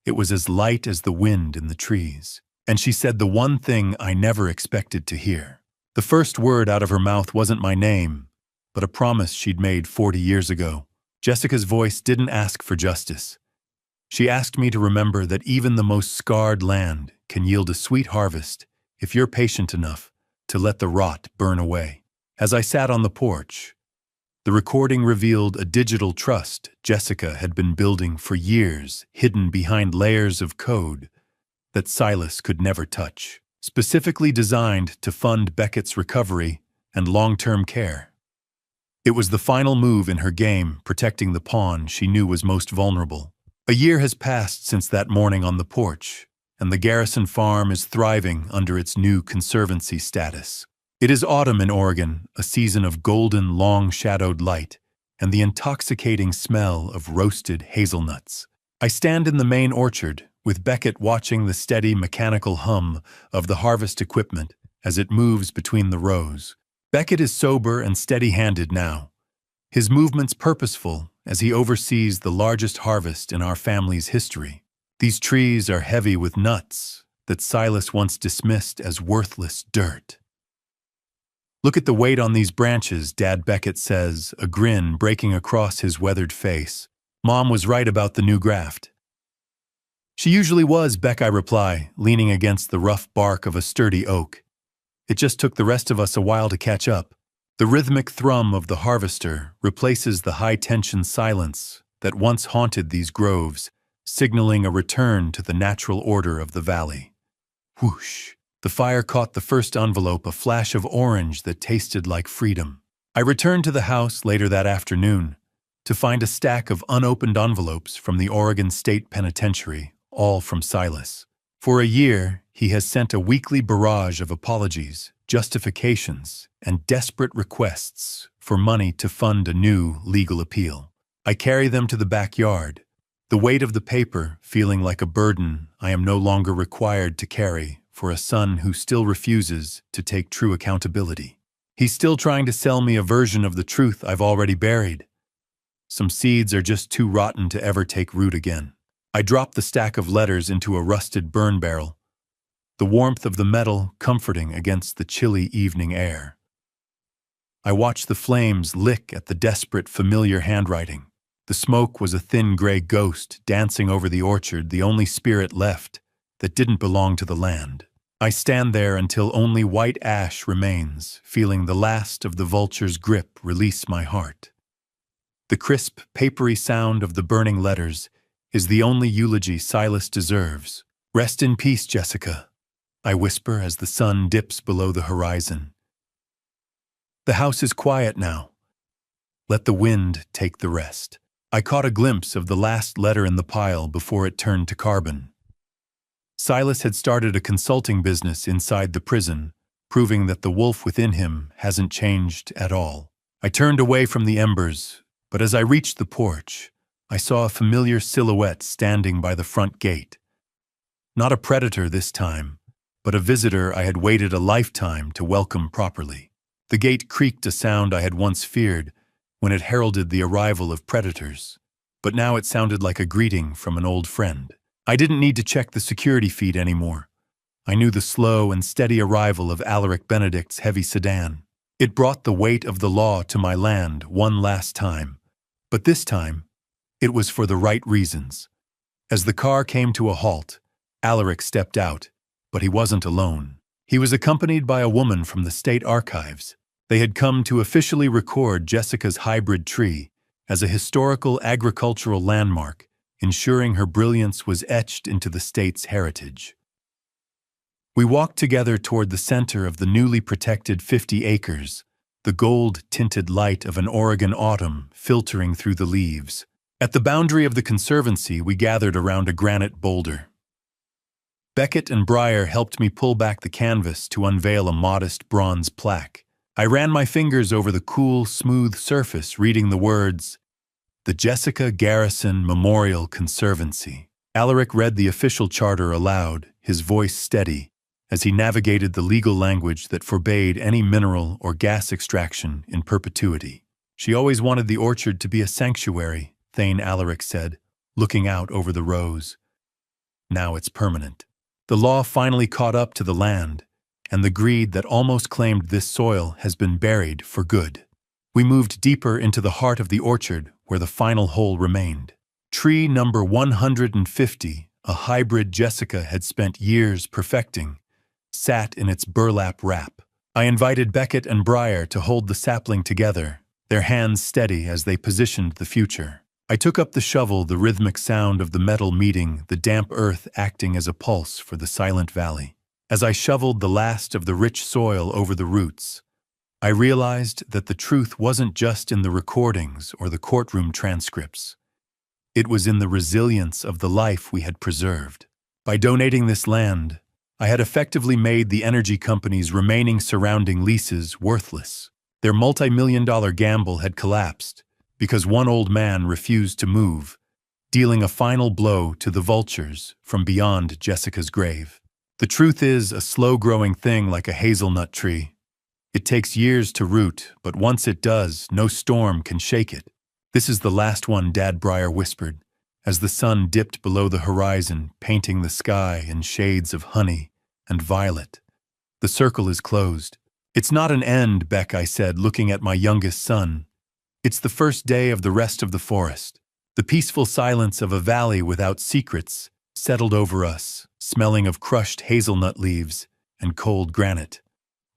[SPEAKER 1] It was as light as the wind in the trees, and she said the one thing I never expected to hear. The first word out of her mouth wasn't my name, but a promise she'd made 40 years ago. Jessica's voice didn't ask for justice. She asked me to remember that even the most scarred land can yield a sweet harvest if you're patient enough to let the rot burn away. As I sat on the porch, the recording revealed a digital trust Jessica had been building for years, hidden behind layers of code that Silas could never touch, specifically designed to fund Beckett's recovery and long-term care. It was the final move in her game, protecting the pawn she knew was most vulnerable. A year has passed since that morning on the porch, and the Garrison farm is thriving under its new conservancy status. It is autumn in Oregon, a season of golden, long-shadowed light, and the intoxicating smell of roasted hazelnuts. I stand in the main orchard, with Beckett watching the steady mechanical hum of the harvest equipment as it moves between the rows. Beckett is sober and steady-handed now, his movements purposeful as he oversees the largest harvest in our family's history. These trees are heavy with nuts that Silas once dismissed as worthless dirt. Look at the weight on these branches, Dad Beckett says, a grin breaking across his weathered face. Mom was right about the new graft. She usually was, Beck, I reply, leaning against the rough bark of a sturdy oak. It just took the rest of us a while to catch up. The rhythmic thrum of the harvester replaces the high-tension silence that once haunted these groves, signaling a return to the natural order of the valley. Whoosh! The fire caught the first envelope, a flash of orange that tasted like freedom. I returned to the house later that afternoon to find a stack of unopened envelopes from the Oregon State Penitentiary, all from Silas. For a year, he has sent a weekly barrage of apologies, justifications, and desperate requests for money to fund a new legal appeal. I carry them to the backyard, the weight of the paper feeling like a burden I am no longer required to carry for a son who still refuses to take true accountability. He's still trying to sell me a version of the truth I've already buried. Some seeds are just too rotten to ever take root again. I drop the stack of letters into a rusted burn barrel, the warmth of the metal comforting against the chilly evening air. I watch the flames lick at the desperate, familiar handwriting. The smoke was a thin gray ghost dancing over the orchard, the only spirit left that didn't belong to the land. I stand there until only white ash remains, feeling the last of the vulture's grip release my heart. The crisp, papery sound of the burning letters is the only eulogy Silas deserves. "Rest in peace, Jessica," I whisper as the sun dips below the horizon. The house is quiet now. Let the wind take the rest. I caught a glimpse of the last letter in the pile before it turned to carbon. Silas had started a consulting business inside the prison, proving that the wolf within him hasn't changed at all. I turned away from the embers, but as I reached the porch, I saw a familiar silhouette standing by the front gate. Not a predator this time, but a visitor I had waited a lifetime to welcome properly. The gate creaked, a sound I had once feared when it heralded the arrival of predators, but now it sounded like a greeting from an old friend. I didn't need to check the security feed anymore. I knew the slow and steady arrival of Alaric Benedict's heavy sedan. It brought the weight of the law to my land one last time, but this time, it was for the right reasons. As the car came to a halt, Alaric stepped out, but he wasn't alone. He was accompanied by a woman from the state archives. They had come to officially record Jessica's hybrid tree as a historical agricultural landmark, ensuring her brilliance was etched into the state's heritage. We walked together toward the center of the newly protected 50 acres, the gold-tinted light of an Oregon autumn filtering through the leaves. At the boundary of the conservancy, we gathered around a granite boulder. Beckett and Breyer helped me pull back the canvas to unveil a modest bronze plaque. I ran my fingers over the cool, smooth surface, reading the words, "The Jessica Garrison Memorial Conservancy." Alaric read the official charter aloud, his voice steady, as he navigated the legal language that forbade any mineral or gas extraction in perpetuity. "She always wanted the orchard to be a sanctuary," Thane Alaric said, looking out over the rows. "Now it's permanent." The law finally caught up to the land, and the greed that almost claimed this soil has been buried for good. We moved deeper into the heart of the orchard, where the final hole remained. Tree number 150, a hybrid Jessica had spent years perfecting, sat in its burlap wrap. I invited Beckett and Breyer to hold the sapling together, their hands steady as they positioned the future. I took up the shovel, the rhythmic sound of the metal meeting, the damp earth acting as a pulse for the silent valley. As I shoveled the last of the rich soil over the roots, I realized that the truth wasn't just in the recordings or the courtroom transcripts. It was in the resilience of the life we had preserved. By donating this land, I had effectively made the energy company's remaining surrounding leases worthless. Their multi-million-dollar gamble had collapsed because one old man refused to move, dealing a final blow to the vultures from beyond Jessica's grave. The truth is a slow-growing thing like a hazelnut tree. It takes years to root, but once it does, no storm can shake it. "This is the last one," Dad Breyer whispered, as the sun dipped below the horizon, painting the sky in shades of honey and violet. "The circle is closed." "It's not an end," Beck, I said, looking at my youngest son. "It's the first day of the rest of the forest." The peaceful silence of a valley without secrets settled over us, smelling of crushed hazelnut leaves and cold granite.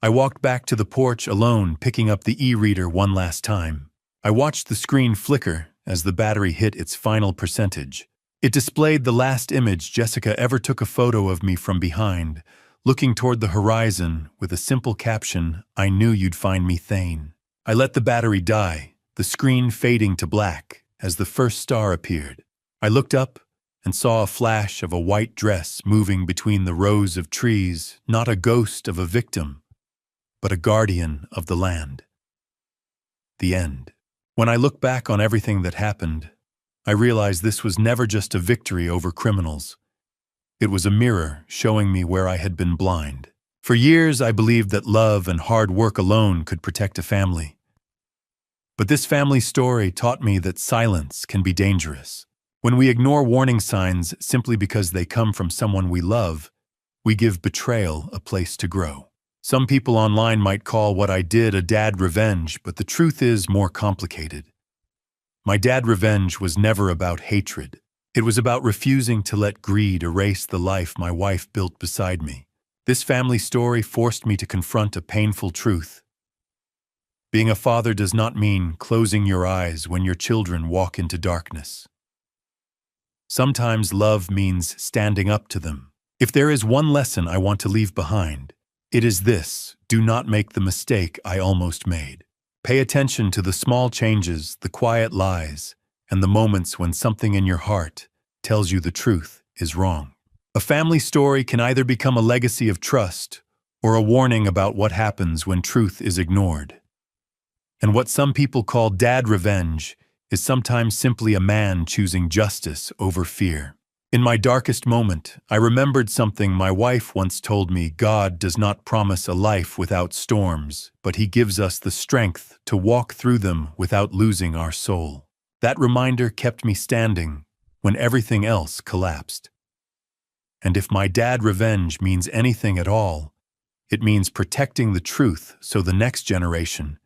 [SPEAKER 1] I walked back to the porch alone, picking up the e-reader one last time. I watched the screen flicker as the battery hit its final percentage. It displayed the last image Jessica ever took, a photo of me from behind, looking toward the horizon with a simple caption, "I knew you'd find me, Thane." I let the battery die, the screen fading to black as the first star appeared. I looked up and saw a flash of a white dress moving between the rows of trees, not a ghost of a victim, but a guardian of the land. The end. When I look back on everything that happened, I realize this was never just a victory over criminals. It was a mirror showing me where I had been blind. For years, I believed that love and hard work alone could protect a family. But this family story taught me that silence can be dangerous. When we ignore warning signs simply because they come from someone we love, we give betrayal a place to grow. Some people online might call what I did a dad revenge, but the truth is more complicated. My dad revenge was never about hatred. It was about refusing to let greed erase the life my wife built beside me. This family story forced me to confront a painful truth. Being a father does not mean closing your eyes when your children walk into darkness. Sometimes love means standing up to them. If there is one lesson I want to leave behind, it is this: do not make the mistake I almost made. Pay attention to the small changes, the quiet lies, and the moments when something in your heart tells you the truth is wrong. A family story can either become a legacy of trust or a warning about what happens when truth is ignored. And what some people call dad revenge is sometimes simply a man choosing justice over fear. In my darkest moment, I remembered something my wife once told me: God does not promise a life without storms, but He gives us the strength to walk through them without losing our soul. That reminder kept me standing when everything else collapsed. And if my dad revenge means anything at all, it means protecting the truth so the next generation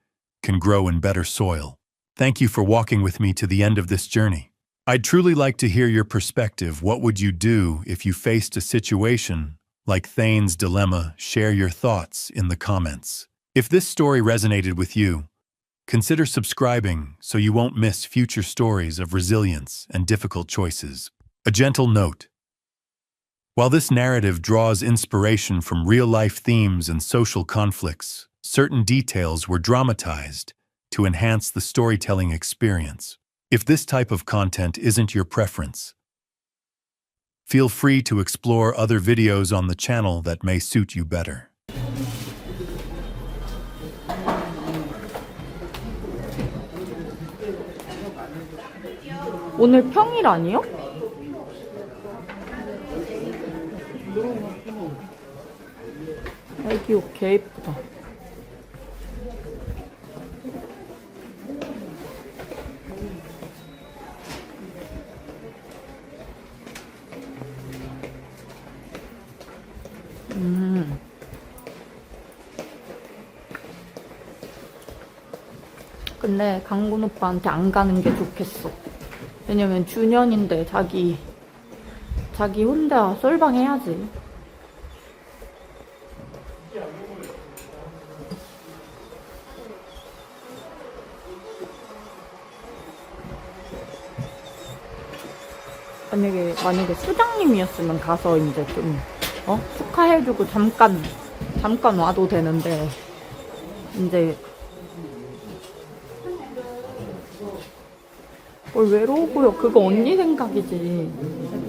[SPEAKER 1] can grow in better soil. Thank you for walking with me to the end of this journey. I'd truly like to hear your perspective. What would you do if you faced a situation like Thane's dilemma? Share your thoughts in the comments. If this story resonated with you, consider subscribing so you won't miss future stories of resilience and difficult choices. A gentle note: while this narrative draws inspiration from real-life themes and social conflicts, certain details were dramatized to enhance the storytelling experience. If this type of content isn't your preference, feel free to explore other videos on the channel that may suit you better.
[SPEAKER 2] 오늘 평일 아니요? 애기 옷 개 예쁘다. 근데 강군 오빠한테 안 가는 게 좋겠어. 왜냐면 주년인데 자기 혼자 썰방 해야지. 만약에 수장님이었으면 가서 이제 좀 축하해주고 잠깐 와도 되는데, 이제 뭘 외로워 보여. 그거 언니 생각이지.